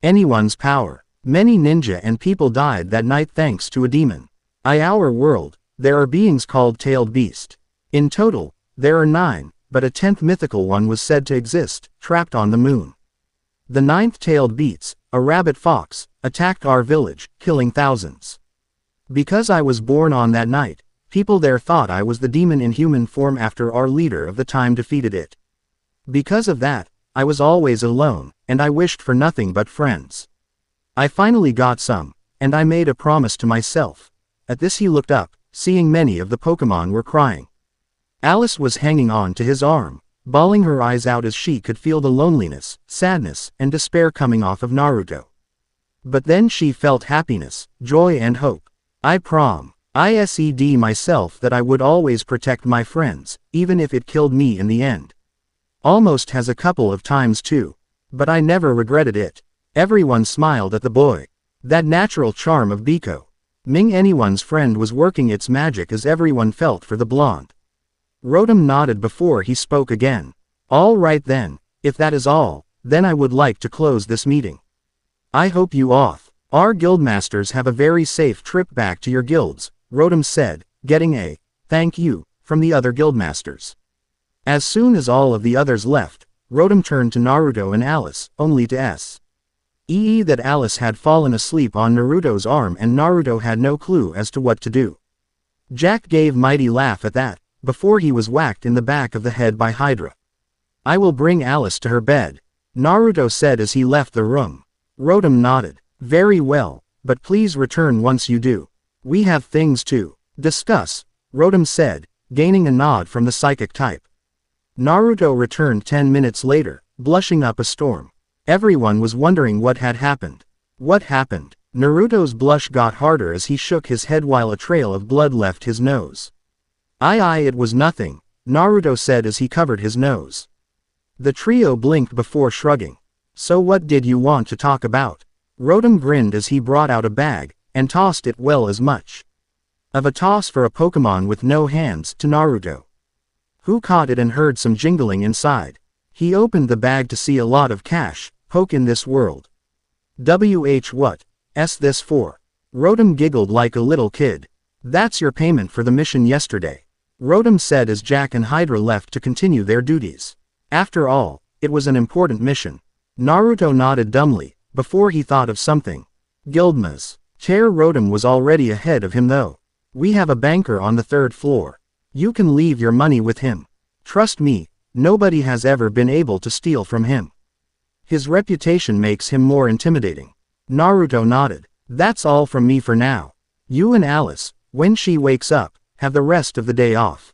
anyone's power. Many ninja and people died that night thanks to a demon. In our world, there are beings called tailed beast. In total, there are 9, but a 10th mythical one was said to exist, trapped on the moon. The 9th tailed beast, a rabbit fox, attacked our village, killing thousands. Because I was born on that night, people there thought I was the demon in human form after our leader of the time defeated it. Because of that, I was always alone, and I wished for nothing but friends. I finally got some, and I made a promise to myself. At this he looked up, seeing many of the Pokémon were crying. Alice was hanging on to his arm, bawling her eyes out as she could feel the loneliness, sadness, and despair coming off of Naruto. But then she felt happiness, joy and hope. I promised myself that I would always protect my friends, even if it killed me in the end. Almost has a couple of times too. But I never regretted it. Everyone smiled at the boy. That natural charm of Biko. Ming anyone's friend was working its magic as everyone felt for the blonde. Rotom nodded before he spoke again. All right then, if that is all, then I would like to close this meeting. I hope you our guildmasters have a very safe trip back to your guilds, Rotom said, getting a thank you from the other guildmasters. As soon as all of the others left, Rotom turned to Naruto and Alice, only to see that Alice had fallen asleep on Naruto's arm and Naruto had no clue as to what to do. Jack gave mighty laugh at that, before he was whacked in the back of the head by Hydra. I will bring Alice to her bed, Naruto said as he left the room. Rotom nodded. Very well, but please return once you do. We have things to discuss, Rotom said, gaining a nod from the psychic type. Naruto returned 10 minutes later, blushing up a storm. Everyone was wondering what had happened. What happened? Naruto's blush got harder as he shook his head while a trail of blood left his nose. It was nothing, Naruto said as he covered his nose. The trio blinked before shrugging. So what did you want to talk about? Rotom grinned as he brought out a bag, and tossed it well as much of a toss for a Pokémon with no hands to Naruto, who caught it and heard some jingling inside. He opened the bag to see a lot of cash, poke in this world. What's this for? Rotom giggled like a little kid. That's your payment for the mission yesterday, Rotom said as Jack and Hydra left to continue their duties. After all, it was an important mission. Naruto nodded dumbly, before he thought of something. Guildmas. Chair Rotom was already ahead of him though. We have a banker on the 3rd floor. You can leave your money with him. Trust me, nobody has ever been able to steal from him. His reputation makes him more intimidating. Naruto nodded. That's all from me for now. You and Alice, when she wakes up, have the rest of the day off.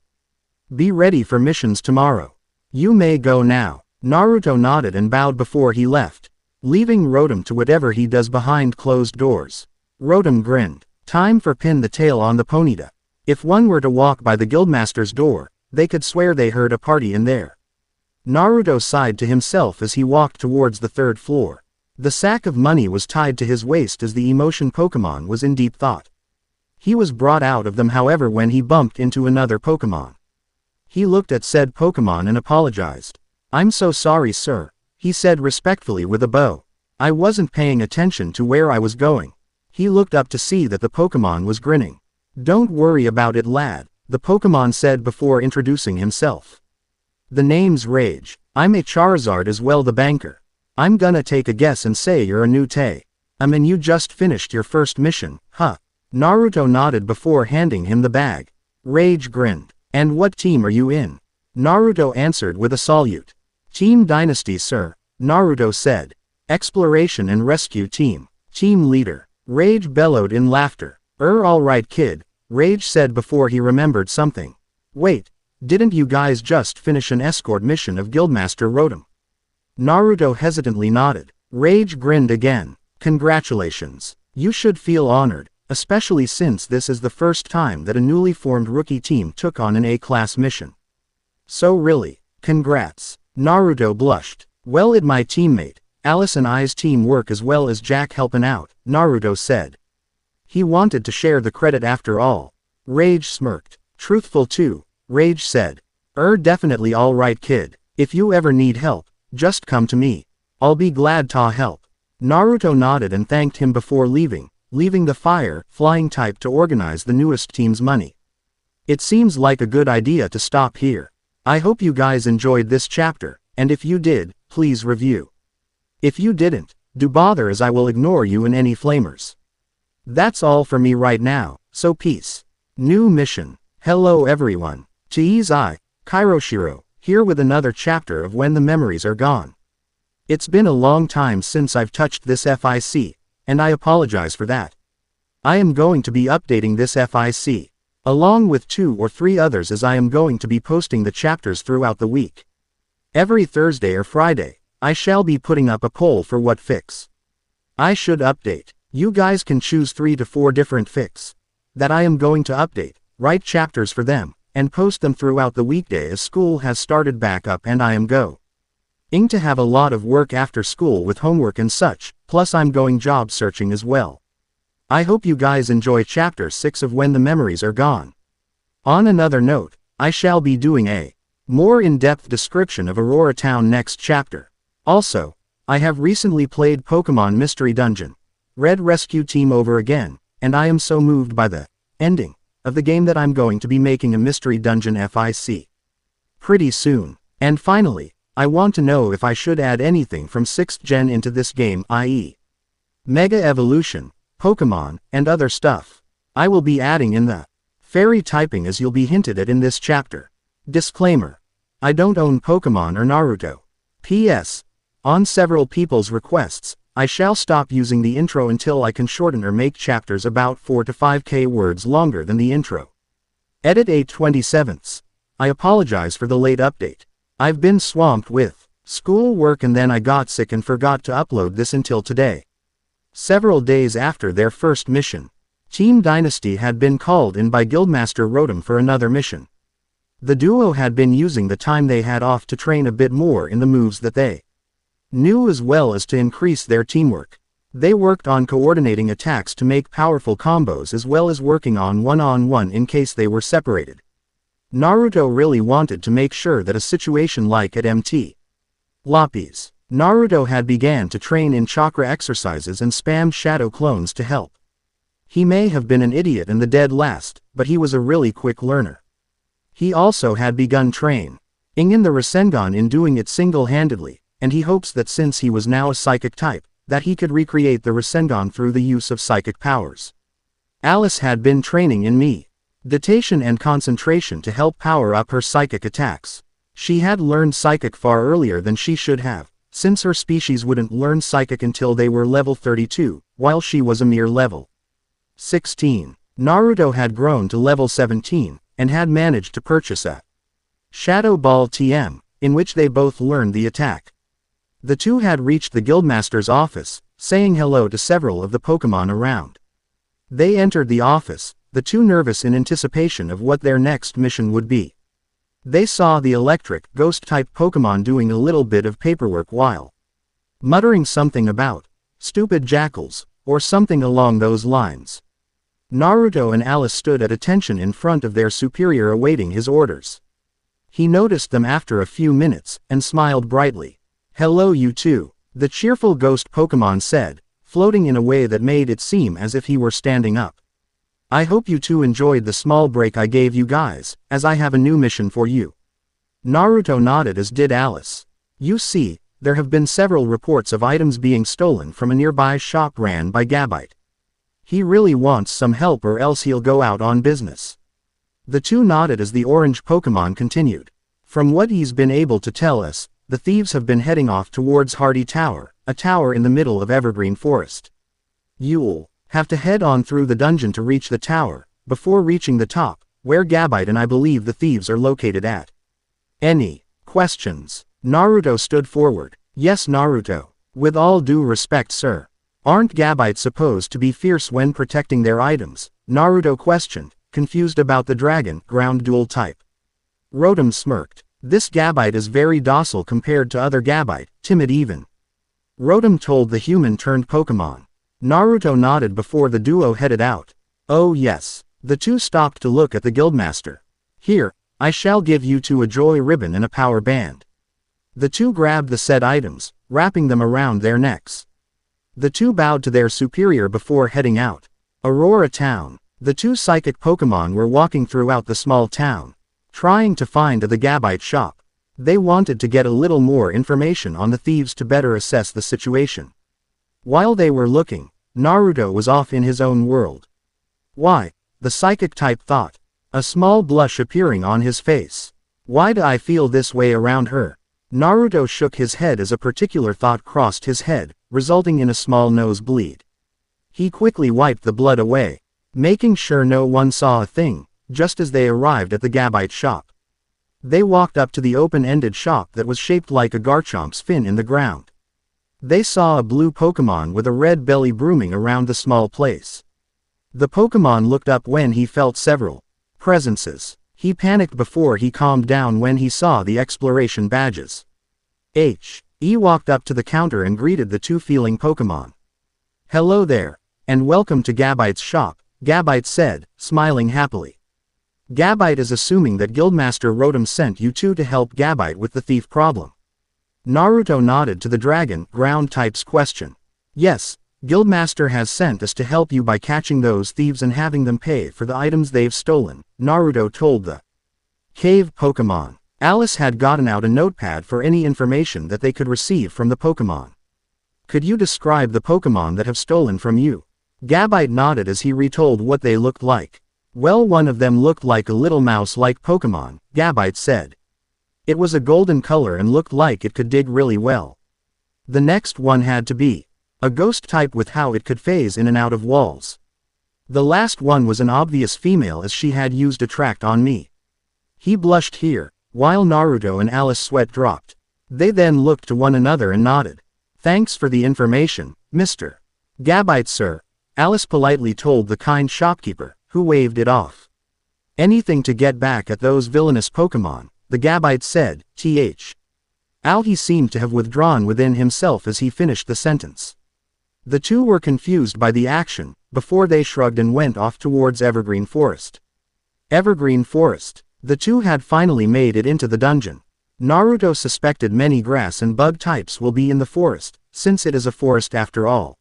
Be ready for missions tomorrow. You may go now. Naruto nodded and bowed before he left, leaving Rotom to whatever he does behind closed doors. Rotom grinned. Time for pin the tail on the Ponyta. If one were to walk by the guildmaster's door, they could swear they heard a party in there. Naruto sighed to himself as he walked towards the 3rd floor. The sack of money was tied to his waist as the emotion Pokémon was in deep thought. He was brought out of them however when he bumped into another Pokémon. He looked at said Pokémon and apologized. I'm so sorry sir, he said respectfully with a bow. I wasn't paying attention to where I was going. He looked up to see that the Pokémon was grinning. Don't worry about it lad, the Pokémon said before introducing himself. The name's Rage. I'm a Charizard as well the banker. I'm gonna take a guess and say you're a new Tay. You just finished your first mission, huh? Naruto nodded before handing him the bag. Rage grinned. And what team are you in? Naruto answered with a salute. Team Dynasty sir, Naruto said. Exploration and Rescue Team. Team Leader. Rage bellowed in laughter. Alright kid, Rage said before he remembered something. Wait, didn't you guys just finish an escort mission of Guildmaster Rotom? Naruto hesitantly nodded. Rage grinned again. Congratulations. You should feel honored. especially since this is the first time that a newly formed rookie team took on an A-class mission. So really, congrats. Naruto blushed. Well, it my teammate, Alice and I's team work as well as Jack helping out, Naruto said. He wanted to share the credit after all. Rage smirked. Truthful too, Rage said. Definitely alright kid, if you ever need help, just come to me. I'll be glad to help. Naruto nodded and thanked him before leaving the flying type to organize the newest team's money. It seems like a good idea to stop here. I hope you guys enjoyed this chapter, and if you did, please review. If you didn't, do bother as I will ignore you in any flamers. That's all for me right now, so peace. New mission. Hello everyone. Cheese I, Kairoshiro, here with another chapter of When the Memories Are Gone. It's been a long time since I've touched this FIC, and I apologize for that. I am going to be updating this FIC, along with 2 or 3 others, as I am going to be posting the chapters throughout the week. Every Thursday or Friday, I shall be putting up a poll for what fics I should update. You guys can choose 3 to 4 different fics that I am going to update, write chapters for them, and post them throughout the weekday as school has started back up and I am going to have a lot of work after school with homework and such, plus I'm going job searching as well. I hope you guys enjoy chapter 6 of When the Memories Are Gone. On another note, I shall be doing a more in-depth description of Aurora Town next chapter. Also, I have recently played Pokémon Mystery Dungeon Red Rescue Team over again, and I am so moved by the ending of the game that I'm going to be making a Mystery Dungeon FIC pretty soon. And finally, I want to know if I should add anything from 6th gen into this game, i.e. Mega Evolution, Pokémon, and other stuff. I will be adding in the fairy typing as you'll be hinted at in this chapter. Disclaimer. I don't own Pokémon or Naruto. P.S. On several people's requests, I shall stop using the intro until I can shorten or make chapters about 4 to 5k words longer than the intro. Edit 8/27. I apologize for the late update. I've been swamped with school work and then I got sick and forgot to upload this until today. Several days after their first mission, Team Dynasty had been called in by Guildmaster Rotom for another mission. The duo had been using the time they had off to train a bit more in the moves that they knew as well as to increase their teamwork. They worked on coordinating attacks to make powerful combos as well as working on one-on-one in case they were separated. Naruto really wanted to make sure that a situation like at Lppies, Naruto had began to train in chakra exercises and spammed shadow clones to help. He may have been an idiot and the dead last, but he was a really quick learner. He also had begun training in the Rasengan in doing it single-handedly, and he hopes that since he was now a psychic type, that he could recreate the Rasengan through the use of psychic powers. Alice had been training in meditation and concentration to help power up her psychic attacks. She had learned psychic far earlier than she should have, since her species wouldn't learn psychic until they were level 32, while she was a mere level 16. Naruto had grown to level 17, and had managed to purchase a Shadow Ball TM, in which they both learned the attack. The two had reached the Guildmaster's office, saying hello to several of the Pokémon around. They entered the office, the two nervous in anticipation of what their next mission would be. They saw the electric, ghost-type Pokémon doing a little bit of paperwork while muttering something about stupid jackals, or something along those lines. Naruto and Alice stood at attention in front of their superior awaiting his orders. He noticed them after a few minutes, and smiled brightly. "Hello you two," the cheerful ghost Pokémon said, floating in a way that made it seem as if he were standing up. "I hope you two enjoyed the small break I gave you guys, as I have a new mission for you." Naruto nodded, as did Alice. "You see, there have been several reports of items being stolen from a nearby shop ran by Gabite. He really wants some help or else he'll go out on business." The two nodded as the orange Pokémon continued. "From what he's been able to tell us, the thieves have been heading off towards Hardy Tower, a tower in the middle of Evergreen Forest. You'll have to head on through the dungeon to reach the tower, before reaching the top, where Gabite and I believe the thieves are located at." "Any questions?" Naruto stood forward. "Yes Naruto. With all due respect sir. Aren't Gabites supposed to be fierce when protecting their items? Naruto questioned, confused about the dragon, ground dual type. Rotom smirked. This Gabite is very docile compared to other Gabite, timid even. Rotom told the human-turned Pokémon. Naruto nodded before the duo headed out. Oh yes. The two stopped to look at the guildmaster. Here, I shall give you two a joy ribbon and a power band. The two grabbed the said items, wrapping them around their necks. The two bowed to their superior before heading out. Aurora Town. The two psychic Pokémon were walking throughout the small town, trying to find the Gabite shop. They wanted to get a little more information on the thieves to better assess the situation. While they were looking, Naruto was off in his own world. Why? The psychic type thought, a small blush appearing on his face. Why do I feel this way around her? Naruto shook his head as a particular thought crossed his head, resulting in a small nosebleed. He quickly wiped the blood away, making sure no one saw a thing, just as they arrived at the Gabite shop. They walked up to the open-ended shop that was shaped like a Garchomp's fin in the ground. They saw a blue Pokémon with a red belly brooming around the small place. The Pokémon looked up when he felt several presences. He panicked before he calmed down when he saw the exploration badges. He walked up to the counter and greeted the two feeling Pokémon. Hello there, and welcome to Gabite's shop, Gabite said, smiling happily. Gabite is assuming that Guildmaster Rotom sent you two to help Gabite with the thief problem. Naruto nodded to the dragon, ground type's question. Yes, Guildmaster has sent us to help you by catching those thieves and having them pay for the items they've stolen, Naruto told the cave Pokémon. Alice had gotten out a notepad for any information that they could receive from the Pokémon. Could you describe the Pokémon that have stolen from you? Gabite nodded as he retold what they looked like. Well, one of them looked like a little mouse-like Pokémon, Gabite said. It was a golden color and looked like it could dig really well. The next one had to be a ghost type with how it could phase in and out of walls. The last one was an obvious female as she had used Attract on me. He blushed here, while Naruto and Alice sweat dropped. They then looked to one another and nodded. Thanks for the information, Mr. Gabite sir, Alice politely told the kind shopkeeper, who waved it off. Anything to get back at those villainous Pokémon, the Gabite said, he seemed to have withdrawn within himself as he finished the sentence. The two were confused by the action, before they shrugged and went off towards Evergreen Forest. Evergreen Forest. The two had finally made it into the dungeon. Naruto suspected many grass and bug types will be in the forest, since it is a forest after all.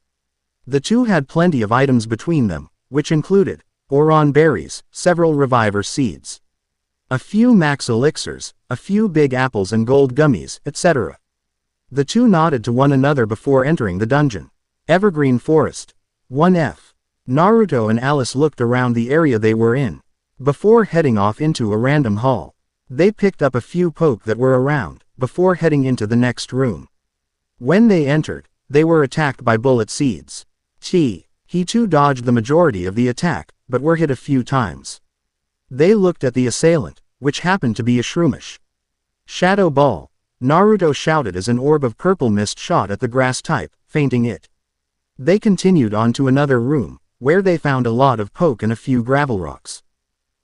The two had plenty of items between them, which included Oron berries, several reviver seeds, a few max elixirs, a few big apples and gold gummies, etc. The two nodded to one another before entering the dungeon. Evergreen Forest. 1F. Naruto and Alice looked around the area they were in, before heading off into a random hall. They picked up a few poke that were around, before heading into the next room. When they entered, they were attacked by bullet seeds. He too dodged the majority of the attack, but were hit a few times. They looked at the assailant, which happened to be a Shroomish. Shadow Ball. Naruto shouted as an orb of purple mist shot at the grass type, fainting it. They continued on to another room, where they found a lot of poke and a few gravel rocks.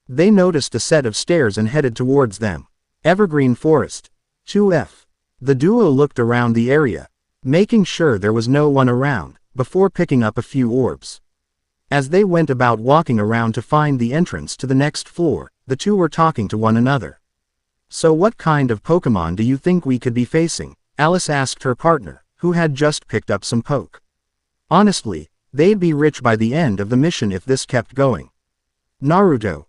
They noticed a set of stairs and headed towards them. Evergreen Forest. 2F. The duo looked around the area, making sure there was no one around, before picking up a few orbs. As they went about walking around to find the entrance to the next floor, the two were talking to one another. So what kind of Pokémon do you think we could be facing? Alice asked her partner, who had just picked up some poke. Honestly, they'd be rich by the end of the mission if this kept going. Naruto.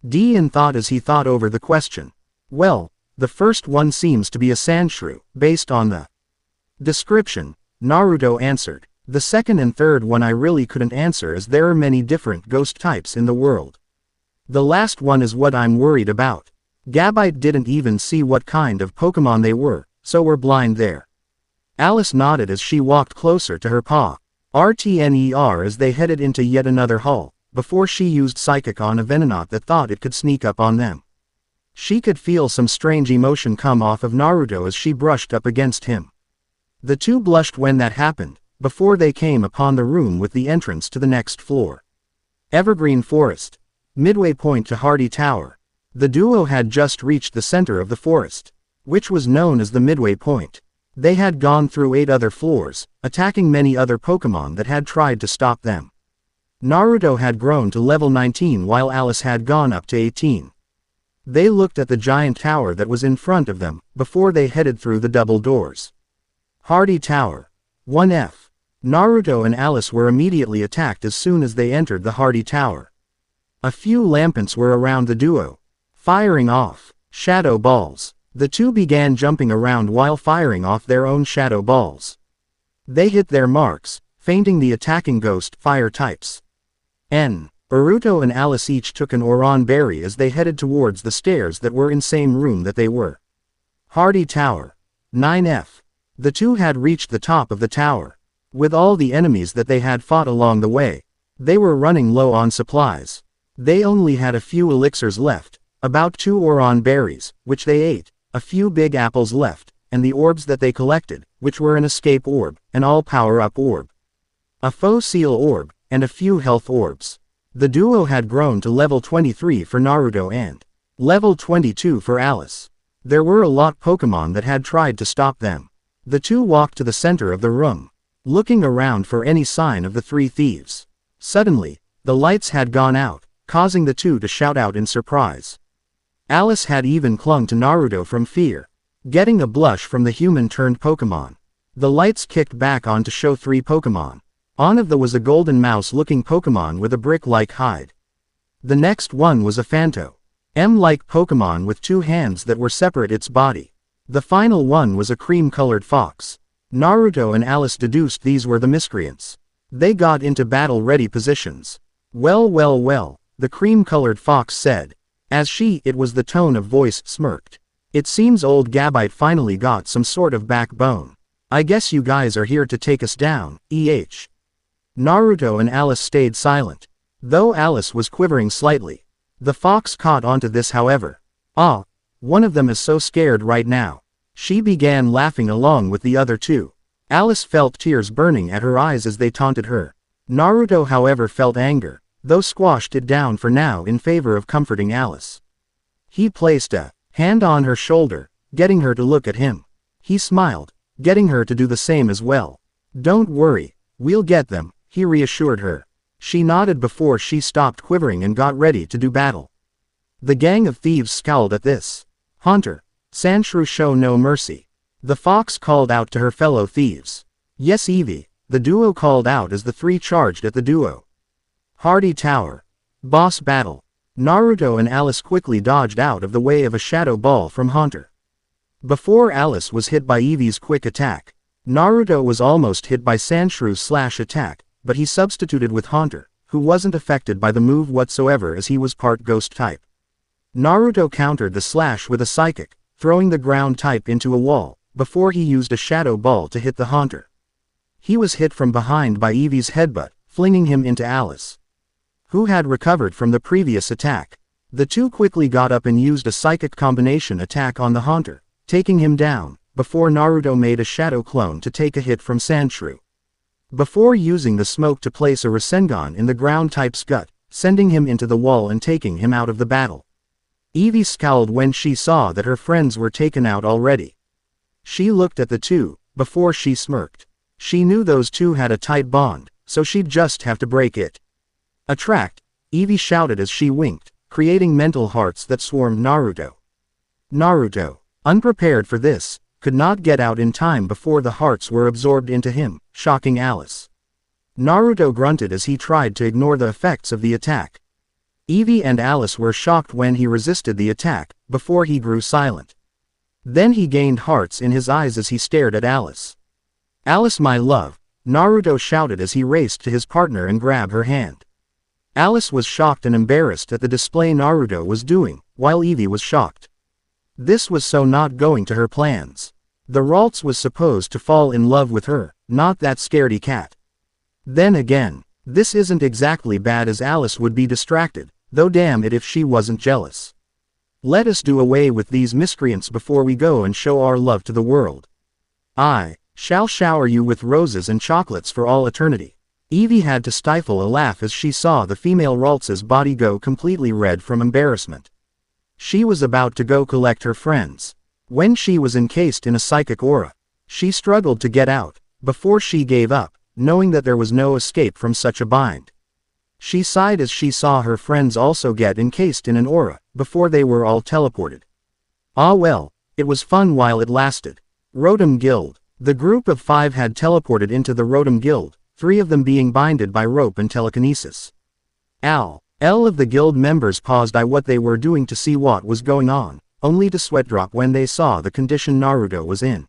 Dian thought as he thought over the question. Well, the first one seems to be a Sandshrew, based on the description, Naruto answered. The second and third one I really couldn't answer as there are many different ghost types in the world. The last one is what I'm worried about. Gabite didn't even see what kind of Pokémon they were, so we're blind there. Alice nodded as she walked closer to her paw. RTNER as they headed into yet another hall, before she used Psychic on a Venonat that thought it could sneak up on them. She could feel some strange emotion come off of Naruto as she brushed up against him. The two blushed when that happened, before they came upon the room with the entrance to the next floor. Evergreen Forest. Midway point to Hardy Tower. The duo had just reached the center of the forest, which was known as the midway point. They had gone through 8 other floors, attacking many other Pokémon that had tried to stop them. Naruto had grown to level 19 while Alice had gone up to 18. They looked at the giant tower that was in front of them, before they headed through the double doors. Hardy Tower. 1F. Naruto and Alice were immediately attacked as soon as they entered the Hardy Tower. A few lampoons were around the duo, firing off shadow balls. The two began jumping around while firing off their own shadow balls. They hit their marks, feinting the attacking ghost fire types. Naruto and Alice each took an Oran berry as they headed towards the stairs that were in same room that they were. Hardy Tower. 9F. The two had reached the top of the tower. With all the enemies that they had fought along the way, they were running low on supplies. They only had a few elixirs left, about 2 Oran berries, which they ate, a few big apples left, and the orbs that they collected, which were an escape orb, an all power-up orb, a faux seal orb, and a few health orbs. The duo had grown to level 23 for Naruto and level 22 for Alice. There were a lot Pokémon that had tried to stop them. The two walked to the center of the room, looking around for any sign of the 3 thieves. Suddenly, the lights had gone out, causing the two to shout out in surprise. Alice had even clung to Naruto from fear, getting a blush from the human-turned Pokémon. The lights kicked back on to show 3 Pokémon. On of them was a golden mouse-looking Pokémon with a brick-like hide. The next one was a Phantom-like Pokémon with 2 hands that were separate its body. The final one was a cream-colored fox. Naruto and Alice deduced these were the miscreants. They got into battle-ready positions. Well, the cream-colored fox said, as it was the tone of voice, smirked. It seems old Gabite finally got some sort of backbone. I guess you guys are here to take us down, Naruto and Alice stayed silent, though Alice was quivering slightly. The fox caught onto this however. One of them is so scared right now. She began laughing along with the other 2. Alice felt tears burning at her eyes as they taunted her. Naruto however felt anger, though squashed it down for now in favor of comforting Alice. He placed a hand on her shoulder, getting her to look at him. He smiled, getting her to do the same as well. Don't worry, we'll get them, he reassured her. She nodded before she stopped quivering and got ready to do battle. The gang of thieves scowled at this. Hunter, Sanshru show no mercy. The fox called out to her fellow thieves. Yes Eevee, the duo called out as the 3 charged at the duo. Hardy Tower. Boss Battle. Naruto and Alice quickly dodged out of the way of a shadow ball from Haunter. Before Alice was hit by Eevee's quick attack, Naruto was almost hit by Sanshru's slash attack, but he substituted with Haunter, who wasn't affected by the move whatsoever as he was part ghost type. Naruto countered the slash with a psychic, throwing the ground type into a wall, before he used a shadow ball to hit the Haunter. He was hit from behind by Eevee's headbutt, flinging him into Alice, who had recovered from the previous attack. The two quickly got up and used a psychic combination attack on the Haunter, taking him down, before Naruto made a shadow clone to take a hit from Sanshru. Before using the smoke to place a Rasengan in the ground type's gut, sending him into the wall and taking him out of the battle. Eevee scowled when she saw that her friends were taken out already. She looked at the two, before she smirked. She knew those two had a tight bond, so she'd just have to break it. Attract, Eevee shouted as she winked, creating mental hearts that swarmed Naruto. Naruto, unprepared for this, could not get out in time before the hearts were absorbed into him, shocking Alice. Naruto grunted as he tried to ignore the effects of the attack. Eevee and Alice were shocked when he resisted the attack, before he grew silent. Then he gained hearts in his eyes as he stared at Alice. Alice my love, Naruto shouted as he raced to his partner and grabbed her hand. Alice was shocked and embarrassed at the display Naruto was doing, while Eevee was shocked. This was so not going to her plans. The Ralts was supposed to fall in love with her, not that scaredy cat. Then again, this isn't exactly bad as Alice would be distracted, though damn it if she wasn't jealous. Let us do away with these miscreants before we go and show our love to the world. Shall shower you with roses and chocolates for all eternity. Evie had to stifle a laugh as she saw the female Ralts's body go completely red from embarrassment. She was about to go collect her friends. When she was encased in a psychic aura, she struggled to get out, before she gave up, knowing that there was no escape from such a bind. She sighed as she saw her friends also get encased in an aura, before they were all teleported. Ah well, it was fun while it lasted. RHM Guild. The group of 5 had teleported into the RHM Guild, 3 of them being binded by rope and telekinesis. L of the guild members paused at what they were doing to see what was going on, only to sweat drop when they saw the condition Naruto was in.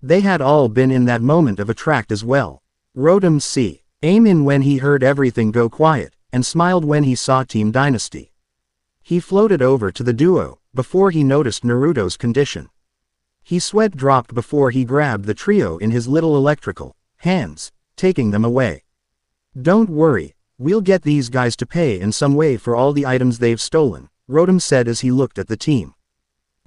They had all been in that moment of attract as well. RHM C. Aim in when he heard everything go quiet, and smiled when he saw Team Dynasty. He floated over to the duo, before he noticed Naruto's condition. He sweat dropped before he grabbed the trio in his little electrical hands, taking them away. Don't worry, we'll get these guys to pay in some way for all the items they've stolen, RHM said as he looked at the team.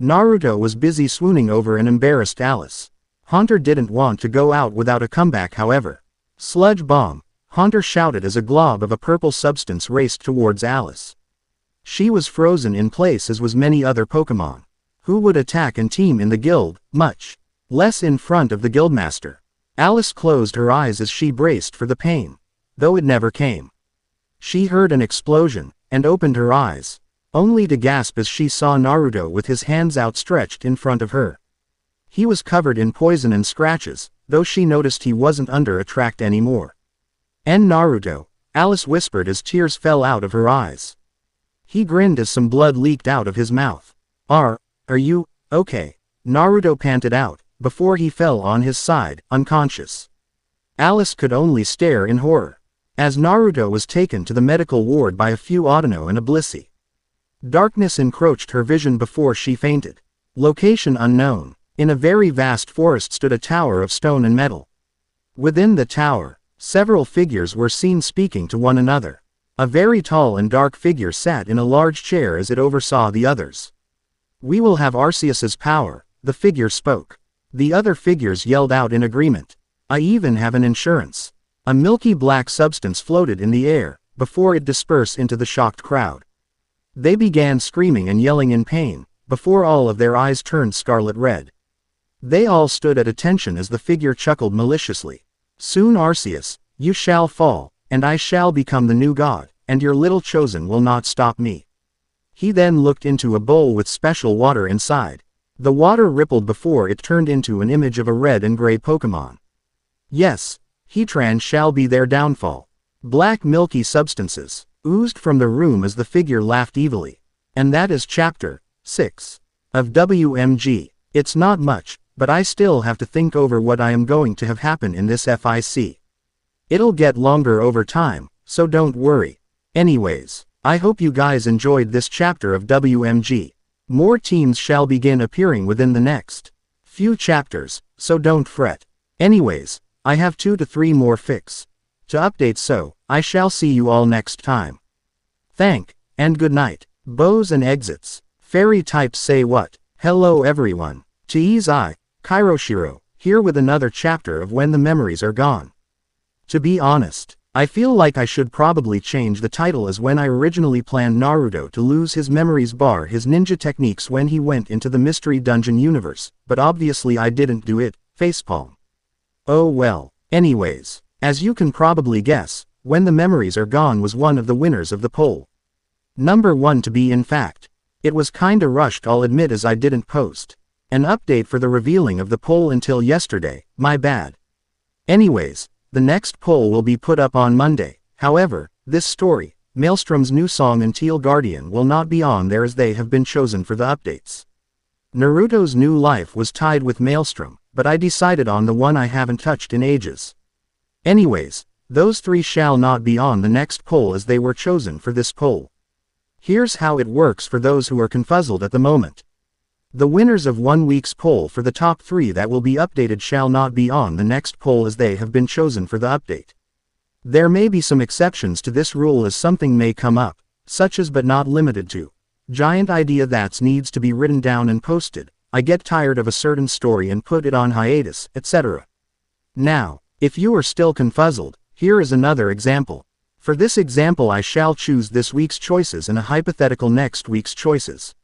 Naruto was busy swooning over an embarrassed Alice. Haunter didn't want to go out without a comeback however. Sludge bomb, Haunter shouted as a glob of a purple substance raced towards Alice. She was frozen in place as was many other Pokémon. Who would attack and team in the guild, much less in front of the guildmaster. Alice closed her eyes as she braced for the pain, though it never came. She heard an explosion, and opened her eyes, only to gasp as she saw Naruto with his hands outstretched in front of her. He was covered in poison and scratches, though she noticed he wasn't under attract anymore. "And Naruto," Alice whispered as tears fell out of her eyes. He grinned as some blood leaked out of his mouth. Are you, okay?" Naruto panted out, before he fell on his side, unconscious. Alice could only stare in horror, as Naruto was taken to the medical ward by a few Audino and a Blissey. Darkness encroached her vision before she fainted. Location unknown. In a very vast forest stood a tower of stone and metal. Within the tower, several figures were seen speaking to one another. A very tall and dark figure sat in a large chair as it oversaw the others. "We will have Arceus's power," the figure spoke. The other figures yelled out in agreement. "I even have an insurance." A milky black substance floated in the air, before it dispersed into the shocked crowd. They began screaming and yelling in pain, before all of their eyes turned scarlet red. They all stood at attention as the figure chuckled maliciously. "Soon Arceus, you shall fall, and I shall become the new god, and your little chosen will not stop me." He then looked into a bowl with special water inside. The water rippled before it turned into an image of a red and gray Pokémon. "Yes, Heatran shall be their downfall." Black milky substances oozed from the room as the figure laughed evilly. And that is Chapter 6 of WMG. It's not much, but I still have to think over what I am going to have happen in this FIC. It'll get longer over time, so don't worry. Anyways, I hope you guys enjoyed this chapter of WMG. More teams shall begin appearing within the next few chapters, so don't fret. Anyways, I have 2 to 3 more fics to update, so I shall see you all next time. And good night. Bows and exits. Fairy types say what? Hello everyone. Tease I, Kairoshiro, here with another chapter of When the Memories Are Gone. To be honest, I feel like I should probably change the title, as when I originally planned Naruto to lose his memories bar his ninja techniques when he went into the Mystery Dungeon universe, but obviously I didn't do it, facepalm. Oh well. Anyways, as you can probably guess, When the Memories Are Gone was one of the winners of the poll. Number 1 to be in fact. It was kinda rushed, I'll admit, as I didn't post an update for the revealing of the poll until yesterday, my bad. Anyways, the next poll will be put up on Monday. However, this story, Maelstrom's new song and Teal Guardian will not be on there as they have been chosen for the updates. Naruto's new life was tied with Maelstrom, but I decided on the one I haven't touched in ages. Anyways, those 3 shall not be on the next poll as they were chosen for this poll. Here's how it works for those who are confuzzled at the moment. The winners of 1 week's poll for the top 3 that will be updated shall not be on the next poll as they have been chosen for the update. There may be some exceptions to this rule, as something may come up, such as but not limited to giant idea that needs to be written down and posted, I get tired of a certain story and put it on hiatus, etc. Now, if you are still confuzzled, here is another example. For this example I shall choose this week's choices and a hypothetical next week's choices.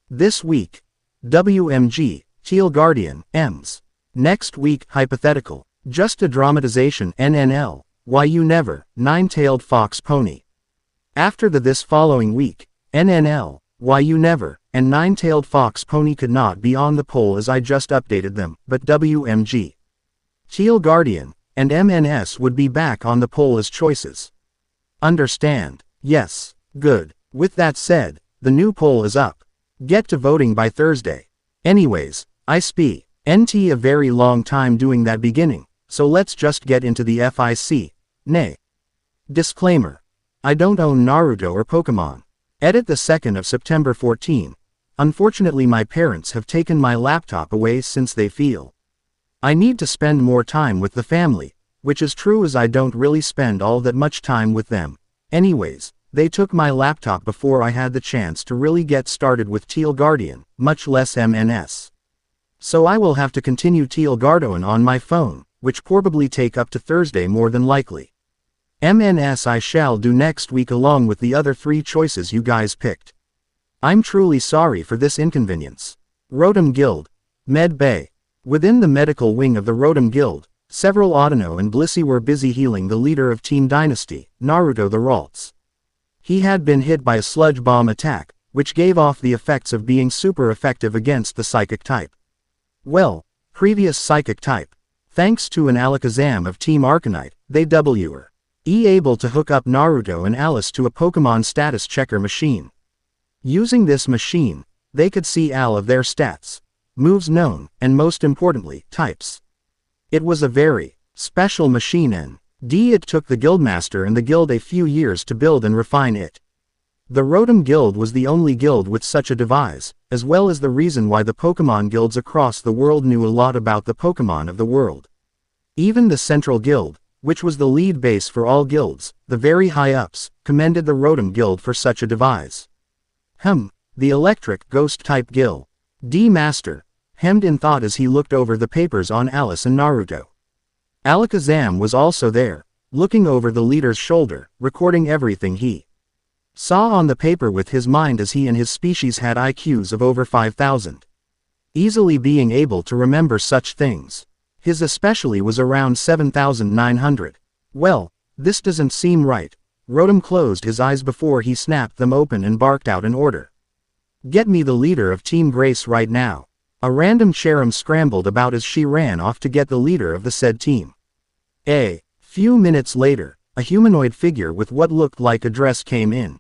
This week, WMG, Teal Guardian, Ms. Next week, hypothetical, just a dramatization, NNL, Why You Never, Nine-Tailed Fox Pony. After the this following week, NNL, Why You Never, and Nine-Tailed Fox Pony could not be on the poll as I just updated them, but WMG, Teal Guardian, and MNS would be back on the poll as choices. Understand? Yes. Good. With that said, the new poll is up. Get to voting by Thursday. Anyways, I spent a very long time doing that beginning, so let's just get into the FIC. Nay. Disclaimer. I don't own Naruto or Pokémon. Edit the 2nd of September 14. Unfortunately my parents have taken my laptop away since they feel I need to spend more time with the family, which is true as I don't really spend all that much time with them. Anyways, they took my laptop before I had the chance to really get started with Teal Guardian, much less MNS. So I will have to continue Teal Guardian on my phone, which probably take up to Thursday more than likely. MNS I shall do next week along with the other 3 choices you guys picked. I'm truly sorry for this inconvenience. RHM Guild, Med Bay. Within the medical wing of the RHM Guild, several Autono and Blissey were busy healing the leader of Team Dynasty, Naruto the Ralts. He had been hit by a sludge bomb attack, which gave off the effects of being super effective against the psychic type. Well, previous psychic type. Thanks to an Alakazam of Team Arcanite, they were able to hook up Naruto and Alice to a Pokémon status checker machine. Using this machine, they could see all of their stats, moves known, and most importantly, types. It was a very special machine and it took the Guildmaster and the guild a few years to build and refine it. The RHM Guild was the only guild with such a device, as well as the reason why the Pokémon guilds across the world knew a lot about the Pokémon of the world. Even the Central Guild, which was the lead base for all guilds, the very high-ups, commended the RHM Guild for such a device. The Electric Ghost-type Guild, Master, hemmed in thought as he looked over the papers on Alice and Naruto. Alakazam was also there, looking over the leader's shoulder, recording everything he saw on the paper with his mind as he and his species had IQs of over 5,000. Easily being able to remember such things. His especially was around 7,900. Well, this doesn't seem right. RHM closed his eyes before he snapped them open and barked out an order. Get me the leader of Team Grace right now. A random Cherim scrambled about as she ran off to get the leader of the said team. A few minutes later, a humanoid figure with what looked like a dress came in.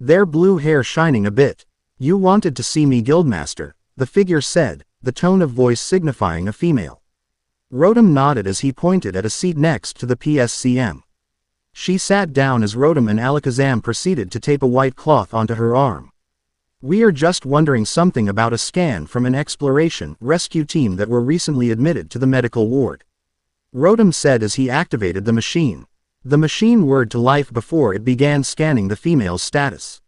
Their blue hair shining a bit. You wanted to see me, Guildmaster, the figure said, the tone of voice signifying a female. RHM nodded as he pointed at a seat next to the PSCM. She sat down as RHM and Alakazam proceeded to tape a white cloth onto her arm. We are just wondering something about a scan from an exploration rescue team that were recently admitted to the medical ward. RHM said as he activated the machine. The machine whirred to life before it began scanning the female's status.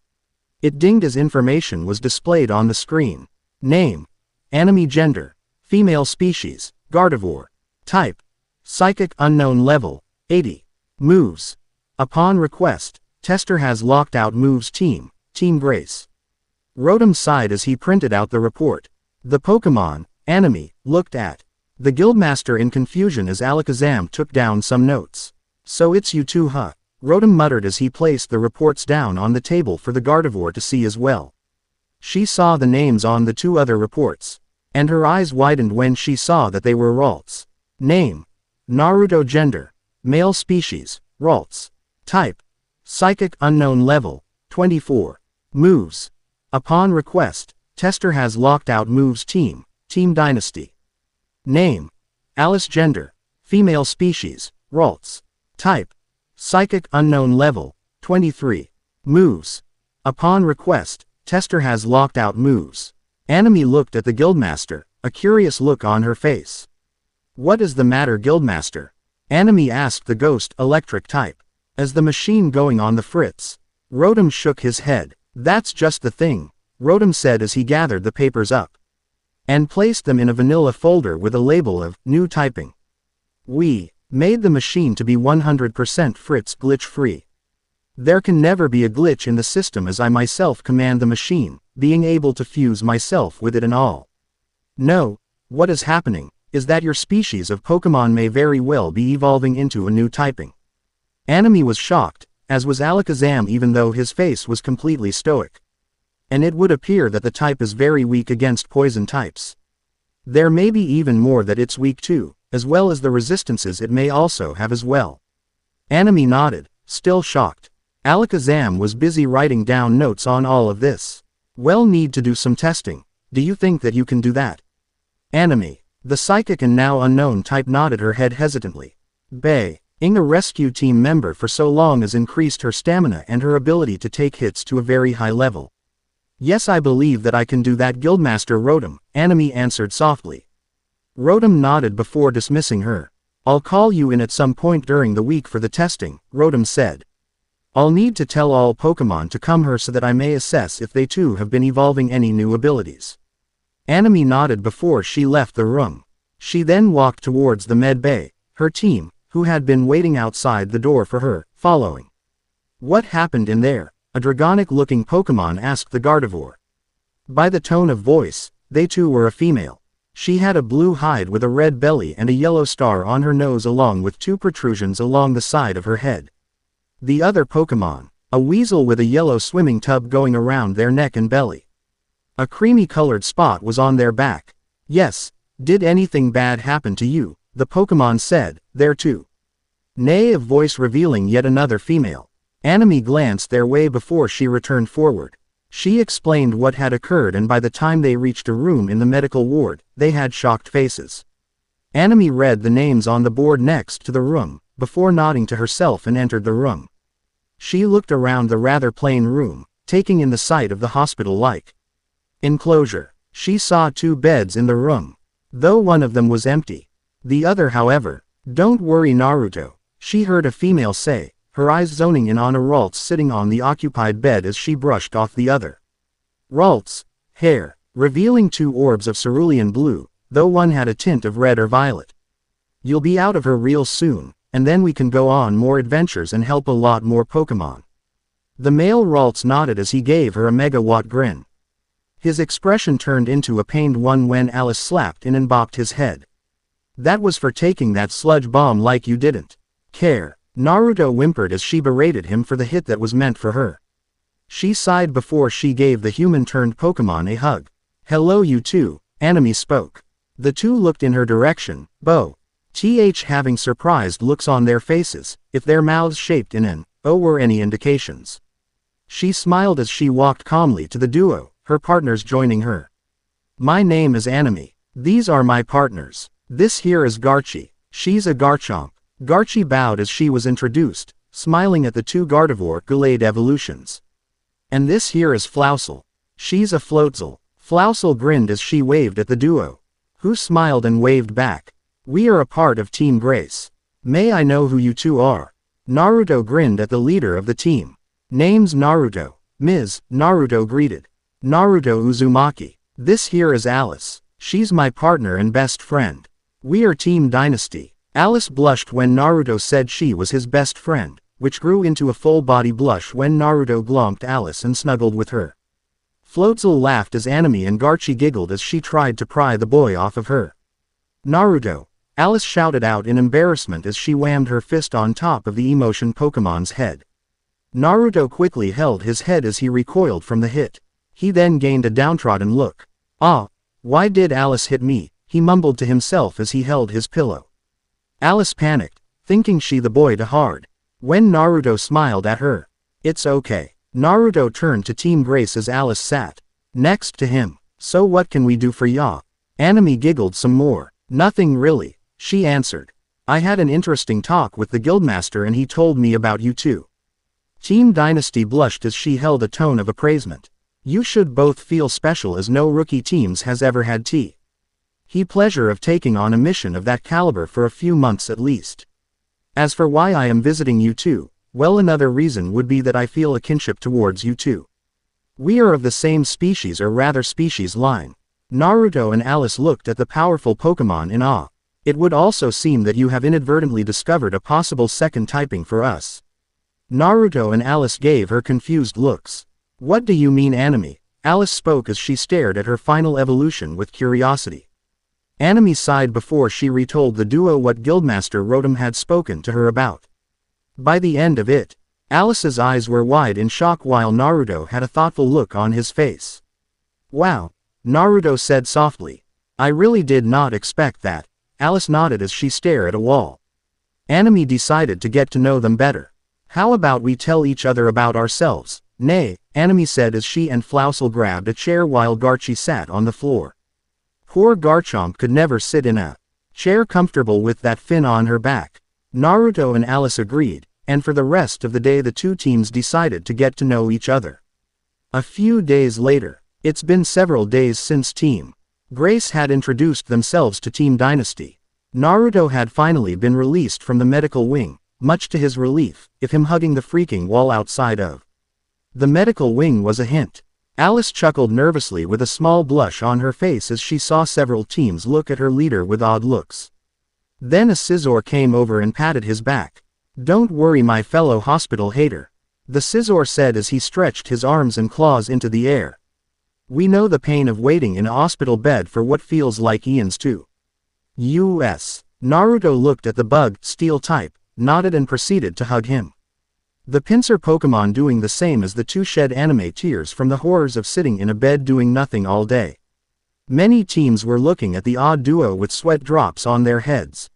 It dinged as information was displayed on the screen. Name, enemy gender, female species, Gardevoir. Type, psychic unknown level, 80. Moves. Upon request, tester has locked out moves Team Grace. RHM sighed as he printed out the report. The Pokémon, enemy, looked at the Guildmaster in confusion as Alakazam took down some notes. So it's you two, huh? RHM muttered as he placed the reports down on the table for the Gardevoir to see as well. She saw the names on the 2 other reports, and her eyes widened when she saw that they were Ralts. Name, Naruto. Gender, male species, Ralts. Type, psychic unknown level, 24. Moves. Upon request, tester has locked out moves Team Dynasty. Name, Alice. Gender, female species, Ralts. Type, psychic unknown level, 23. Moves. Upon request, tester has locked out moves. Anime looked at the Guildmaster, a curious look on her face. What is the matter, Guildmaster? Anime asked the ghost electric type. As the machine going on the fritz. RHM shook his head. That's just the thing, RHM said as he gathered the papers up and placed them in a vanilla folder with a label of new typing. We made the machine to be 100% Fritz glitch-free. There can never be a glitch in the system as I myself command the machine, being able to fuse myself with it and all. No, what is happening is that your species of Pokémon may very well be evolving into a new typing. Anime was shocked, as was Alakazam, even though his face was completely stoic. And it would appear that the type is very weak against poison types. There may be even more that it's weak to, as well as the resistances it may also have as well. Anime nodded, still shocked. Alakazam was busy writing down notes on all of this. Well, need to do some testing. Do you think that you can do that? Anime, the psychic and now unknown type, nodded her head hesitantly. Being a rescue team member for so long has increased her stamina and her ability to take hits to a very high level. Yes, I believe that I can do that, Guildmaster Rotom, Anime answered softly. Rotom nodded before dismissing her. I'll call you in at some point during the week for the testing, Rotom said. I'll need to tell all Pokémon to come here so that I may assess if they too have been evolving any new abilities. Anime nodded before she left the room. She then walked towards the med bay, her team, who had been waiting outside the door for her, following. What happened in there? A dragonic-looking Pokémon asked the Gardevoir. By the tone of voice, they too were a female. She had a blue hide with a red belly and a yellow star on her nose along with 2 protrusions along the side of her head. The other Pokémon, a weasel with a yellow swimming tub going around their neck and belly. A creamy-colored spot was on their back. Yes, did anything bad happen to you? The Pokémon said, there too. Nay, a voice revealing yet another female. Anime glanced their way before she returned forward. She explained what had occurred, and by the time they reached a room in the medical ward, they had shocked faces. Anime read the names on the board next to the room, before nodding to herself and entered the room. She looked around the rather plain room, taking in the sight of the hospital-like enclosure. She saw 2 beds in the room, though one of them was empty. The other, however, don't worry Naruto, she heard a female say, her eyes zoning in on a Ralts sitting on the occupied bed as she brushed off the other. Ralts' hair, revealing 2 orbs of cerulean blue, though one had a tint of red or violet. You'll be out of her real soon, and then we can go on more adventures and help a lot more Pokémon. The male Ralts nodded as he gave her a megawatt grin. His expression turned into a pained one when Alice slapped in and bopped his head. That was for taking that sludge bomb like you didn't care. Naruto whimpered as she berated him for the hit that was meant for her. She sighed before she gave the human-turned Pokémon a hug. Hello you two, Anime spoke. The 2 looked in her direction, having surprised looks on their faces, if their mouths shaped in an O were any indications. She smiled as she walked calmly to the duo, her partners joining her. My name is Anime. These are my partners. This here is Garchomp. She's a Garchomp. Garchomp bowed as she was introduced, smiling at the 2 Gardevoir Gallade evolutions. And this here is Flousel. She's a Floatzel. Flousel grinned as she waved at the duo, who smiled and waved back. We are a part of Team Grace. May I know who you 2 are? Naruto grinned at the leader of the team. Name's Naruto. Ms. Naruto greeted. Naruto Uzumaki. This here is Alice. She's my partner and best friend. We are Team Dynasty. Alice blushed when Naruto said she was his best friend, which grew into a full-body blush when Naruto glomped Alice and snuggled with her. Floatzel laughed as Anime and Garchomp giggled as she tried to pry the boy off of her. Naruto, Alice shouted out in embarrassment as she whammed her fist on top of the emotion Pokemon's head. Naruto quickly held his head as he recoiled from the hit. He then gained a downtrodden look. Ah, why did Alice hit me? He mumbled to himself as he held his pillow. Alice panicked, thinking she the boy too hard. When Naruto smiled at her. It's okay. Naruto turned to Team Grace as Alice sat next to him. So what can we do for ya? Anime giggled some more. Nothing really, she answered. I had an interesting talk with the Guildmaster and he told me about you too. Team Dynasty blushed as she held a tone of appraisement. You should both feel special as no rookie teams has ever had he pleasure of taking on a mission of that caliber for a few months at least. As for why I am visiting you two, well, another reason would be that I feel a kinship towards you two. We are of the same species, or rather species line. Naruto and Alice looked at the powerful Pokemon in awe. It would also seem that you have inadvertently discovered a possible second typing for us. Naruto and Alice gave her confused looks. What do you mean Anime? Alice spoke as she stared at her final evolution with curiosity. Anime sighed before she retold the duo what Guildmaster Rotom had spoken to her about. By the end of it, Alice's eyes were wide in shock while Naruto had a thoughtful look on his face. Wow, Naruto said softly. I really did not expect that. Alice nodded as she stared at a wall. Anime decided to get to know them better. How about we tell each other about ourselves? Nay, Anime said as she and Flousel grabbed a chair while Garchomp sat on the floor. Poor Garchomp could never sit in a chair comfortable with that fin on her back. Naruto and Alice agreed, and for the rest of the day the two teams decided to get to know each other. A few days later, it's been several days since Team Grace had introduced themselves to Team Dynasty. Naruto had finally been released from the medical wing, much to his relief, if him hugging the freaking wall outside of the medical wing was a hint. Alice chuckled nervously with a small blush on her face as she saw several teams look at her leader with odd looks. Then a Scizor came over and patted his back. Don't worry my fellow hospital hater, the Scizor said as he stretched his arms and claws into the air. We know the pain of waiting in a hospital bed for what feels like eons too. U.S. Naruto looked at the bug, steel type, nodded and proceeded to hug him. The pincer Pokémon doing the same as the two shed anime tears from the horrors of sitting in a bed doing nothing all day. Many teams were looking at the odd duo with sweat drops on their heads.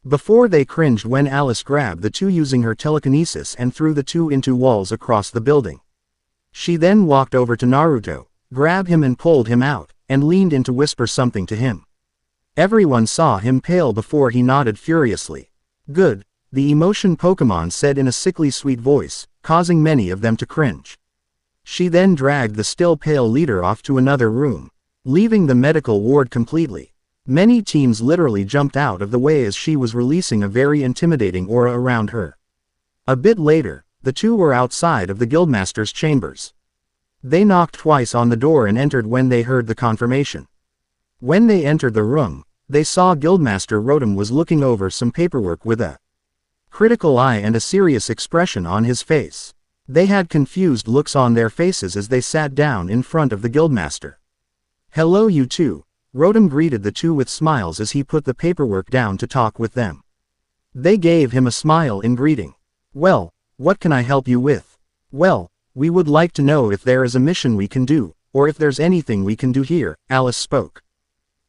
Before they cringed when Alice grabbed the two using her telekinesis and threw the two into walls across the building. She then walked over to Naruto, grabbed him and pulled him out, and leaned in to whisper something to him. Everyone saw him pale before he nodded furiously. Good, the emotion Pokémon said in a sickly sweet voice, causing many of them to cringe. She then dragged the still pale leader off to another room, leaving the medical ward completely. Many teams literally jumped out of the way as she was releasing a very intimidating aura around her. A bit later, the two were outside of the Guildmaster's chambers. They knocked twice on the door and entered when they heard the confirmation. When they entered the room, they saw Guildmaster Rotom was looking over some paperwork with a critical eye and a serious expression on his face. They had confused looks on their faces as they sat down in front of the Guildmaster. Hello you two, Rotom greeted the two with smiles as he put the paperwork down to talk with them. They gave him a smile in greeting. Well, what can I help you with? Well, we would like to know if there is a mission we can do, or if there's anything we can do here, Alice spoke.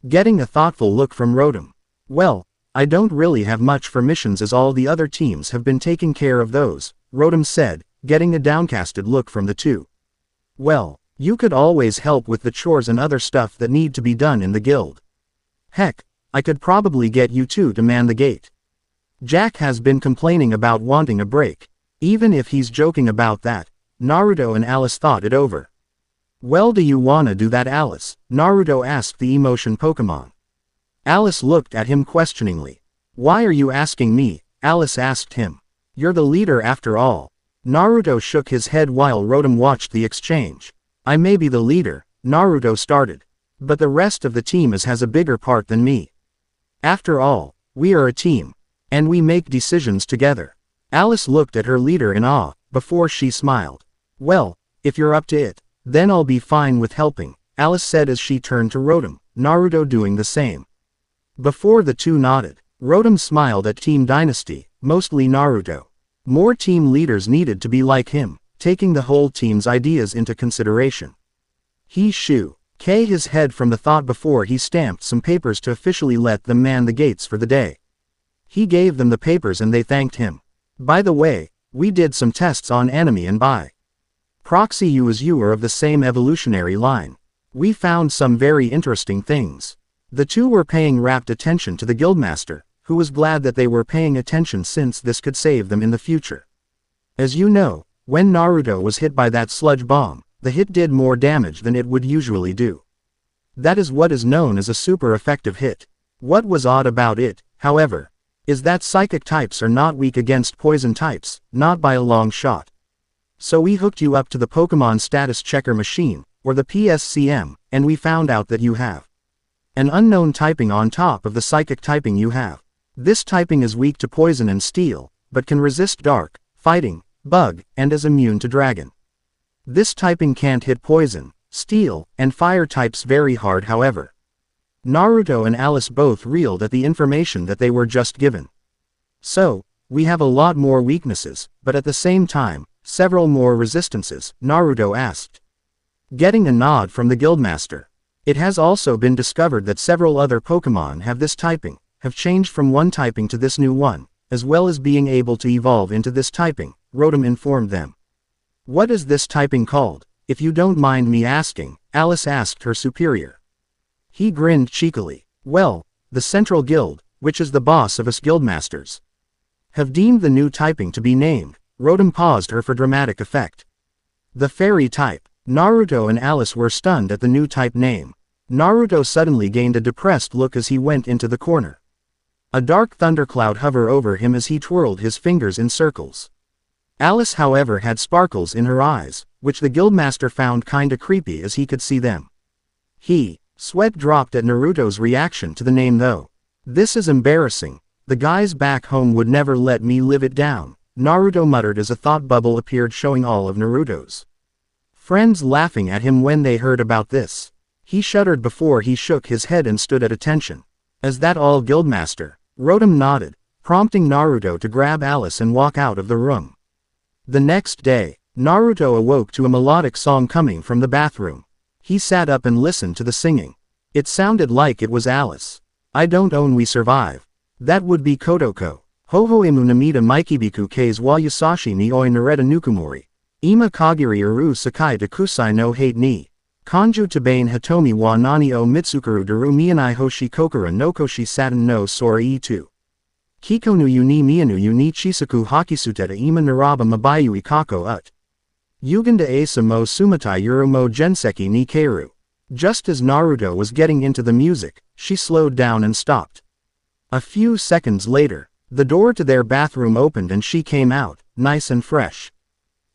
Getting a thoughtful look from Rotom. Well, I don't really have much for missions as all the other teams have been taking care of those, Rotom said, getting a downcasted look from the two. Well, you could always help with the chores and other stuff that need to be done in the guild. Heck, I could probably get you two to man the gate. Jack has been complaining about wanting a break. Even if he's joking about that, Naruto and Alice thought it over. Well, do you wanna do that, Alice? Naruto asked the emotion Pokémon. Alice looked at him questioningly. Why are you asking me? Alice asked him. You're the leader after all. Naruto shook his head while Rotom watched the exchange. I may be the leader, Naruto started, but the rest of the team has a bigger part than me. After all, we are a team, and we make decisions together. Alice looked at her leader in awe, before she smiled. Well, if you're up to it, then I'll be fine with helping, Alice said as she turned to Rotom, Naruto doing the same. Before the two nodded, Rotom smiled at Team Dynasty, mostly Naruto. More team leaders needed to be like him, taking the whole team's ideas into consideration. He shook his head from the thought before he stamped some papers to officially let them man the gates for the day. He gave them the papers and they thanked him. By the way, we did some tests on Anime and by proxy you as you are of the same evolutionary line. We found some very interesting things. The two were paying rapt attention to the Guildmaster, who was glad that they were paying attention since this could save them in the future. As you know, when Naruto was hit by that sludge bomb, the hit did more damage than it would usually do. That is what is known as a super effective hit. What was odd about it, however, is that psychic types are not weak against poison types, not by a long shot. So we hooked you up to the Pokémon Status Checker machine, or the PSCM, and we found out that you have An unknown typing on top of the psychic typing you have. This typing is weak to poison and steel, but can resist dark, fighting, bug, and is immune to dragon. This typing can't hit poison, steel, and fire types very hard however. Naruto and Alice both reeled at the information that they were just given. So, we have a lot more weaknesses, but at the same time, several more resistances, Naruto asked. Getting a nod from the guildmaster. It has also been discovered that several other Pokémon have this typing, have changed from one typing to this new one, as well as being able to evolve into this typing, Rotom informed them. What is this typing called, if you don't mind me asking? Alice asked her superior. He grinned cheekily. Well, the Central Guild, which is the boss of us guildmasters, have deemed the new typing to be named. Rotom paused her for dramatic effect. The fairy type. Naruto and Alice were stunned at the new type name. Naruto suddenly gained a depressed look as he went into the corner. A dark thundercloud hovered over him as he twirled his fingers in circles. Alice however had sparkles in her eyes, which the guildmaster found kinda creepy as he could see them. Sweat dropped at Naruto's reaction to the name though. This is embarrassing. The guys back home would never let me live it down, Naruto muttered as a thought bubble appeared showing all of Naruto's friends laughing at him when they heard about this. He shuddered before he shook his head and stood at attention. Is that all, guildmaster? Rotom nodded, prompting Naruto to grab Alice and walk out of the room. The next day, Naruto awoke to a melodic song coming from the bathroom. He sat up and listened to the singing. It sounded like it was Alice. I don't own we survive. That would be Kotoko. Hohoemu namita maikibiku kase wa yusashi ni oi nareta nukumori. Ima kagiri uru sakai de kusai no hate ni. Kanju tabane hatomi wa nani o mitsukuru daru mianai hoshi kokura no koshi satin no sora tu. Kikonu yu ni mianu yu ni chisaku hakisuteta ima naraba mabayu ikako ut. Uganda asa mo sumatai yuru mo jenseki ni keiru. Just as Naruto was getting into the music, she slowed down and stopped. A few seconds later, the door to their bathroom opened and she came out, nice and fresh.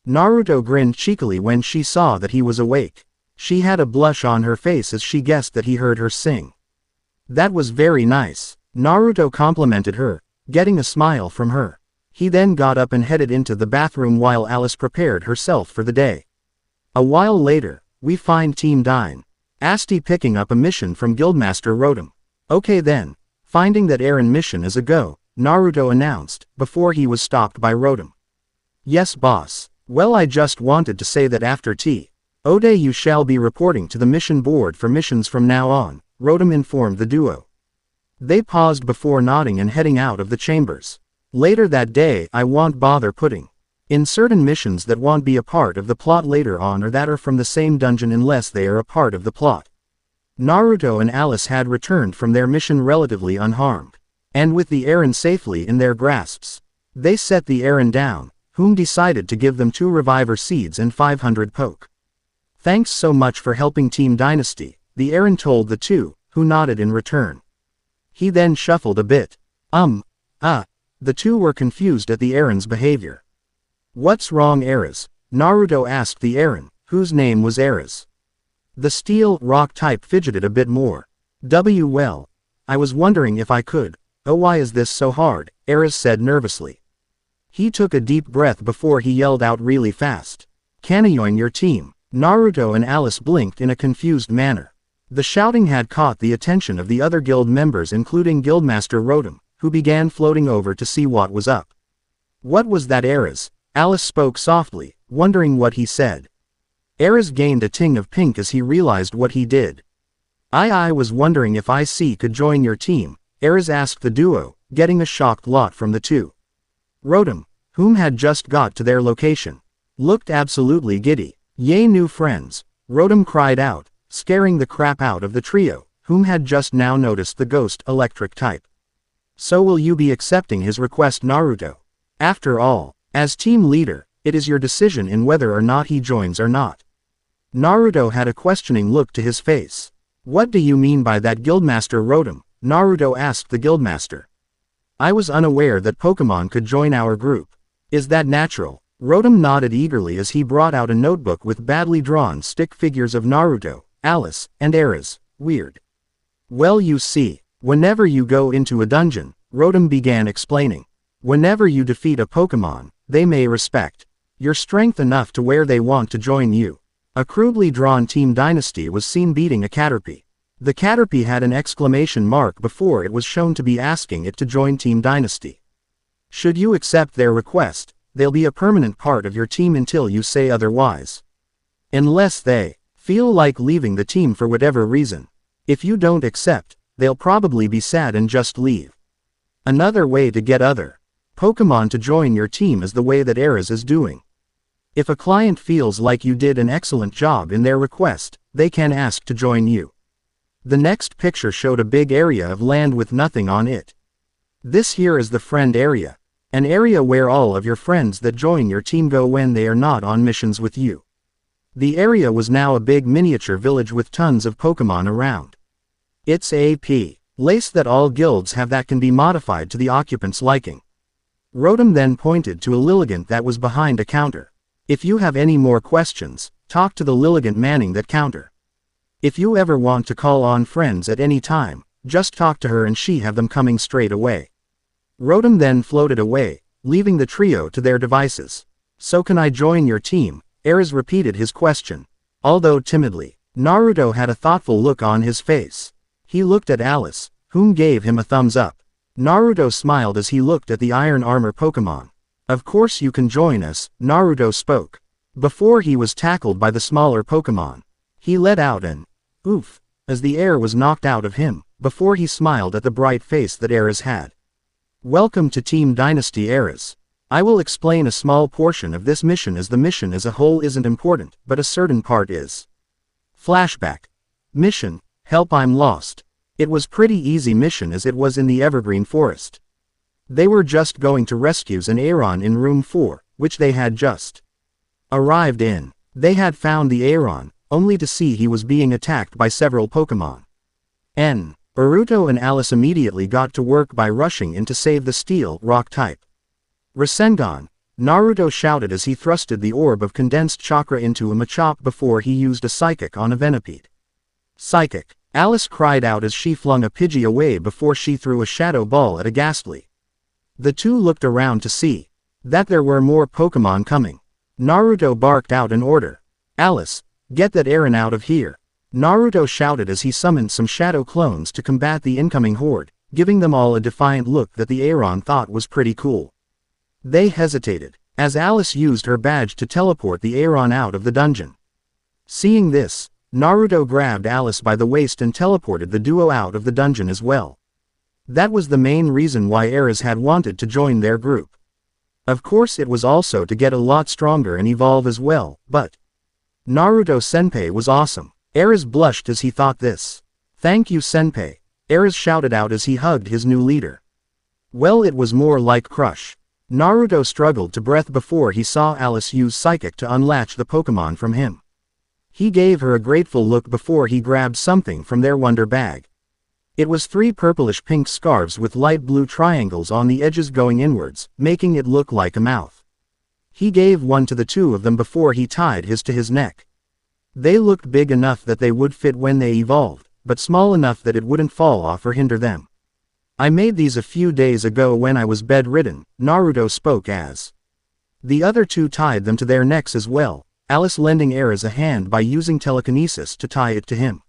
Naruto grinned cheekily when she saw that he was awake. She had a blush on her face as she guessed that he heard her sing. That was very nice. Naruto complimented her, getting a smile from her. He then got up and headed into the bathroom while Alice prepared herself for the day. A while later, we find Team Dine. Asti picking up a mission from Guildmaster Rotom. Okay then. Finding that Eren mission is a go, Naruto announced, before he was stopped by Rotom. Yes boss. Well, I just wanted to say that after Ode you shall be reporting to the mission board for missions from now on, Rotom informed the duo. They paused before nodding and heading out of the chambers. Later that day, I won't bother putting in certain missions that won't be a part of the plot later on or that are from the same dungeon unless they are a part of the plot. Naruto and Alice had returned from their mission relatively unharmed. And with the Eren safely in their grasps, they set the Eren down, whom decided to give them 2 reviver seeds and 500 poke. Thanks so much for helping Team Dynasty, the Eren told the two, who nodded in return. He then shuffled a bit. The two were confused at the Eren's behavior. What's wrong, Eras? Naruto asked the Eren, whose name was Eras. The steel rock type fidgeted a bit more. Well, I was wondering if I could. Oh, why is this so hard? Eras said nervously. He took a deep breath before he yelled out really fast. Can I join your team? Naruto and Alice blinked in a confused manner. The shouting had caught the attention of the other guild members including Guildmaster Rotom, who began floating over to see what was up. What was that, Eras? Alice spoke softly, wondering what he said. Eras gained a ting of pink as he realized what he did. I was wondering if IC could join your team, Eras asked the duo, getting a shocked lot from the two. Rotom, whom had just got to their location, looked absolutely giddy. Yay, new friends! Rotom cried out, scaring the crap out of the trio, whom had just now noticed the ghost electric type. So will you be accepting his request, Naruto? After all, as team leader, it is your decision in whether or not he joins or not. Naruto had a questioning look to his face. What do you mean by that, Guildmaster Rotom? Naruto asked the Guildmaster. I was unaware that Pokémon could join our group. Is that natural? Rotom nodded eagerly as he brought out a notebook with badly drawn stick figures of Naruto, Alice, and Eras. Weird. Well, you see, whenever you go into a dungeon, Rotom began explaining. Whenever you defeat a Pokémon, they may respect your strength enough to where they want to join you. A crudely drawn Team Dynasty was seen beating a Caterpie. The Caterpie had an exclamation mark before it was shown to be asking it to join Team Dynasty. Should you accept their request, they'll be a permanent part of your team until you say otherwise. Unless they feel like leaving the team for whatever reason. If you don't accept, they'll probably be sad and just leave. Another way to get other Pokémon to join your team is the way that Ares is doing. If a client feels like you did an excellent job in their request, they can ask to join you. The next picture showed a big area of land with nothing on it. This here is the friend area. An area where all of your friends that join your team go when they are not on missions with you. The area was now a big miniature village with tons of Pokémon around. It's a place that all guilds have that can be modified to the occupant's liking. Rotom then pointed to a Lilligant that was behind a counter. If you have any more questions, talk to the Lilligant manning that counter. If you ever want to call on friends at any time, just talk to her and she have them coming straight away. Rotom then floated away, leaving the trio to their devices. So can I join your team? Ares repeated his question. Although timidly, Naruto had a thoughtful look on his face. He looked at Alice, whom gave him a thumbs up. Naruto smiled as he looked at the Iron Armor Pokémon. Of course you can join us, Naruto spoke. Before he was tackled by the smaller Pokémon. He let out an oof, as the air was knocked out of him, before he smiled at the bright face that Ares had. Welcome to Team Dynasty Ares. I will explain a small portion of this mission as the mission as a whole isn't important, but a certain part is. Flashback. Mission, Help I'm Lost. It was pretty easy mission as it was in the Evergreen Forest. They were just going to rescue an Aeron in room 4, which they had just arrived in. They had found the Aeron, only to see he was being attacked by several Pokémon. Naruto and Alice immediately got to work by rushing in to save the Steel Rock type. Rasengan, Naruto shouted as he thrusted the orb of condensed chakra into a Machop before he used a Psychic on a Venipede. Psychic, Alice cried out as she flung a Pidgey away before she threw a Shadow Ball at a Ghastly. The two looked around to see that there were more Pokémon coming. Naruto barked out an order. Alice, get that Aeron out of here. Naruto shouted as he summoned some shadow clones to combat the incoming horde, giving them all a defiant look that the Aeron thought was pretty cool. They hesitated, as Alice used her badge to teleport the Aeron out of the dungeon. Seeing this, Naruto grabbed Alice by the waist and teleported the duo out of the dungeon as well. That was the main reason why Ares had wanted to join their group. Of course it was also to get a lot stronger and evolve as well, but Naruto-senpai was awesome. Ares blushed as he thought this. Thank you senpai, Ares shouted out as he hugged his new leader. Well, it was more like crush. Naruto struggled to breath before he saw Alice use Psychic to unlatch the Pokémon from him. He gave her a grateful look before he grabbed something from their wonder bag. It was 3 purplish-pink scarves with light blue triangles on the edges going inwards, making it look like a mouth. He gave one to the 2 of them before he tied his to his neck. They looked big enough that they would fit when they evolved, but small enough that it wouldn't fall off or hinder them. I made these a few days ago when I was bedridden, Naruto spoke as. The other 2 tied them to their necks as well, Alice lending Ares a hand by using telekinesis to tie it to him.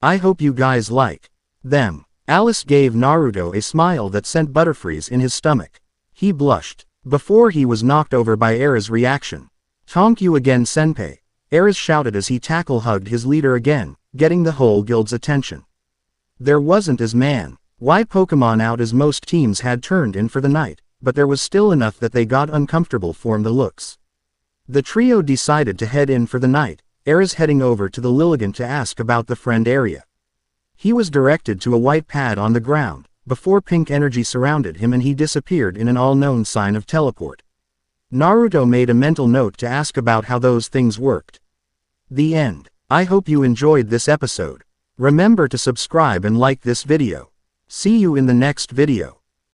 I hope you guys like them. Alice gave Naruto a smile that sent butterfrees in his stomach. He blushed, before he was knocked over by Ares' reaction. Thank you again senpai, Ares shouted as he tackle-hugged his leader again, getting the whole guild's attention. There wasn't as why Pokémon out as most teams had turned in for the night, but there was still enough that they got uncomfortable from the looks. The trio decided to head in for the night, Ares heading over to the Lilligant to ask about the friend area. He was directed to a white pad on the ground, before pink energy surrounded him and he disappeared in an all-known sign of teleport. Naruto made a mental note to ask about how those things worked. The end. I hope you enjoyed this episode. Remember to subscribe and like this video. See you in the next video.